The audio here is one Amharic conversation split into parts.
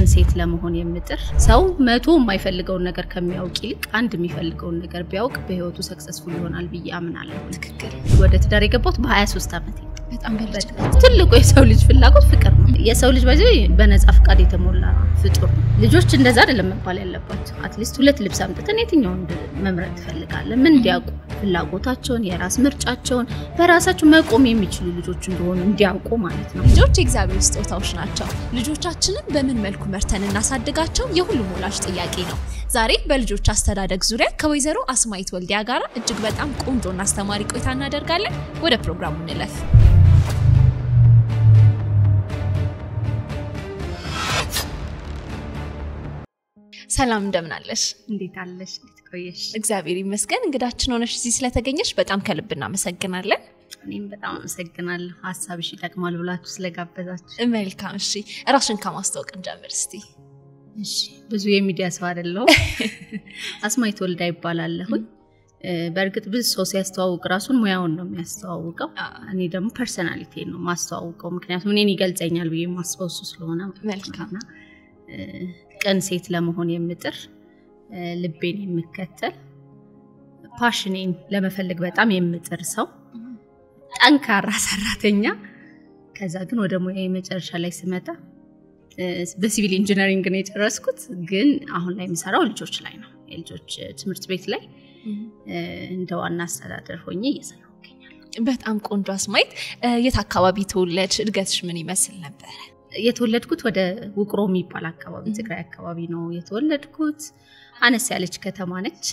ቀን ሴት ለመሆን የምጥር ሰው መቶ የማይፈልገውን ነገር ከሚያውቅ ይልቅ አንድ የሚፈልገውን ነገር ቢያውቅ በህይወቱ ሰክሰስፉል ይሆናል ብዬ አምናለሁ። ትክክል። ወደ ትዳር የገባሁት በ23 ዓመቴ በጣም በልጅ ትልቁ የሰው ልጅ ፍላጎት ፍቅር ነው። የሰው ልጅ በነፃ ፍቃድ የተሞላ ፍጡር ነው። ልጆች እንደዛ አይደለም መባል ያለባቸው። አትሊስት ሁለት ልብስ አምጥተን የትኛውን መምረጥ ትፈልጋለህ? ምን እንዲያውቁ ፍላጎታቸውን፣ የራስ ምርጫቸውን በራሳቸው መቆም የሚችሉ ልጆች እንደሆኑ እንዲያውቁ ማለት ነው። ልጆች የእግዚአብሔር ስጦታዎች ናቸው። ልጆቻችንን በምን መልኩ መርተን እናሳድጋቸው የሁሉም ወላጅ ጥያቄ ነው። ዛሬ በልጆች አስተዳደግ ዙሪያ ከወይዘሮ አስማይት ወልዲያ ጋር እጅግ በጣም ቆንጆና አስተማሪ ቆይታ እናደርጋለን። ወደ ፕሮግራሙ እንለፍ። ሰላም እንደምን አለሽ? እንዴት አለሽ? እንዴት ቆየሽ? እግዚአብሔር ይመስገን። እንግዳችን ሆነሽ እዚህ ስለተገኘሽ በጣም ከልብ እናመሰግናለን። እኔም በጣም አመሰግናለሁ ሐሳብሽ ይጠቅማል ብላችሁ ስለጋበዛችሁ። መልካም። እሺ ራስሽን ከማስተዋወቅ እንጀምር እስቲ። እሺ ብዙ የሚዲያ ሰው አይደለሁ። አስማይት ወልዲያ ይባላለሁ። በእርግጥ ብዙ ሰው ሲያስተዋውቅ ራሱን ሙያውን ነው የሚያስተዋውቀው። እኔ ደግሞ ፐርሰናሊቲ ነው ማስተዋውቀው፣ ምክንያቱም እኔን ይገልጸኛል ብዬ ማስበው እሱ ስለሆነ። መልካም። ቀን ሴት ለመሆን የምጥር ልቤን የምከተል ፓሽኔን ለመፈለግ በጣም የምጥር ሰው፣ ጠንካራ ሰራተኛ። ከዛ ግን ወደ ሙያዬ መጨረሻ ላይ ስመጣ በሲቪል ኢንጂነሪንግ ነው የጨረስኩት፣ ግን አሁን ላይ የምሰራው ልጆች ላይ ነው። የልጆች ትምህርት ቤት ላይ እንደ ዋና አስተዳደር ሆኜ እየሰራሁ እገኛለሁ። በጣም ቆንጆ። አስማይት የት አካባቢ ተወለድሽ? እድገትሽ ምን ይመስል ነበር? የተወለድኩት ወደ ውቅሮ የሚባል አካባቢ ትግራይ አካባቢ ነው የተወለድኩት። አነስ ያለች ከተማ ነች፣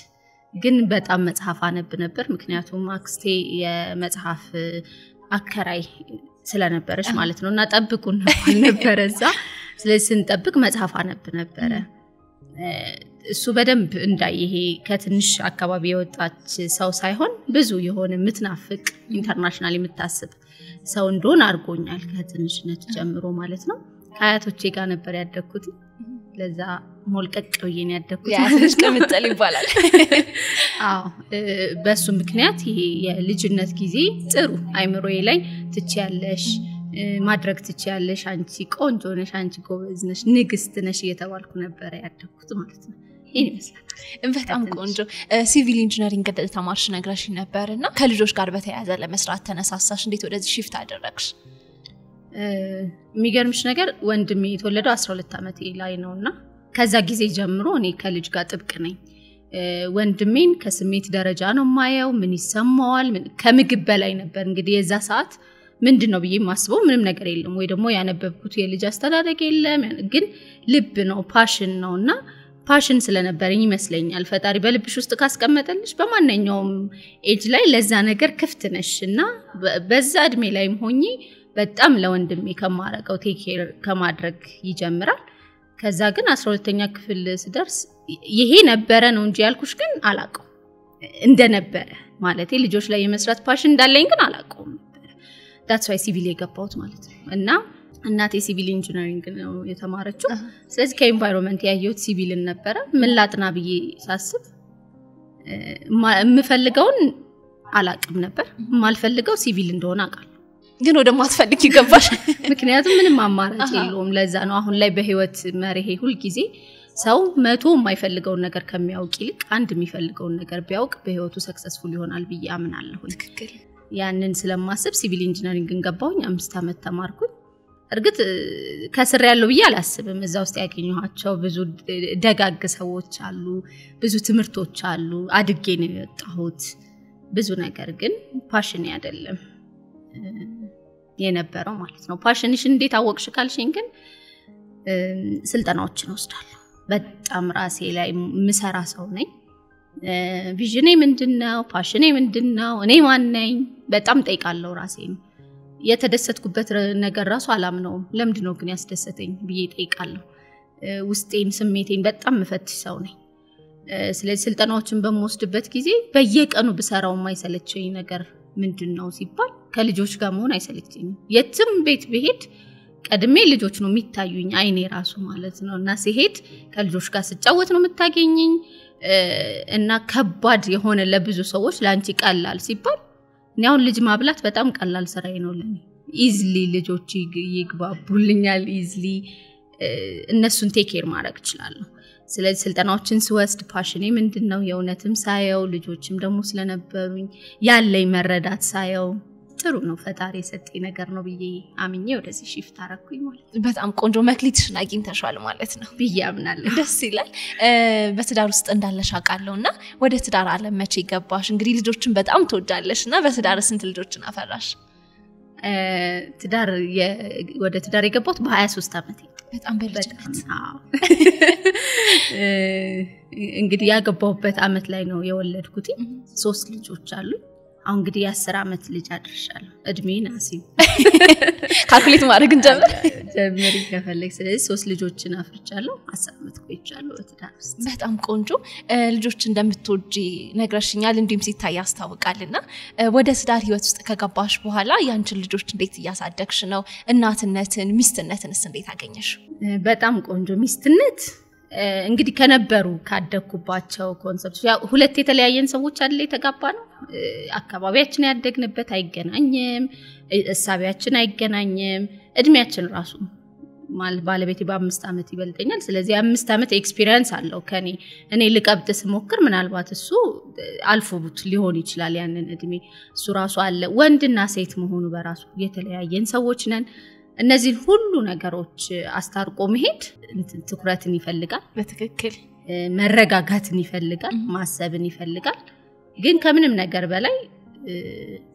ግን በጣም መጽሐፍ አነብ ነበር። ምክንያቱም አክስቴ የመጽሐፍ አከራይ ስለነበረች ማለት ነውና ጠብቁን ነበር እዛ። ስለዚህ ስንጠብቅ መጽሐፍ አነብ ነበር። እሱ በደንብ እንዳይሄ ከትንሽ አካባቢ የወጣች ሰው ሳይሆን ብዙ የሆነ ምትናፍቅ ኢንተርናሽናል የምታስብ ሰው እንደሆነ አድርጎኛል ከትንሽነት ጀምሮ ማለት ነው። ከአያቶቼ ጋር ነበር ያደግኩት። ለዛ ሞልቀቅ ብዬ ነው ያደግኩት። ያስሽ ከመጠል ይባላል። አዎ በሱ ምክንያት ይሄ የልጅነት ጊዜ ጥሩ አይምሮዬ ላይ ትችያለሽ፣ ማድረግ ትችያለሽ፣ አንቺ ቆንጆ ነሽ፣ አንቺ ጎበዝ ነሽ፣ ንግስት ነሽ እየተባልኩ ነበር ያደግኩት ማለት ነው። ይሄን ይመስላል። በጣም ቆንጆ። ሲቪል ኢንጂነሪንግ ተማርሽ ነግረሽ ነበርና ከልጆች ጋር በተያያዘ ለመስራት ተነሳሳሽ። እንዴት ወደዚህ ሽፍት አደረግሽ? የሚገርምሽ ነገር ወንድሜ የተወለደው 12 ዓመቴ ላይ ነውና ከዛ ጊዜ ጀምሮ እኔ ከልጅ ጋር ጥብቅ ነኝ። ወንድሜን ከስሜት ደረጃ ነው ማየው፣ ምን ይሰማዋል፣ ከምግብ በላይ ነበር። እንግዲህ የዛ ሰዓት ምንድነው ብዬ ማስበው ምንም ነገር የለም፣ ወይ ደግሞ ያነበብኩት የልጅ አስተዳደግ የለም፣ ግን ልብ ነው ፓሽን ነውና ፓሽን ስለነበረኝ ይመስለኛል ፈጣሪ በልብሽ ውስጥ ካስቀመጠልሽ በማንኛውም ኤጅ ላይ ለዛ ነገር ክፍት ነሽና በዛ እድሜ ላይም ሆኜ በጣም ለወንድሜ ከማረቀው ቴክ ኬር ከማድረግ ይጀምራል። ከዛ ግን 12ኛ ክፍል ስደርስ ይሄ ነበረ ነው እንጂ ያልኩሽ ግን አላቀው እንደነበረ ማለት ልጆች ላይ የመስራት ፓሽን እንዳለኝ ግን አላቀው ነበር። that's why ሲቪል የገባሁት ማለት ነው። እና እናቴ ሲቪል ኢንጂነሪንግ ነው የተማረችው። ስለዚህ ከኤንቫይሮንመንት ያየሁት ሲቪልን ነበር። ምን ላጥና ብዬ ሳስብ የምፈልገውን አላቅም ነበር፣ የማልፈልገው ሲቪል እንደሆነ አውቃለሁ። ግን ወደ ማትፈልግ ይገባሽ። ምክንያቱም ምንም አማራጭ የለውም። ለዛ ነው አሁን ላይ በህይወት መርሄ ሁሉ ጊዜ ሰው መቶ የማይፈልገውን ነገር ከሚያውቅ ይልቅ አንድ የሚፈልገውን ነገር ቢያውቅ በህይወቱ ሰክሰስፉል ይሆናል ብዬ አምናለሁ። ትክክል። ያንን ስለማስብ ሲቪል ኢንጂነሪንግን ገባሁኝ። 5 ዓመት ተማርኩኝ። እርግጥ ከስር ያለው ብዬ አላስብም። እዛ ውስጥ ያገኘኋቸው ብዙ ደጋግ ሰዎች አሉ፣ ብዙ ትምህርቶች አሉ። አድጌ ነው የወጣሁት ብዙ ነገር፣ ግን ፓሽን አይደለም የነበረው ማለት ነው። ፓሽንሽ እንዴት አወቅሽ ካልሽኝ ግን ስልጠናዎችን ወስዳለሁ። በጣም ራሴ ላይ ምሰራ ሰው ነኝ። ቪዥኔ ምንድነው? ፓሽኔ ምንድነው? እኔ ማን ነኝ? በጣም ጠይቃለሁ ራሴን። የተደሰትኩበት ነገር ራሱ አላምነውም። ለምንድነው ግን ያስደሰተኝ ብዬ ጠይቃለሁ። ውስጤን ስሜቴን በጣም መፈትሽ ሰው ነኝ። ስለዚህ ስልጠናዎችን በመወስድበት ጊዜ በየቀኑ ብሰራው የማይሰለቸኝ ነገር ምንድነው ሲባል ከልጆች ጋር መሆን አይሰለቸኝም። የትም ቤት ብሄድ ቀድሜ ልጆች ነው የሚታዩኝ፣ አይኔ ራሱ ማለት ነው። እና ሲሄድ ከልጆች ጋር ስጫወት ነው የምታገኘኝ። እና ከባድ የሆነ ለብዙ ሰዎች ላንቺ ቀላል ሲባል ነው ልጅ ማብላት በጣም ቀላል ስራዬ ነው ለኔ። ኢዝሊ ልጆች ይግባቡልኛል ኢዝሊ እነሱን ቴክ ኬር ማድረግ እችላለሁ ስለዚህ ስልጠናዎችን ስወስድ ፓሽኔ ምንድነው የእውነትም ሳየው ልጆችም ደግሞ ስለነበሩኝ ያለኝ መረዳት ሳየው ጥሩ ነው ፈጣሪ የሰጠኝ ነገር ነው ብዬ አምኜ ወደዚህ ሺፍት አረኩኝ ማለት በጣም ቆንጆ መክሊትሽን አግኝተሻል ማለት ነው ብዬ አምናለሁ ደስ ይላል በትዳር ውስጥ እንዳለሽ አውቃለሁና ወደ ትዳር ዓለም መቼ ገባሽ እንግዲህ ልጆችን በጣም ተወዳለሽና በትዳር ስንት ልጆችን አፈራሽ ወደ ትዳር የገባሁት በ23 ዓመቴ በጣም በልጅነት እንግዲህ ያገባሁበት አመት ላይ ነው የወለድኩት 3 ልጆች አሉ አሁን እንግዲህ የ10 አመት ልጅ አድርሻለሁ እድሜን አሲም ካልኩሌት ማድረግ ጀምሪ ከፈለክ ስለዚህ 3 ልጆችን አፍርቻለሁ 10 አመት ቆይቻለሁ በትዳር ውስጥ በጣም ቆንጆ ልጆች እንደምትወጂ ነግረሽኛል እንዲም ሲታይ ያስታውቃልና ወደ ትዳር ህይወት ውስጥ ከገባሽ በኋላ ያንቺን ልጆች እንዴት ያሳደግሽ ነው እናትነትን ሚስትነትንስ እንዴት አገኘሽ በጣም ቆንጆ ሚስትነት እንግዲህ ከነበሩ ካደኩባቸው ኮንሰፕት ያው ሁለት የተለያየን ሰዎች አይደል የተጋባ ነው አካባቢያችን ያደግንበት አይገናኝም እሳቢያችን አይገናኝም እድሜያችን ራሱ ማለት ባለቤቴ በ5 አመት ይበልጠኛል ስለዚህ 5 አመት ኤክስፒሪየንስ አለው ከኔ እኔ ልቀብጥ ስሞክር ምናልባት እሱ አልፎቡት ሊሆን ይችላል ያንን እድሜ እሱ ራሱ አለ ወንድና ሴት መሆኑ በራሱ የተለያየን ሰዎች ነን እነዚህ ሁሉ ነገሮች አስታርቆ መሄድ ትኩረትን ይፈልጋል በትክክል መረጋጋትን ይፈልጋል ማሰብን ይፈልጋል ግን ከምንም ነገር በላይ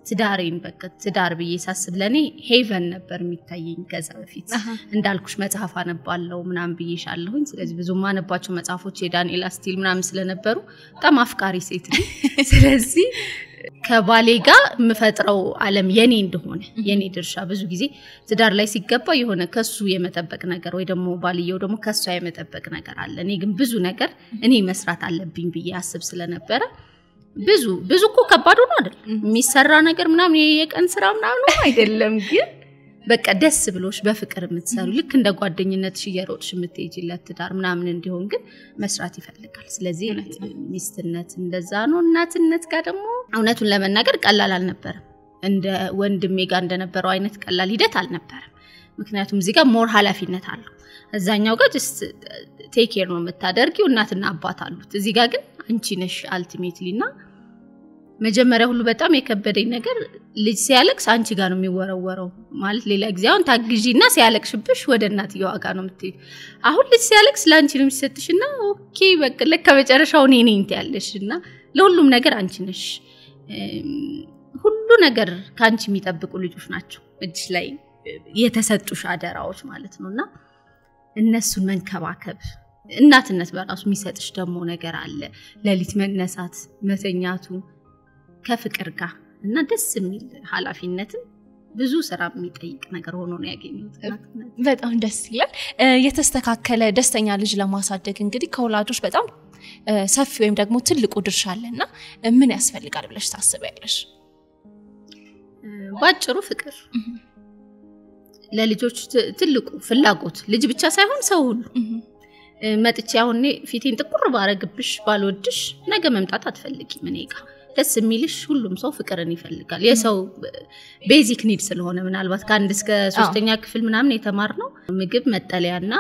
ትዳሬን በቃ ትዳር ብዬ ሳስብ ለኔ ሄቨን ነበር የሚታየኝ ከዛ በፊት እንዳልኩሽ መጽሐፍ አነባለሁ ምናምን ብዬሻለሁኝ ስለዚህ ብዙ ማነባቸው መጽሐፎች የዳንኤል አስቲል ምናምን ስለነበሩ በጣም አፍቃሪ ሴት ነኝ ስለዚህ ከባሌ ጋር መፈጥረው ዓለም የኔ እንደሆነ የኔ ድርሻ ብዙ ጊዜ ትዳር ላይ ሲገባ የሆነ ከሱ የመጠበቅ ነገር ወይ ደግሞ ባልየው ደግሞ ከሷ የመጠበቅ ነገር አለ እኔ ግን ብዙ ነገር እኔ መስራት አለብኝ ብዬ አስብ ስለነበረ ብዙ እኮ ከባድ ነው አይደል የሚሰራ ነገር ምናምን የቀን ስራ ምናምን አይደለም ግን በቃ ደስ ብሎሽ በፍቅር የምትሰሩ ልክ እንደ ጓደኝነት እየሮጥሽ የምትሄጂለት ትዳር ምናምን እንዲሆን ግን መስራት ይፈልጋል ስለዚህ ሚስትነት እንደዛ ነው እናትነት ጋር ደግሞ እውነቱን ለመናገር ቀላል አልነበረም እንደ ወንድሜ ጋር እንደነበረው አይነት ቀላል ሂደት አልነበረም ምክንያቱም እዚህ ጋር ሞር ኃላፊነት አለው እዛኛው ጋር just ቴክ ኬር ነው የምታደርጊው እናትና አባት አሉት እዚህ ጋር ግን አንቺ ነሽ አልቲሜትሊና መጀመሪያ ሁሉ በጣም የከበደኝ ነገር ልጅ ሲያለቅስ አንቺ ጋር ነው የሚወረወረው ማለት ሌላ ጊዜ አሁን ታግዢና ሲያለቅሽብሽ ወደ እናትየው ጋር ነው የምትሄጂው አሁን ልጅ ሲያለቅስ ላንቺ ነው የሚሰጥሽና ኦኬ በቃ ለካ መጨረሻው እኔ ነኝ ያለሽና ለሁሉም ነገር አንቺ ነሽ ሁሉ ነገር ካንቺ የሚጠብቁ ልጆች ናቸው እጅሽ ላይ የተሰጡሽ አደራዎች ማለት ነውና እነሱን መንከባከብ እናትነት በራሱ የሚሰጥሽ ደግሞ ነገር አለ ለሊት መነሳት መተኛቱ ከፍቅር ጋር እና ደስ የሚል ኃላፊነትን ብዙ ስራ የሚጠይቅ ነገር ሆኖ ነው ያገኘሁት በጣም ደስ ይላል የተስተካከለ ደስተኛ ልጅ ለማሳደግ እንግዲህ ከወላጆች በጣም ሰፊ ወይም ደግሞ ትልቁ ድርሻ አለና ምን ያስፈልጋል ብለሽ ታስቢያለሽ ባጭሩ ፍቅር ለልጆች ትልቁ ፍላጎት ልጅ ብቻ ሳይሆን ሰው ሁሉ መጥቼ አሁን ፊቴን ጥቁር ባረግብሽ ባልወድሽ ነገ መምጣት አትፈልጊም እኔ ጋር ደስ የሚልሽ ሁሉም ሰው ፍቅርን ይፈልጋል የሰው ቤዚክ ኒድ ስለሆነ ምናልባት ከአንድ እስከ 3ኛ ክፍል ምናምን የተማርነው ምግብ መጠለያና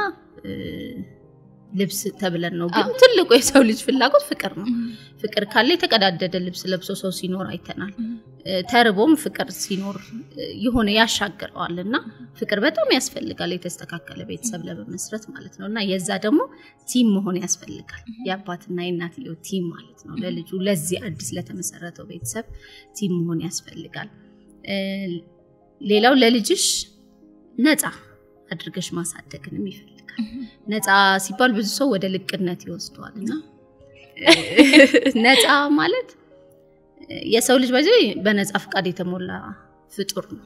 ልብስ ተብለን ነው ግን ትልቁ የሰው ልጅ ፍላጎት ፍቅር ነው ፍቅር ካለ የተቀዳደደ ልብስ ለብሶ ሰው ሲኖር አይተናል ተርቦም ፍቅር ሲኖር የሆነ ያሻግረዋልና ፍቅር በጣም ያስፈልጋል የተስተካከለ ቤተሰብ ለመመስረት ማለት ነውና የዛ ደግሞ ቲም መሆን ያስፈልጋል የአባትና የእናትየው ቲም ማለት ነው ለልጁ ለዚህ አዲስ ለተመሰረተው ቤተሰብ ቲም መሆን ያስፈልጋል ሌላው ለልጅሽ ነፃ አድርገሽ ማሳደግንም ይፈልጋል ነፃ ሲባል ብዙ ሰው ወደ ልቅነት ይወስደዋልና ነፃ ማለት የሰው ልጅ በነፃ ፍቃድ የተሞላ ፍጡር ነው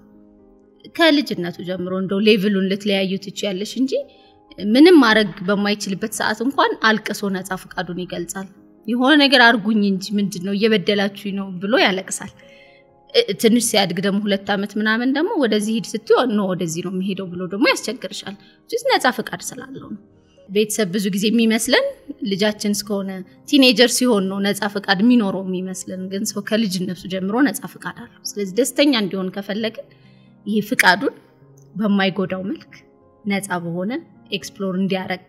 ከልጅነቱ ጀምሮ እንደው ሌቭሉን ልትለያዩት ይችላልሽ እንጂ ምንም ማድረግ በማይችልበት ሰዓት እንኳን አልቅሶ ነፃ ፍቃዱን ይገልጻል የሆነ ነገር አርጉኝ እንጂ ምንድነው እየበደላችሁኝ ነው ብሎ ያለቅሳል ትንሽ ሲያድግ ደግሞ 2 አመት ምናምን ደግሞ ወደዚህ ሂድ ስትዩ ነው ወደዚህ ነው የሚሄደው ብሎ ደግሞ ያስቸግርሻል ጅስ ነፃ ፍቃድ ስላለው ነው ቤተሰብ ብዙ ጊዜ የሚመስለን ልጃችን እስከሆነ ቲኔጀር ሲሆን ነው ነፃ ፍቃድ የሚኖረው የሚመስለን ግን ሰው ከልጅነቱ ጀምሮ ነፃ ፍቃድ አለው ስለዚህ ደስተኛ እንዲሆን ከፈለግን ይሄ ፍቃዱን በማይጎዳው መልክ ነፃ በሆነ ኤክስፕሎር እንዲያረግ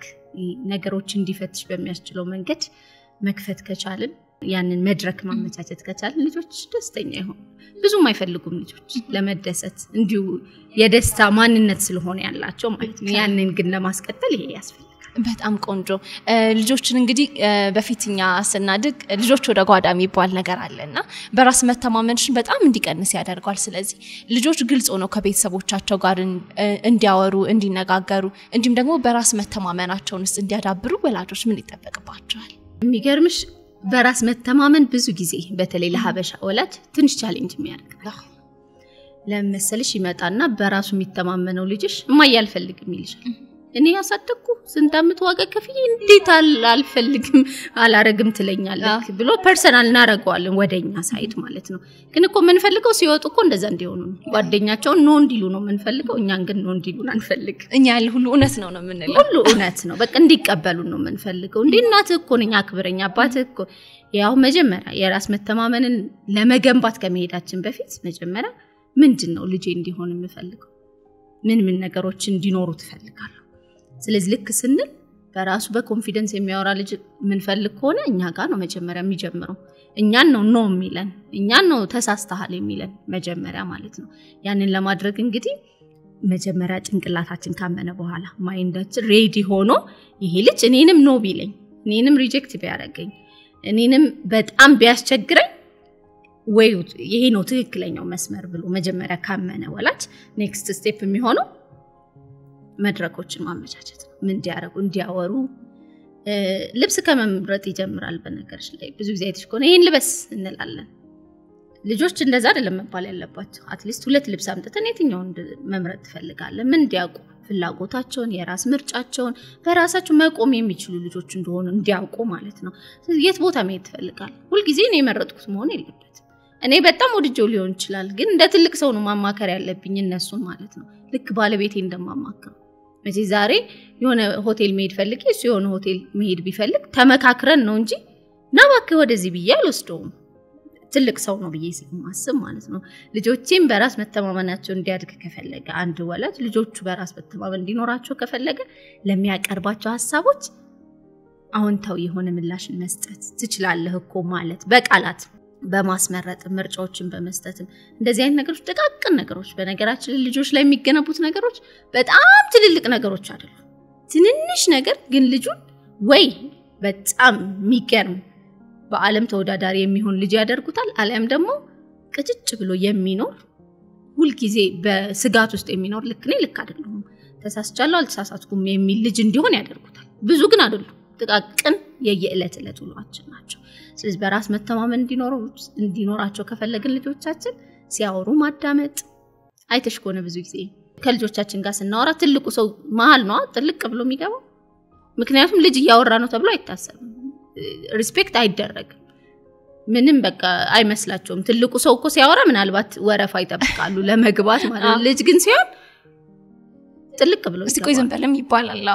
ነገሮች እንዲፈትሽ በሚያስችለው መንገድ መክፈት ከቻልን ያንን መድረክ ማመቻቸት ከቻልን ልጆች ደስተኛ ይሆኑ ብዙም አይፈልጉም ልጆች ለመደሰት እንዲሁ የደስታ ማንነት ስለሆነ ያላቸው ማለት ነው ያንን ግን ለማስቀጠል ይሄ ያስፈልጋል በጣም ቆንጆ ልጆችን እንግዲህ በፊትኛ ስናድግ ልጆች ወደ ጓዳ የሚባል ነገር አለና በራስ መተማመንሽን በጣም እንዲቀንስ ያደርጋል ስለዚህ ልጆች ግልጽ ሆነው ከቤተሰቦቻቸው ጋር እንዲያወሩ እንዲነጋገሩ እንዲሁም ደግሞ በራስ መተማመናቸውንስ እንዲያዳብሩ ወላጆች ምን ይጠበቅባቸዋል የሚገርምሽ በራስ መተማመን ብዙ ጊዜ በተለይ ለሀበሻ ወላጅ ትንሽ ቻሌንጅ የሚያደርግ ለምሳሌሽ ይመጣና በራሱ የሚተማመነው ልጅሽ ማያልፈልግም ይልሻል እኔ ያሳደኩ ስንት አመት ዋጋ ከፍዬ እንዴት አልፈልግም አላረግም ትለኛለህ ብሎ ፐርሰናል እናረጋዋለን ወደኛ ሳይት ማለት ነው ግን እኮ ምን ፈልገው ሲወጡ እኮ እንደዛ እንዲሆኑ ጓደኛቸው ነው እንዲሉ ነው ምን ፈልገው እኛን ግን ነው እንዲሉን አንፈልግ እኛ ያለ ሁሉ እውነት ነው የምንለው ሁሉ እውነት ነው በቃ እንዲቀበሉ ነው ምን ፈልገው እንዴ እናትህ እኮ ነኝ አክብረኛ አባትህ እኮ ያው መጀመሪያ የራስ መተማመንን ለመገንባት ከመሄዳችን በፊት መጀመሪያ ምንድነው ልጄ እንዲሆን የምፈልገው ምን ነገሮች እንዲኖሩ ትፈልጋለህ ስለዚህ ልክ ስንል በራሱ በኮንፊደንስ የሚያወራ ልጅ ምን ፈልግ ሆነ እኛ ጋር ነው መጀመሪያ የሚጀምረው እኛን ነው የሚለን እኛን ነው ተሳስተሃል የሚለን መጀመሪያ ማለት ነው ያንን ለማድረግ እንግዲህ መጀመሪያ ጭንቅላታችን ካመነ በኋላ ማይንዳችን ሬዲ ሆኖ ይሄ ልጅ እኔንም ነው ቢለኝ እኔንም ሪጀክት ቢያረገኝ እኔንም በጣም ቢያስቸግረኝ ወይ ይሄ ነው ትክክለኛው መስመር ብሎ መጀመሪያ ካመነ ወላጅ ኔክስት ስቴፕ የሚሆነው መድረኮችን ማመቻቸት ምን እንዲያረጉ እንዲያወሩ ልብስ ከመምረጥ ይጀምራል በነገርሽ ላይ ብዙ ጊዜ አይተሽኮነ ይሄን ልበስ እንላለን ልጆች እንደዛ አይደለም መባል ያለባቸው አትሊስት ሁለት ልብስ አምጥተን የትኛውን መምረጥ ትፈልጋለህ ምን እንዲያውቁ ፍላጎታቸውን የራስ ምርጫቸውን በራሳቸው መቆም የሚችሉ ልጆች እንደሆኑ እንዲያውቁ ማለት ነው የት ቦታ መሄድ ትፈልጋለህ ሁሉ ጊዜ ነው የመረጥኩት መሆን የለበት እኔ በጣም ወድጄው ሊሆን ይችላል ግን እንደ ትልቅ ሰው ነው ማማከር ያለብኝ እነሱን ማለት ነው ልክ ባለቤቴ እንደማማከር እዚህ ዛሬ የሆነ ሆቴል መሄድ ፈልጌ እሱ የሆነ ሆቴል መሄድ ቢፈልግ ተመካክረን ነው እንጂ ናባክ ወደዚህ ብያል ወስደውም ትልቅ ሰው ነው ብዬ ስለማስብ ማለት ነው ልጆቼም በራስ መተማመናቸው እንዲያድግ ከፈለገ አንድ ወላጅ ልጆቹ በራስ መተማመን እንዲኖራቸው ከፈለገ ለሚያቀርባቸው ሐሳቦች አዎንታዊ የሆነ ምላሽን መስጠት ትችላለህ እኮ ማለት በቃላት በማስመረጥ ምርጫዎችን በመስጠትም እንደዚህ አይነት ነገሮች ደቃቅን ነገሮች በነገራችን ልጆች ላይ የሚገነቡት ነገሮች በጣም ትልልቅ ነገሮች አይደሉ ትንንሽ ነገር ግን ልጁን ወይ በጣም የሚገርም በአለም ተወዳዳሪ የሚሆን ልጅ ያደርጉታል አለም ደግሞ ቅጭጭ ብሎ የሚኖር ሁሉ ጊዜ በስጋት ውስጥ የሚኖር ልክ ነኝ ልክ አይደለም ተሳስቻለሁ አልተሳሳትኩም የሚል ልጅ እንዲሆን ያደርጉታል ብዙ ግን አይደሉ ጥቃቅን የየዕለት ውሏችን ናቸው ስለዚህ በራስ መተማመን እንዲኖራቸው ከፈለግን ልጆቻችን ሲያወሩ ማዳመጥ አይተሽኮነ ብዙ ጊዜ ከልጆቻችን ጋር ስናወራ ትልቁ ሰው መሃል ነው ጥልቅ ብሎ የሚገባው ምክንያቱም ልጅ ያወራ ነው ተብሎ አይታሰብም ሪስፔክት አይደረግም ምንም በቃ አይመስላቸውም ትልቁ ሰው እኮ ሲያወራ ምናልባት ወረፋ ይጠብቃሉ ለመግባት ማለት ልጅ ግን ሲሆን ጥልቅ ብሎ እስቲ ቆይ ዘንበለም ይባላል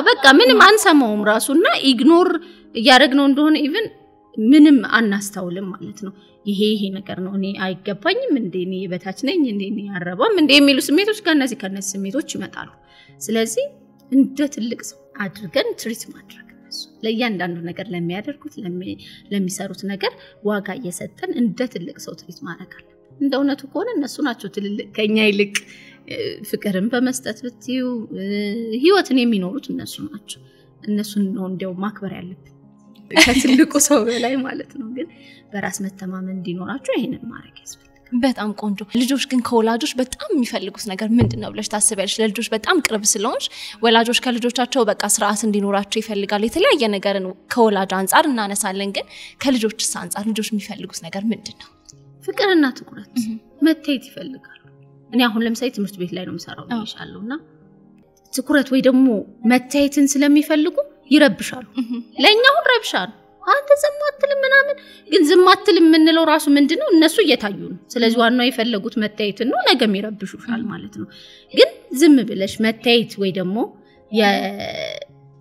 በቃ ምንም አንሰማውም ራሱና ኢግኖር ያረግነው እንደሆነ ኢቭን ምንም አናስተውልም ማለት ነው ይሄ ነገር ነው እኔ አይገባኝም እንዴ እኔ በታች ነኝ እንዴ እኔ ያረባም እንዴ የሚሉ ስሜቶች ከነዚህ ስሜቶች ይመጣሉ ስለዚህ እንደ ትልቅ ሰው አድርገን ትሪት ማድረግ ለእያንዳንዱ ነገር ለሚያደርጉት ለሚሰሩት ነገር ዋጋ እየሰጠን እንደ ትልቅ ሰው ትሪት ማድረግ አለ እንደውነቱ ከሆነ እነሱ ናቸው ትልልቅ ከኛ ይልቅ ፍቅርን በመስጠት ብትዩ ህይወትን የሚኖሩት እነሱ ናቸው እነሱን ነው እንደው ማክበር ያለብን ከትልቁ ሰው በላይ ማለት ነው ግን በራስ መተማመን እንዲኖራቸው ይሄንን ማድረግ ያስፈልጋል በጣም ቆንጆ ልጆች ግን ከወላጆች በጣም የሚፈልጉት ነገር ምንድነው ብለሽ ታስቢያለሽ ለልጆች በጣም ቅርብ ስለሆንሽ ወላጆች ከልጆቻቸው በቃ ስርዓት እንዲኖራቸው ይፈልጋሉ የተለያየ ነገርን ከወላጅ አንፃር እናነሳለን ግን ከልጆችስ አንፃር ልጆች የሚፈልጉት ነገር ምንድነው ፍቅርና ትኩረት መታየት ይፈልጋሉ እኔ አሁን ለምሳሌ ትምህርት ቤት ላይ ነው የምሰራው ይሻሉና ትኩረት ወይ ደግሞ መታየትን ስለሚፈልጉ ይረብሻሉ ለኛ ሁሉ ረብሻሉ አንተ ዝማትል ምናምን ግን ዝማትል ምንለው ራሱ ምንድነው እነሱ እየታዩ ነው ስለዚህ ዋናው የፈለጉት መታየት ነው ነገም ይረብሹሻል ማለት ነው ግን ዝም ብለሽ መታየት ወይ ደግሞ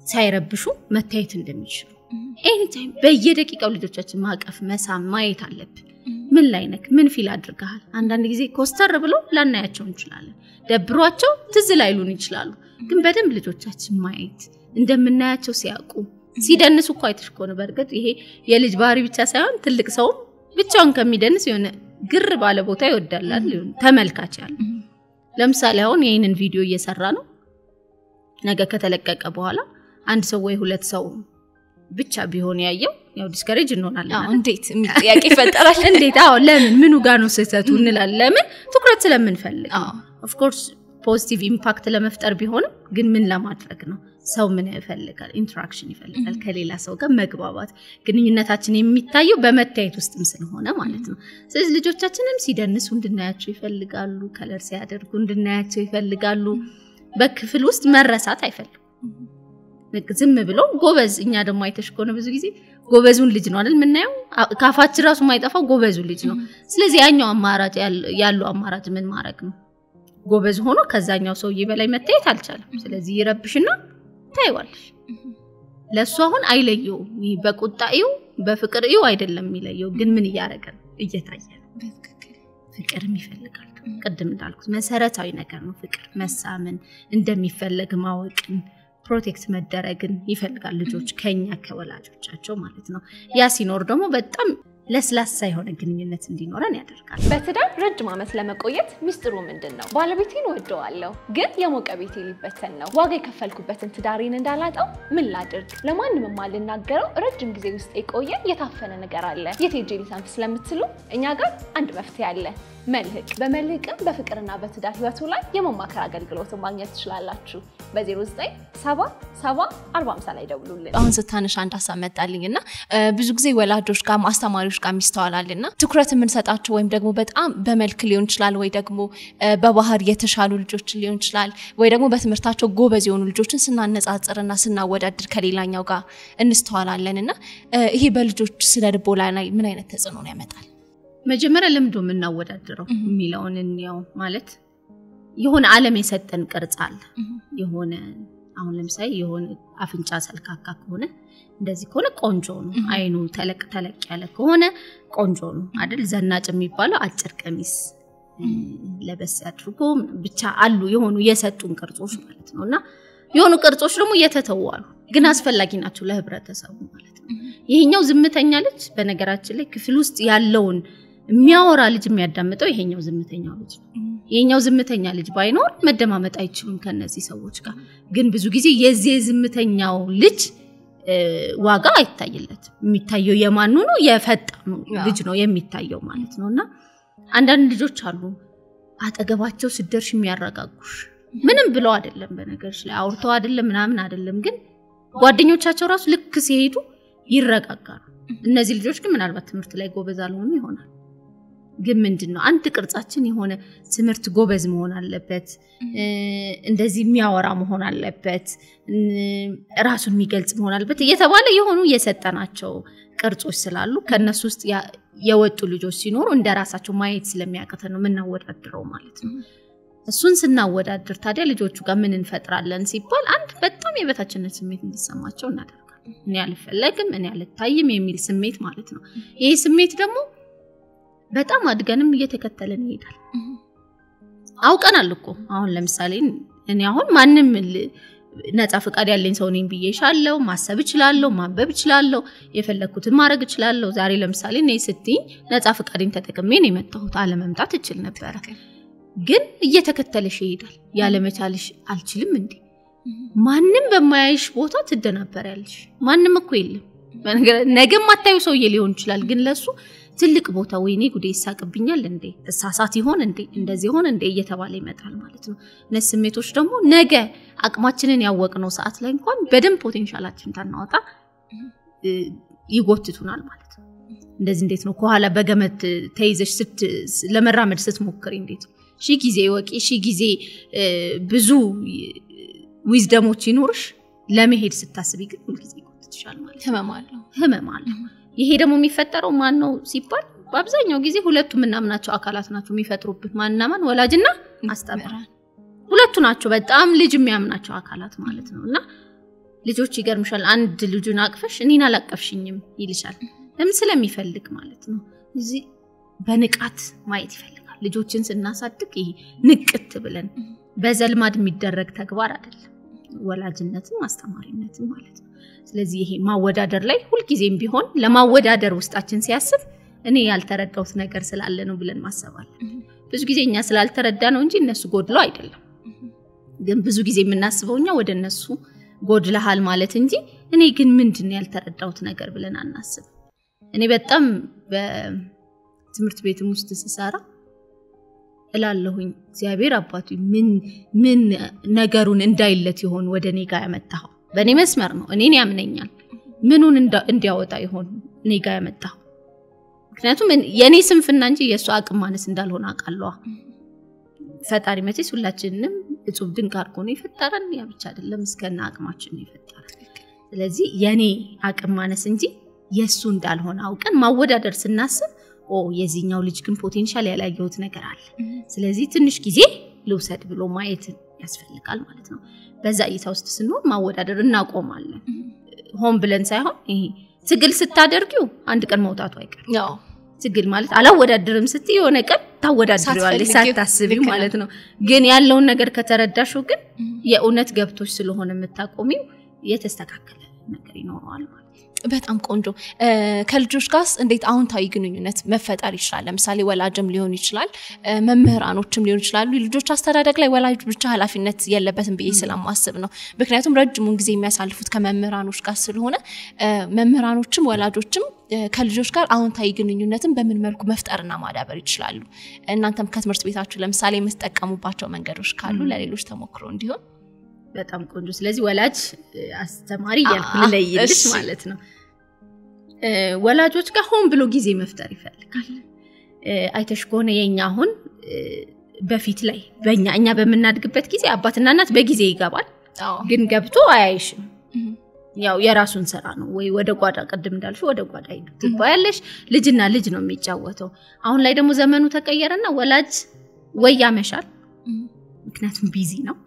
ሳይረብሹ መታየት እንደሚችሉ ኤኒታይም በየደቂቃው ልጆቻችን ማቀፍ መሳም ማየት አለብን ምን ላይ ነክ ምን ፊል አድርጋል አንዳንድ ጊዜ ኮስተር ብሎ ላናያቸው እንችላለን ደብሯቸው ትዝ ላይሉን ይችላሉ ግን በደንብ ልጆቻችን ማየት እንደምናያቸው ሲያቁ ሲደንሱ እኮ አይተሽኮነ በርግጥ ይሄ የልጅ ባህሪ ብቻ ሳይሆን ትልቅ ሰው ብቻውን ከሚደንስ የሆነ ግር ባለ ቦታ ይወዳል አይደል ተመልካች ያለ ለምሳሌ አሁን ይሄንን ቪዲዮ እየሰራ ነው ነገ ከተለቀቀ በኋላ አንድ ሰው ወይ ሁለት ሰው ብቻ ቢሆን ያየው ያው ዲስከሬጅ እንሆናለን እንዴት ጥያቄ ይፈጠራል እንዴት ለምን ምኑ ጋር ነው ስህተቱ እንላለን ለምን ትኩረት ስለምንፈልግ ኦፍ ኮርስ ፖዚቲቭ ኢምፓክት ለመፍጠር ቢሆንም ግን ምን ለማድረግ ነው ሰው ምን ይፈልጋል ኢንተራክሽን ይፈልጋል ከሌላ ሰው ጋር መግባባት ግንኙነታችን የሚታየው በመታየት ውስጥም ስለሆነ ማለት ነው ስለዚህ ልጆቻችንም ሲደንሱ እንድናያቸው ይፈልጋሉ ከለር ሲያደርጉ እንድናያቸው ይፈልጋሉ በክፍል ውስጥ መረሳት አይፈልጉም ዝም ብሎ ጎበዝ እኛ ደግሞ አይተሽኮነ ብዙ ጊዜ ጎበዙን ልጅ ነው አይደል ምናየው ካፋችን ራሱ ማይጠፋው ጎበዙ ልጅ ነው ስለዚህ ያኛው አማራጭ ያለው አማራጭ ምን ማድረግ ነው ጎበዝ ሆኖ ከዛኛው ሰውዬ በላይ መታየት አልቻለም ስለዚህ ይረብሽና ታይዋለሽ ለሱ አሁን አይለየው በቁጣዩ በፍቅርዩ አይደለም የሚለየው ግን ምን ያያረገ እየታየ ነው ፍቅርም ይፈልጋል ቀደም እንዳልኩት መሰረታዊ ነገር ነው ፍቅር መሳመን እንደሚፈልግ ማወቅን ፕሮቴክት መደረግን ይፈልጋል ልጆች ከኛ ከወላጆቻቸው ማለት ነው ያ ሲኖር ደግሞ በጣም ለስላሳ የሆነ ግንኙነት እንዲኖረን ያደርጋል በትዳር ረጅም ዓመት ለመቆየት ሚስጥሩ ምንድነው ባለቤቴን ወደዋለሁ ግን የሞቀ ቤቴ ሊበተን ነው ዋጋ የከፈልኩበትን ትዳሬን እንዳላጣው ምን ላድርግ ለማንንም ማልናገረው ረጅም ጊዜ ውስጥ የቆየ የታፈነ ነገር አለ የቴጄ ሊሰንፍ ስለምትሉ እኛ ጋር አንድ መፍትሄ አለ መልህቅ በመልህቅም በፍቅርና በትዳር ህይወቱ ላይ የመማከር አገልግሎት ማግኘት ትችላላችሁ በ09774050 ላይ ደውሉልን አሁን ስታነሽ አንድ ሐሳብ መጣልኝና ብዙ ጊዜ ወላጆች ጋር ማስተማሪዎች ጋር ሚስተዋላልና ትኩረት የምንሰጣቸው ወይም ደግሞ በጣም በመልክ ሊሆን ይችላል ወይ ደግሞ በባህር የተሻሉ ልጆች ሊሆን ይችላል ወይ ደግሞ በትምህርታቸው ጎበዝ የሆኑ ልጆችን ስናነጻጽርና ስናወዳድር ከሌላኛው ጋር እንስተዋላለንና ይሄ በልጆች ስለ ልቦና ላይ ምን አይነት ተጽዕኖ ያመጣል መጀመሪያ ለምዶ ምናወዳድረው የሚለውን እንያው ማለት የሆነ ዓለም የሰጠን ቅርጽ አለ የሆነ አሁን ለምሳሌ የሆነ አፍንጫ ሰልካካ ከሆነ እንደዚህ ከሆነ ቆንጆ ነው አይኑ ተለቅ ያለ ከሆነ ቆንጆ ነው አይደል ዘናጭ የሚባለው አጭር ቀሚስ ለበስ ያድርጎ ብቻ አሉ የሆኑ የሰጡን ቅርጾች ማለት ነውና የሆኑ ቅርጾች ደግሞ የተተዋሉ ግን አስፈላጊ ናቸው ለህብረተሰቡ ማለት ነው ይሄኛው ዝምተኛ ልጅ በነገራችን ላይ ክፍል ውስጥ ያለውን የሚያወራ ልጅ የሚያዳምጠው ይሄኛው ዝምተኛው ልጅ ይሄኛው ዝምተኛ ልጅ ባይኖር መደማመጥ አይችሉም ከነዚህ ሰዎች ጋር ግን ብዙ ጊዜ የዚህ ዝምተኛው ልጅ ዋጋ አይታይለት የሚታየው የማኑ ነው የፈጣኑ ልጅ ነው የሚታየው ማለት ነውና አንዳንድ ልጆች አሉ አጠገባቸው ሲደርሽ የሚያረጋጉሽ ምንም ብለው አይደለም በነገርሽ ላይ አውርተው አይደለም ምናምን አይደለም ግን ጓደኞቻቸው ራሱ ልክ ሲሄዱ ይረጋጋሉ እነዚህ ልጆች ግን ምናልባት ትምህርት ላይ ጎበዝ አልሆኑ ይሆናል ግን ምንድነው አንድ ቅርጻችን የሆነ ትምህርት ጎበዝ መሆን አለበት እንደዚህ የሚያወራ መሆን አለበት ራሱን የሚገልጽ መሆን አለበት እየተባለ የሆኑ የሰጠናቸው ቅርጾች ስላሉ ከነሱ ውስጥ የወጡ ልጆች ሲኖሩ እንደራሳቸው ማየት ስለሚያቀተን ነው ምናወዳድረው ማለት ነው እሱን ስናወዳድር ታዲያ ልጆቹ ጋር ምን እንፈጥራለን ሲባል አንድ በጣም የበታችነት ስሜት እንዲሰማቸው እናደርጋለን እኔ አልፈለግም እኔ አልታይም የሚል ስሜት ማለት ነው ይሄ ስሜት ደግሞ በጣም አድገንም እየተከተለን ይሄዳል አውቀናል እኮ አሁን ለምሳሌ እኔ አሁን ማንንም ነፃ ፍቃድ ያለኝ ሰው ነኝ ብዬሻለሁ ማሰብ ይችላልው ማንበብ ይችላልው የፈለኩትን ማድረግ ይችላልው ዛሬ ለምሳሌ ነይ ስትይ ነፃ ፍቃድን ተጠቅሜ ነው የመጣሁት አለ መምጣት ይችል ነበር ግን እየተከተለሽ ይሄዳል ያለ መቻልሽ አልችልም እንዴ ማንንም በማያይሽ ቦታ ትደናበሪያለሽ ማንንም እኮ የለም ነገም ማታዩ ሰው ሊሆን ይችላል ግን ለሱ ትልቅ ቦታ ወይኔ ጉዴ ይሳቅብኛል እንዴ እሳሳት ይሆን እንዴ እንደዚህ ሆነ እንዴ እየተባለ ይመጣል ማለት ነው እነዚህ ስሜቶች ደግሞ ነገ አቅማችንን ያወቅነው ሰዓት ላይ እንኳን በደንብ ፖቴንሻላችን ታናወጣ ይጎትቱናል ማለት ነው እንደዚህ እንዴት ነው ከኋላ በገመድ ተይዘሽ ለመራመድ ስትሞክሪ እንዴት ሺ ጊዜ ወቂ ሺ ጊዜ ብዙ ዊዝደሞች ይኖርሽ ለመሄድ ስታስቢ ግን ሁሉ ጊዜ ይጎትትሻል ማለት ህመም አለ ይሄ ደግሞ የሚፈጠረው ማን ነው ሲባል በአብዛኛው ጊዜ ሁለቱም እናምናቸው አካላት ናቸው የሚፈጥሩበት ማንና ማን ወላጅና አስተማሪ ሁለቱ ናቸው በጣም ልጅ የሚያምናቸው አካላት ማለት ነውና ልጆች ይገርምሻል አንድ ልጁን አቅፈሽ እኔን አላቀፍሽኝም ይልሻል ለምን ስለሚፈልግ ማለት ነው እዚህ በንቃት ማየት ይፈልጋል ልጆችን ስናሳድግ ይሄ ንቅት ብለን በዘልማድ የሚደረግ ተግባር አይደለም ወላጅነትም አስተማሪነትም ማለት ነው ስለዚህ ይሄ ማወዳደር ላይ ሁሉ ጊዜም ቢሆን ለማወዳደር ውስጣችን ሲያስብ እኔ ያልተረዳሁት ነገር ስላለ ነው ብለን ማሰባለን ብዙ ጊዜኛ ስላልተረዳ ነው እንጂ እነሱ ጎድለው አይደለም ግን ብዙ ጊዜ የምናስበውኛ ወደ እነሱ ጎድለሃል ማለት እንጂ እኔ ግን ምንድነው ያልተረዳሁት ነገር ብለን አናስብ እኔ በጣም በትምህርት ቤትም ውስጥ ስሰራ እላለሁኝ እግዚአብሔር አባቱ ምን ነገሩን እንዳይለት ይሆን ወደኔ ጋር ያመጣው በኔ መስመር ነው እኔን ያምነኛል ምኑን እንዲያወጣ ይሆን እኔ ጋር ያመጣው ምክንያቱም የኔ ስንፍና እንጂ የሱ አቅም ማነስ እንዳልሆነ አቃለዋ ፈጣሪ መቼስ ሁላችንንም እጹብ ድንቅ አድርጎ ነው የፈጠረን ያ ብቻ አይደለም እስከና አቅማችን ነው የፈጠረን ስለዚህ የኔ አቅም ማነስ እንጂ የሱ እንዳልሆነ አውቀን ማወዳደር ስናስብ የዚህኛው ልጅ ግን ፖቴንሻል ያላየሁት ነገር አለ ስለዚህ ትንሽ ጊዜ ልውሰድ ብሎ ማየት ያስፈልጋል ማለት ነው በዛ እይታ ውስጥ ስንሆን ማወዳደር እናቆማለን ሆን ብለን ሳይሆን ይሄ ትግል ስታደርጊው አንድ ቀን መውጣቱ አይቀርም ያው ትግል ማለት አላወዳደርም ስትይ የሆነ ቀን ታወዳድሪዋለሽ ሳታስቢው ማለት ነው ግን ያለውን ነገር ከተረዳሽው ግን የኡነት ገብቶሽ ስለሆነ የምታቆሚው የተስተካከለ ነገር ይኖርዋል ማለት በጣም ቆንጆ ከልጆች ጋር እንዴት አሁንታዊ ግንኙነት መፈጠር ይችላል ለምሳሌ ወላጅም ሊሆን ይችላል መምህራኖችም ሊሆን ይችላሉ ልጆች አስተዳደግ ላይ ወላጅ ብቻ ኃላፊነት የለበትም ብዬ ስለማስብ ነው ምክንያቱም ረጅሙን ጊዜ የሚያሳልፉት ከመምህራኖች ጋር ስለሆነ መምህራኖችም ወላጆችም ከልጆች ጋር አሁንታዊ ግንኙነትን በምን መልኩ መፍጠርና ማዳበር ይችላሉ እናንተም ከትምህርት ቤታችሁ ለምሳሌ የምትጠቀሙባቸው መንገዶች ካሉ ለሌሎች ተሞክሮ እንዲሆን በጣም ቆንጆ ስለዚህ ወላጅ አስተማሪ ያልኩልለይልሽ ማለት ነው ወላጆች ጋር ሆን ብሎ ጊዜ መፍጠር ይፈልጋል አይተሽ ከሆነ የኛ አሁን በፊት ላይ እኛ በመናድግበት ጊዜ አባትና እናት በጊዜ ይገባል ግን ገብቶ አያይሽም ያው የራሱን ስራ ነው ወይ ወደ ጓዳ ቀድም እንዳልሽ ወደ ጓዳ ይባያለሽ ልጅና ልጅ ነው የሚጫወተው አሁን ላይ ደግሞ ዘመኑ ተቀየረና ወላጅ ወይ ያመሻል ምክንያቱም ቢዚ ነው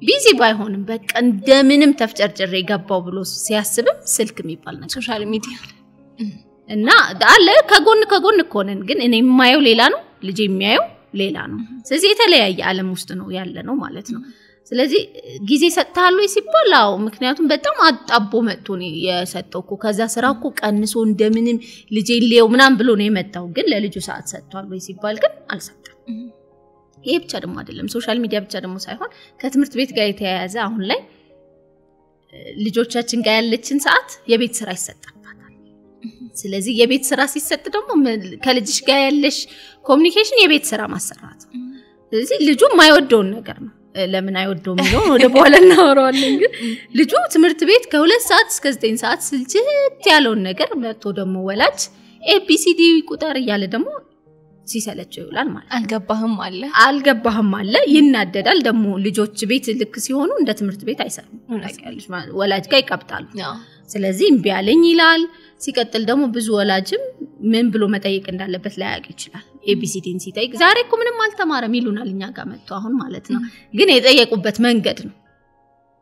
ቢዚ ባይሆንም በቃ እንደምንም ተፍጨርጭሬ ገባው ብሎ ሲያስብም ስልክ የሚባል ነገር ሶሻል ሚዲያ እና አለ ከጎን ኮነን ግን እኔ የማየው ሌላ ነው ልጅ የሚያየው ሌላ ነው ስለዚህ የተለያየ ዓለም ውስጥ ነው ያለ ነው ማለት ነው ስለዚህ ጊዜ ሰጣሉ ሲባላው ምክንያቱም በጣም አጣቦ መጥቶ ነው የሰጠውኩ ከዛ ስራኩ ቀንሶ እንደምንም ልጅ ሊየው ምናም ብሎ ነው የመጣው ግን ለልጁ ሰዓት ሰጥቷል ወይ ሲባል ግን አልሰጠም ይሄ ብቻ ደግሞ አይደለም ሶሻል ሚዲያ ብቻ ደግሞ ሳይሆን ከትምህርት ቤት ጋር የተያያዘ አሁን ላይ ልጆቻችን ጋር ያለችን ሰዓት የቤት ስራ ይሰጣባታል ስለዚህ የቤት ስራ ሲሰጥ ደግሞ ከልጅሽ ጋር ያለሽ ኮሙኒኬሽን የቤት ስራ ማሰራት ስለዚህ ልጁ የማይወደው ነገር ነው ለምን አይወደውም ነው ወደ በኋላ እናወራዋለን ግን ልጁ ትምህርት ቤት ከ2 ሰዓት እስከ 9 ሰዓት ስልችት ያለው ነገር መጥቶ ደግሞ ወላጅ ABCD ቁጥር ያለ ደግሞ ሲሰለቸው ይውላል ማለት አልገባህም አለ ይናደዳል ደግሞ ልጆች ቤት ልክ ሲሆኑ እንደ ትምህርት ቤት አይሰሩም ታውቂያለሽ ወላጅ ጋር ይቀብጣሉ ስለዚህ እንቢ ያለኝ ይላል ሲቀጥል ደግሞ ብዙ ወላጅም ምን ብሎ መጠየቅ እንዳለበት ላያቅ ይችላል ABCDን ሲጠይቅ ዛሬ እኮ ምንም አልተማረም ይሉናል እኛ ጋር መጥቶ አሁን ማለት ነው ግን የጠየቁበት መንገድ ነው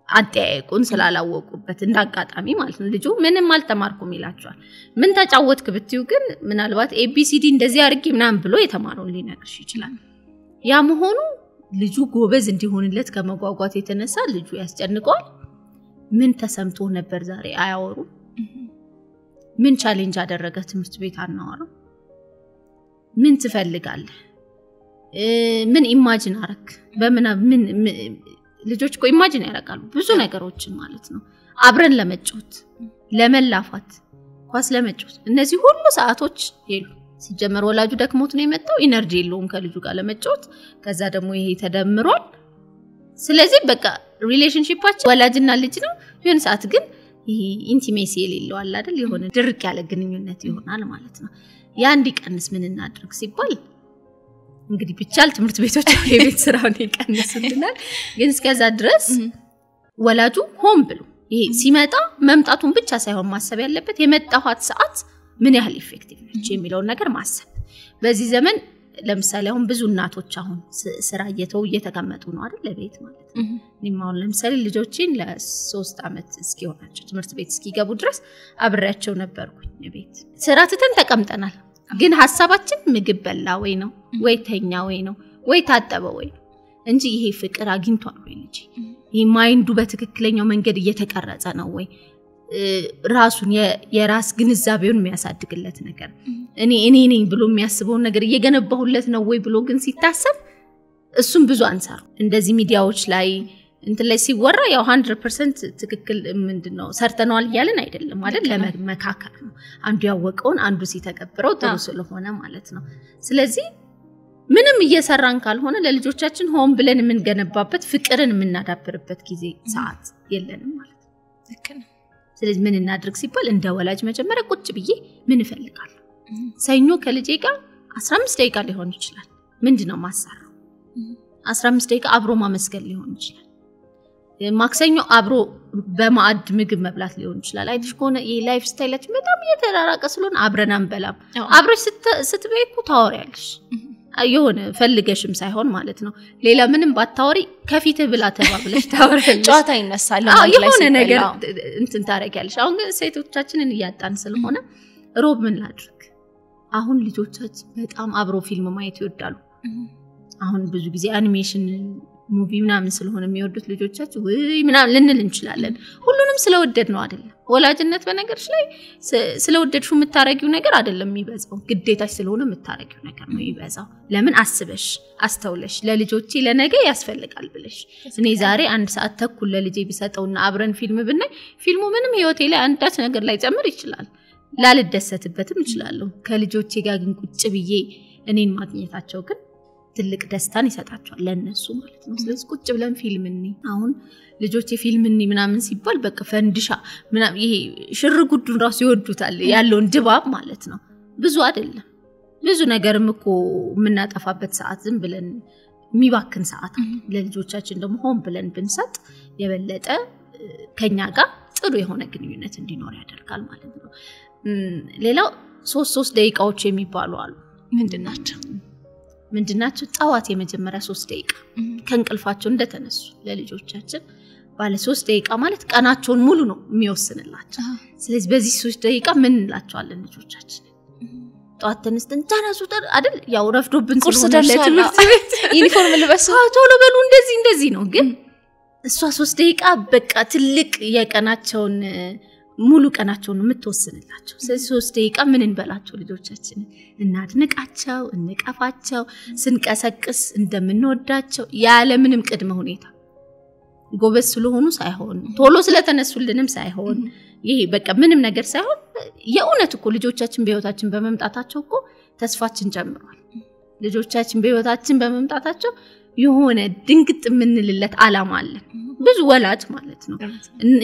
አጠያየቁን ስላላወቁበት እንዳጋጣሚ ማለት ነው ልጁ ምንም አልተማርኩም ይላቸዋል ምን ተጫወትክ ብትዩ ግን ምናልባት ABCD እንደዚህ አርጊ ምናም ብሎ የተማረውን ሊነግርሽ ይችላል ያ መሆኑ ልጁ ጎበዝ እንዲሆንለት ከመጓጓት የተነሳ ልጁ ያስጨንቀዋል ምን ተሰምቶ ነበር ዛሬ አያወሩ ምን ቻሌንጅ አደረገ ትምህርት ቤት አናወራ ምን ትፈልጋለህ ምን ኢማጂን አረክ ምን ልጆች እኮ ኢማጂን ያደርጋሉ ብዙ ነገሮችን ማለት ነው አብረን ለመጫወት ለመላፋት ኳስ ለመጫወት እነዚህ ሁሉ ሰዓቶች ይሉ ሲጀመር ወላጁ ደክሞት ነው የመጣው ኢነርጂ የለውም ከልጁ ጋር ለመጫወት ከዛ ደግሞ ይሄ ተደምሯል ስለዚህ በቃ ሪሌሽንሺፓችን ወላጅና ልጅ ነው የሆነ ሰዓት ግን ይሄ ኢንቲሜሲ የሌለው አለ አይደል የሆነ ድርቅ ያለ ግንኙነት ይሆናል ማለት ነው ያ እንዲቀንስ ምን እናድርግ ሲባል እንግዲህ ብቻል ትምህርት ቤቶች የቤት ስራውን ይቀንስልናል ግን እስከዛ ድረስ ወላጁ ሆም ብሎ ይሄ ሲመጣ መምጣቱን ብቻ ሳይሆን ማሰብ ያለበት የመጣኋት ሰዓት ምን ያህል ኢፌክቲቭ ነች የሚለው ነገር ማሰብ በዚህ ዘመን ለምሳሌ አሁን ብዙ እናቶች አሁን ስራ እየተቀመጡ ነው አይደል ለቤት ማለት ነው እኔማው ለምሳሌ ልጆችን ለ3 አመት እስኪሆናቸው ትምህርት ቤት እስኪገቡ ድረስ አብሬያቸው ነበርኩኝ ቤት ስራ ትተን ተቀምጠናል ግን ሐሳባችን ምግብ በላ ወይ ነው ወይ ተኛ ወይ ነው ወይ ታጠበ ወይ እንጂ ይሄ ፍቅር አግኝቷል ወይ ልጅ ይሄ ማይንዱ በትክክለኛው መንገድ እየተቀረጸ ነው ወይ ራሱን የራስ ግንዛቤውን የሚያሳድግለት ነገር እኔ ነኝ ብሎ የሚያስበው ነገር እየገነባሁለት ነው ወይ ብሎ ግን ሲታሰብ እሱም ብዙ አንሳር እንደዚህ ሚዲያዎች ላይ እንት ላይ ሲወራ ያው 100% ትክክል ምንድነው ሰርተናል ይያልን አይደለም አይደል ለመካከል ነው አንዱ ያወቀውን አንዱ ሲተገብረው ጥሩ ስለሆነ ማለት ነው ስለዚህ ምንም እየሰራን ካልሆነ ለልጆቻችን ሆም ብለን የምንገነባበት ፍቅርን የምናዳብርበት ጊዜ ሰዓት የለንም ማለት ነው ልክ ነው ስለዚህ ምን እናድርግ ሲባል እንደ ወላጅ መጀመሪያ ቁጭ ብዬ ምን እፈልጋለሁ ሰኞ ከልጄ ጋር 15 ደቂቃ ሊሆን ይችላል ምንድነው ማሰራው 15 ደቂቃ አብሮ ማመስገን ሊሆን ይችላል ማክሰኞ አብሮ በማዕድ ምግብ መብላት ሊሆን ይችላል አይተሽ ከሆነ የላይፍ ስታይላችን በጣም እየተራራቀ ስለሆነ አብረን አንበላም አብረሽ ስትበይኩ ታወሪያለሽ የሆነ ፈልገሽም ሳይሆን ማለት ነው ሌላ ምንም ባታወሪ ከፊትህ ብላ ተባብለሽ ታወሪያለሽ ጨዋታ ይነሳል የሆነ ነገር እንትን ታረጋለሽ አሁን ግን ሴቶቻችንን እያጣን ስለሆነ ሮብ ምን ላድርግ አሁን ልጆቻችን በጣም አብሮ ፊልም ማየት ይወዳሉ አሁን ብዙ ጊዜ አኒሜሽን ሙቪ ምናምን ስለሆነ የሚወዱት ልጆቻችን ወይ ምናምን ልንል እንችላለን ሁሉንም ስለወደድ ነው አይደለም ወላጅነት በነገርሽ ላይ ስለወደድሽው የምታረጊው ነገር አይደለም የሚበዛው ግዴታሽ ስለሆነ የምታረጊው ነገር ነው የሚበዛው ለምን አስበሽ አስተውለሽ ለልጆቼ ለነገ ያስፈልጋል ብለሽ እኔ ዛሬ 1 ሰዓት ተኩል ለልጄ ቢሰጠውና አብረን ፊልም ብናይ ፊልሙ ምንም ህይወቴ ላይ አንዳች ነገር ላይ ጨምር ይችላል ላልደሰትበትም ይችላል ከልጆቼ ጋር ግን ቁጭ ብዬ እኔን ማግኘታቸው ግን ትልቅ ደስታን ይሰጣቸዋል ለነሱ ማለት ነው ስለዚህ ቁጭ ብለን ፊልም እንይ አሁን ልጆቼ ፊልም እንይ ምናምን ሲባል በቃ ፈንድሻ ምናምን ይሄ ሽርጉዱን ራሱ ይወዱታል ያለውን ድባብ ማለት ነው ብዙ አይደለም ብዙ ነገርም እኮ የምናጠፋበት ሰዓት ዝም ብለን የሚባክን ሰዓት ለልጆቻችን ደግሞ ሆም ብለን ብንሰጥ የበለጠ ከኛ ጋር ጥሩ የሆነ ግንኙነት እንዲኖር ያደርጋል ማለት ነው ሌላው 3 ደቂቃዎች የሚባሉ አሉ ምንድናቸው ጣዋት የመጀመሪያ 3 ደቂቃ ከንቅልፋቸው እንደተነሱ ለልጆቻችን ባለ 3 ደቂቃ ማለት ቀናቸውን ሙሉ ነው የሚወስንላቸው ስለዚህ በዚህ 3 ደቂቃ ምን እንላቸዋለን ልጆቻችን ጣዋት ተነስተን ተነሱ አይደል ያው ረፍዶብን ቁርስ ደርሷል ዩኒፎርም ልበሱ ቶሎ በሉ እንደዚህ ነው ግን እሷ 3 ደቂቃ በቃ ትልቅ የቀናቸውን ሙሉ ቀናቸውን የምትወስንላቸው ስለዚህ 3 ደቂቃ ምን እንበላቸው ልጆቻችን እናድንቃቸው እንቀፋቸው ስንቀሰቅስ እንደምንወዳቸው ያለ ምንም ቅድመ ሁኔታ ጎበዝ ስለሆኑ ሳይሆን ቶሎ ስለተነሱልንም ሳይሆን ይሄ በቃ ምንም ነገር ሳይሆን የኡነት እኮ ልጆቻችን በህይወታችን በመምጣታቸው እኮ ተስፋችን ጨምሯል ልጆቻችን በህይወታችን በመምጣታቸው የሆነ ድንግጥ ምንልለት ዓላማ አለ ብዙ ወላጅ ማለት ነው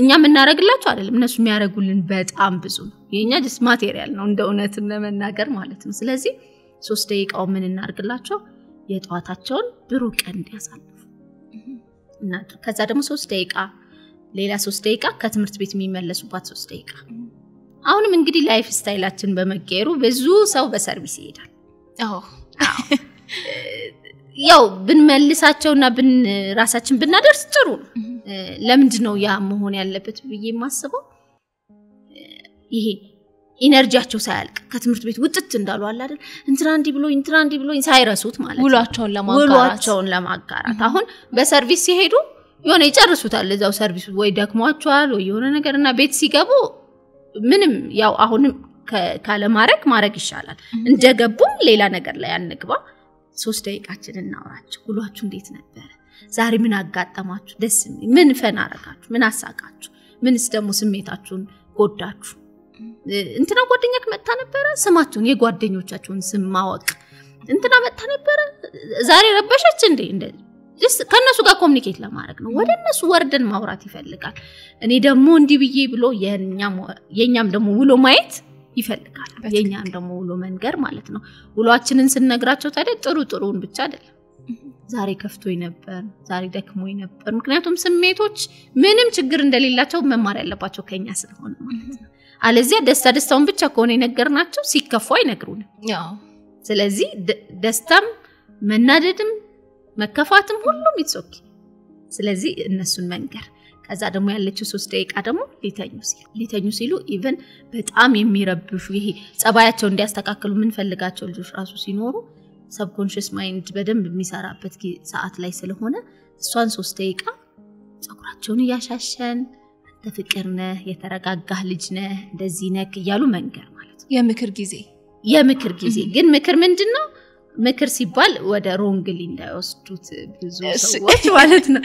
እኛ ምናረግላቸው አይደለም እነሱ የሚያረጉልን በጣም ብዙ ነው የኛ ዲስ ማቴሪያል ነው እንደ ኡነትም ለመናገር ማለት ነው ስለዚህ 3 ደቂቃው ምን እናርግላቸው የጧታቸውን ብሩህ ቀን እንዲያሳልፉ እና ከዛ ደግሞ 3 ደቂቃ ሌላ 3 ደቂቃ ከትምህርት ቤት የሚመለሱባት 3 ደቂቃ አሁንም እንግዲህ ላይፍ ስታይላችን በመቀየሩ ብዙ ሰው በሰርቪስ ይሄዳል ያው ብንመልሳቸውና ራሳችን ብናደርስ ጥሩ ነው ለምንድን ነው ያ መሆን ያለበት ብዬ ማስበው ይሄ ኢነርጂያቸው ሳያልቅ ከትምህርት ቤት ውጥት እንዳሉ አለ አይደል እንትና እንዲ ብሎ ሳይረሱት ማለት ውሏቸውን ለማጋራት አሁን በሰርቪስ ሲሄዱ የሆነ ይጨርሱታል እዛው ሰርቪስ ወይ ደክሟቸዋል ወይ የሆነ ነገርና ቤት ሲገቡ ምንም ያው አሁንም ካለ ማረግ ይሻላል እንደገቡም ሌላ ነገር ላይ አንግባ 3 ደቂቃችን እናውራቸው ሁሏችሁ እንዴት ነበር ዛሬ ምን አጋጠማችሁ ደስ ምን ፈና አረጋችሁ ምን አሳቃችሁ ምንስ ደግሞ ስሜታችሁን ጎዳችሁ እንትና ጓደኛክ መጣ ነበር ስማችሁን የጓደኞቻችሁን ስም ማወቅ እንትና መጣ ነበር ዛሬ ረበሸች እንዴ ከነሱ ጋር ኮሙኒኬት ለማድረግ ነው ወደ እነሱ ወርደን ማውራት ይፈልጋል እኔ ደግሞ እንዲህ ብዬ ብሎ የኛም ደግሞ ውሎ ማየት ይፈልጋል የኛም ደግሞ ውሎ መንገር ማለት ነው ውሏችንን ስንነግራቸው ታዲያ ጥሩን ብቻ አይደለም ዛሬ ከፍቶኝ ነበር ዛሬ ደክሞኝ ነበር ምክንያቱም ስሜቶች ምንም ችግር እንደሌላቸው መማር ያለባቸው ከኛ ስለሆነ ማለት ነው አለዚያ ደስታውን ብቻ ከሆነ ይነገርናቸው ሲከፉ አይነግሩንም ስለዚህ ደስታም መናደድም መከፋትም ሁሉም ይጾክ ስለዚህ እነሱን መንገር ከዛ ደግሞ ያለችው 3 ደቂቃ ደግሞ ሊተኙ ሲሉ ኢቭን በጣም የሚረብሹ ይሄ ጸባያቸው እንዲያስተካክሉ ምን ፈልጋቸው ልጆች ራሱ ሲኖሩ ሰብኮንሺየስ ማይንድ በደንብ የሚሰራበት ሰዓት ላይ ስለሆነ እሷን 3 ደቂቃ ጸጉራቸውን ያሻሸን ተፍቅርነ የተረጋጋህ ልጅ ነህ እንደዚህ ነክ ይያሉ መንገር ማለት ነው የምክር ጊዜ ግን ምክር ምንድነው ምክር ሲባል ወደ ሮንግሊ እንዳይወስዱት ብዙ ሰዎች ማለት ነው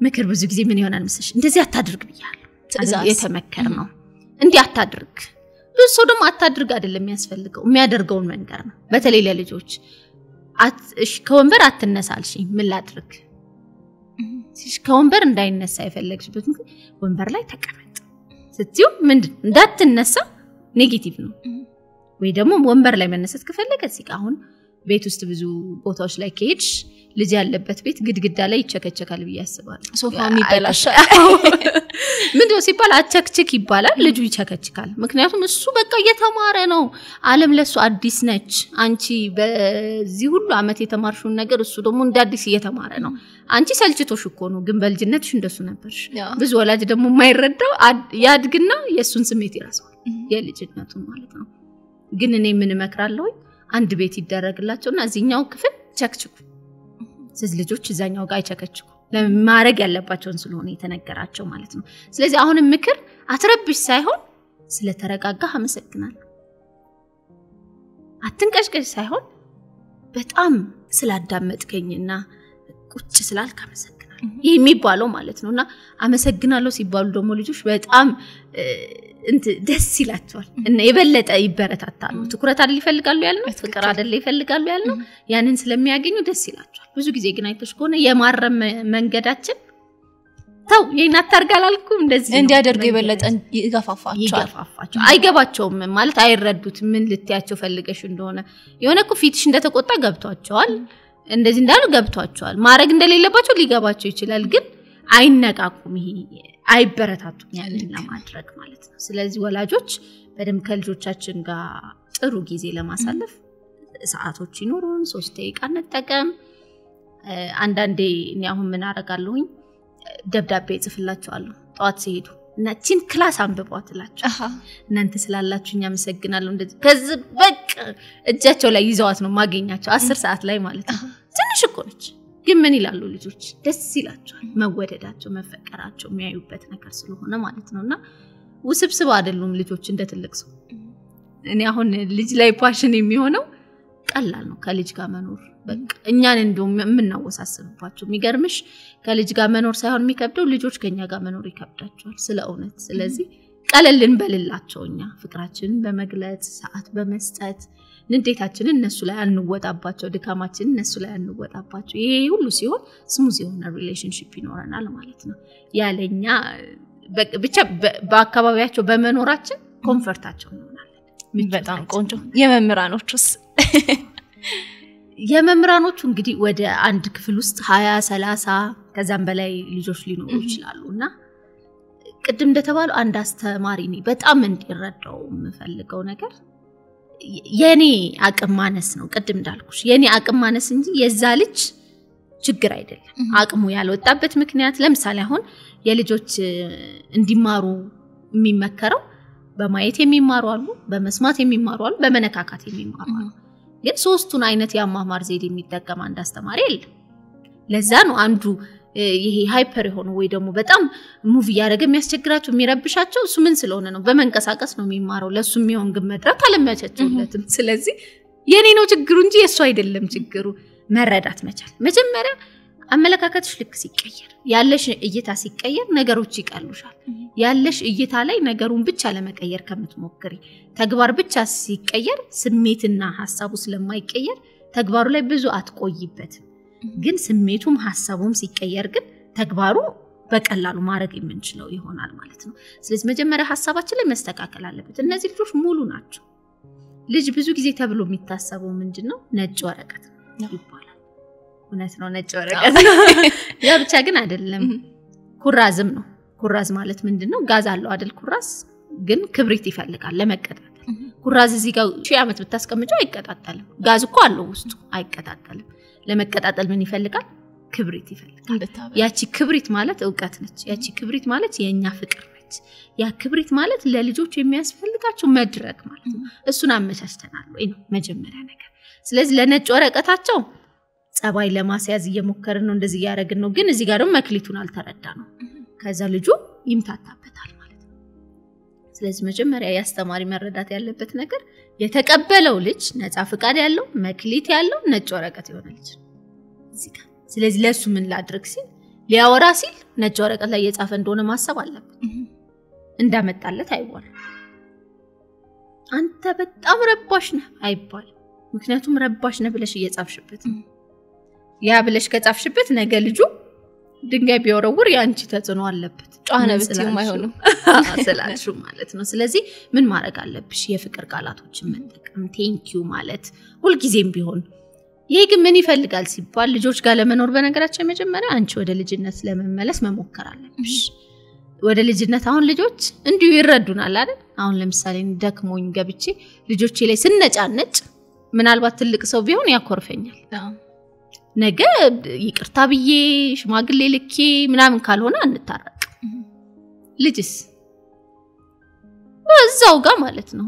ምክር ብዙ ጊዜ ምን ይሆናል መስልሽ እንደዚህ አታድርግ ብያለሁ የተመከረ ነው እንዲህ አታድርግ ብዙ ሰው ደግሞ አታድርግ አይደለም የሚያስፈልገው የሚያደርገውን መንገር ነው በተለይ ለልጆች እሺ ከወንበር አትነሳልሽ ምን ላድርግ እሺ ከወንበር እንዳይነሳ ይፈልግሽበት ወንበር ላይ ተቀመጥ ስትዩ ምን እንዳትነሳ ኔጌቲቭ ነው ወይ ደግሞ ወንበር ላይ መነሳት ከፈለገ እዚህ አሁን ቤት ውስጥ ብዙ ቦታዎች ላይ ከሄድሽ ልጅ ያለበት ቤት ግድግዳ ላይ ይቸከቸካል በያስባል ሶፋም ይበላሻል ምንድነው ሲባል አቸክችክ ይባላል ልጁ ይቸከችካል ምክንያቱም እሱ በቃ እየተማረ ነው ዓለም ለሱ አዲስ ነች አንቺ በዚህ ሁሉ አመት የተማርሽው ነገር እሱ ደግሞ እንደ አዲስ እየተማረ ነው አንቺ ሰልችቶሽ እኮ ነው ግን በልጅነትሽ እንደሱ ነበርሽ ብዙ ወላጅ ደግሞ የማይረዳው ያድግና የሱን ስሜት ይራሳል የልጅነቱን ማለት ነው ግን እኔ ምን እመክራለሁ አንድ ቤት ይደረግላቸውና እዚህኛው ክፍል ቸክችኩ ስለዚህ ልጆች እዛኛው ጋር ይቸከችኩ ለማረግ ያለባቸውን ስለሆነ የተነገራቸው ማለት ነው ስለዚህ አሁንም ምክር አትረብሽ ሳይሆን ስለተረጋጋህ አመሰግናለሁ አትንቀሽቀሽ ሳይሆን በጣም ስላዳመጥከኝና ቁጭ ስላልክ አመሰግናለሁ ይሄ የሚባለው ማለት ነውና አመሰግናለሁ ሲባሉ ደግሞ ልጆች በጣም ደስ ይላቸዋል እና የበለጠ ይበረታታሉ ትኩረት አይደል ይፈልጋሉ ያልነው ፍቅር አይደል ይፈልጋሉ ያልነው ያንን ስለሚያገኙ ደስ ይላቸዋል ብዙ ጊዜ ግን አይተሽ ከሆነ የማረም መንገዳችን ታው የናታርጋላልኩም እንደዚህ እንዲያደርጉ የበለጠ ይገፋፋቸዋል አይገባቸውም ማለት አይረዱት ምን ልትያቸው ፈልገሽ እንደሆነ የሆነ እኮ ፊትሽ እንደተቆጣ ገብቷቸዋል እንደዚህ እንዳሉ ገብቷቸዋል ማረግ እንደሌለባቸው ሊገባቸው ይችላል ግን አይነቃቁም ይሄ አይበረታቱም ያንን ለማድረግ ማለት ነው ስለዚህ ወላጆች በደም ከልጆቻችን ጋር ጥሩ ጊዜ ለማሳለፍ ሰዓቶች ይኖሩን 3 ደቂቃ እንጠቀም አንዳንዴ እኔ አሁን ምን አረጋለሁኝ ደብዳቤ ጽፍላቸዋለሁ ጧት ሲሄዱ እናችን ክላስ አንብቧትላችሁ እናንተ ስላላችሁኛ መሰግናለሁ እንደዚህ ከዚህ በቃ እጃቸው ላይ ይዘዋት ነው ማገኛቸው 10 ሰዓት ላይ ማለት ነው ትንሽ እኮ ነች ግን ምን ይላሉ ልጆች ደስ ይላቸዋል መወደዳቸው መፈቀራቸው የሚያዩበት ነገር ስለሆነ ማለት ነውና ውስብስብ አይደሉም ልጆች እንደ ትልቅ ሰው እኔ አሁን ልጅ ላይ ፓሽን የሚሆነው ቀላል ነው ከልጅ ጋር መኖር በቃ እኛን እንደውም የምናወሳስብባቸው የሚገርምሽ ከልጅ ጋር መኖር ሳይሆን የሚከብደው ልጆች ከኛ ጋር መኖር ይከብዳቸዋል ስለ እውነት ስለዚህ ቀለልን በልላቸውኛ ፍቅራችንን በመግለጽ ሰዓት በመስጠት ንዴታችንን እነሱ ላይ አንወጣባቸው ድካማችንን እነሱ ላይ አንወጣባቸው ይሄ ሁሉ ሲሆን ስሙዝ የሆነ ሪሌሽንሺፕ ይኖረናል ማለት ነው ያለኛ ብቻ በአካባቢያቸው በመኖራችን ኮምፎርታቸው እንሆናለን በጣም ቆንጆ የመምራኖቹስ የመምራኖቹ እንግዲህ ወደ አንድ ክፍል ውስጥ 20 30 ከዛም በላይ ልጆች ሊኖሩ ይችላሉና ቅድም እንደተባለው አንድ አስተማሪ ነኝ በጣም እንዲረዳው የምፈልገው ነገር የኔ አቅም ማነስ ነው ቅድም እንዳልኩሽ የኔ አቅም ማነስ እንጂ የዛ ልጅ ችግር አይደለም አቅሙ ያልወጣበት ምክንያት ለምሳሌ አሁን የልጆች እንዲማሩ የሚመከረው በማየት የሚማሩ አሉ በመስማት የሚማሩ አሉ በመነካካት የሚማሩ አሉ ግን ሶስቱን አይነት ያማማር ዘዴ የሚጠቀም አንድ አስተማሪ የለም ለዛ ነው አንዱ ይሄ ሃይፐር የሆነ ወይ ደግሞ በጣም ሙቭ ያደረገ የሚያስቸግራቸው የሚረብሻቸው እሱ ምን ስለሆነ ነው በመንቀሳቀስ ነው የሚማረው ለሱ የሚሆን ግን መድረክ አለመቻቸውለትም ስለዚህ የኔ ነው ችግሩ እንጂ የሱ አይደለም ችግሩ መረዳት መቻል መጀመሪያ አመለካከትሽ ልክ ሲቀየር ያለሽ እይታ ሲቀየር ነገሮች ይቀሉሻል ያለሽ እይታ ላይ ነገሩን ብቻ ለመቀየር ከምትሞክሪ ተግባር ብቻ ሲቀየር ስሜትና ሐሳቡ ስለማይቀየር ተግባሩ ላይ ብዙ አትቆይበት ግን ስሜቱም ሐሳቡም ሲቀየር ግን ተግባሩ በቀላሉ ማድረግ የምንችለው ይሆናል ማለት ነው ስለዚህ መጀመሪያ ሐሳባችን ላይ መስተካከል አለበት እነዚህ ልጆች ሙሉ ናቸው ልጅ ብዙ ጊዜ ተብሎ የሚታሰበው ምንድነው ነጭ ወረቀት ይባላል እውነት ነው ነጭ ወረቀት ያ ብቻ ግን አይደለም ኩራዝም ነው ኩራዝ ማለት ምንድነው ጋዝ አለው አይደል ኩራዝ ግን ክብሪት ይፈልጋል ለመቀጣጠል ኩራዝ እዚህ ጋር ሺህ ዓመት ብታስቀምጪው አይቀጣጠልም ጋዝ እኮ አለው ውስጡ አይቀጣጠልም ለመቀጣጠል ምን ይፈልጋል ክብሪት ይፈልጋል ያቺ ክብሪት ማለት ዕውቀት ነች ያቺ ክብሪት ማለት የኛ ፍቅር ነች ያ ክብሪት ማለት ለልጆች የሚያስፈልጋቸው መድረክ ማለት ነው እሱን አመቻችተናል ወይ ነው መጀመሪያ ነገር ስለዚህ ለነጭ ወረቀታቸው ጸባይ ለማስያዝ እየሞከርን ነው እንደዚህ ያረግን ነው ግን እዚህ ጋር ደግሞ መክሊቱን አልተረዳ ነው ከዛ ልጁ ይምታታበታል ማለት ነው ስለዚህ መጀመሪያ ያስተማሪ መረዳት ያለበት ነገር የተቀበለው ልጅ ነፃ ፍቃድ ያለው መክሊት ያለው ነጭ ወረቀት ይሆናል እዚህ ጋር ስለዚህ ለሱ ምን ላድርግ ሲል ሊያወራ ሲል ነጭ ወረቀት ላይ የጻፈ እንደሆነ ማሰብ አለበት እንዳመጣለት አይባል አንተ በጣም ረባሽ ነህ አይባል ምክንያቱም ረባሽ ነህ ብለሽ እየጻፍሽበት ያ ብለሽ ከጻፍሽበት ነገ ልጁ ድንጋይ ቢወረውር ያንቺ ተጽዕኖ አለበት ጫና ብትይም አይሆንም ስላልሹ ማለት ነው ስለዚህ ምን ማድረግ አለብሽ የፍቅር ቃላቶችን መጠቀም ቴንኪዩ ማለት ሁሉ ጊዜም ቢሆን ይሄ ግን ምን ይፈልጋል ሲባል ልጆች ጋር ለመኖር በነገራችን መጀመሪያ አንቺ ወደ ልጅነት ለመመለስ መሞከር አለብሽ ወደ ልጅነት አሁን ልጆች እንዲሁ ይረዱናል አይደል አሁን ለምሳሌ ደክሞኝ ገብቼ ልጆቼ ላይ ስነጫነጭ ምናልባት ትልቅ ሰው ቢሆን ያኮርፈኛል ነገ ይቅርታ ብዬ ሽማግሌ ልኬ ምናምን ካልሆነ አንታረቅ ልጅስ በዛው ጋር ማለት ነው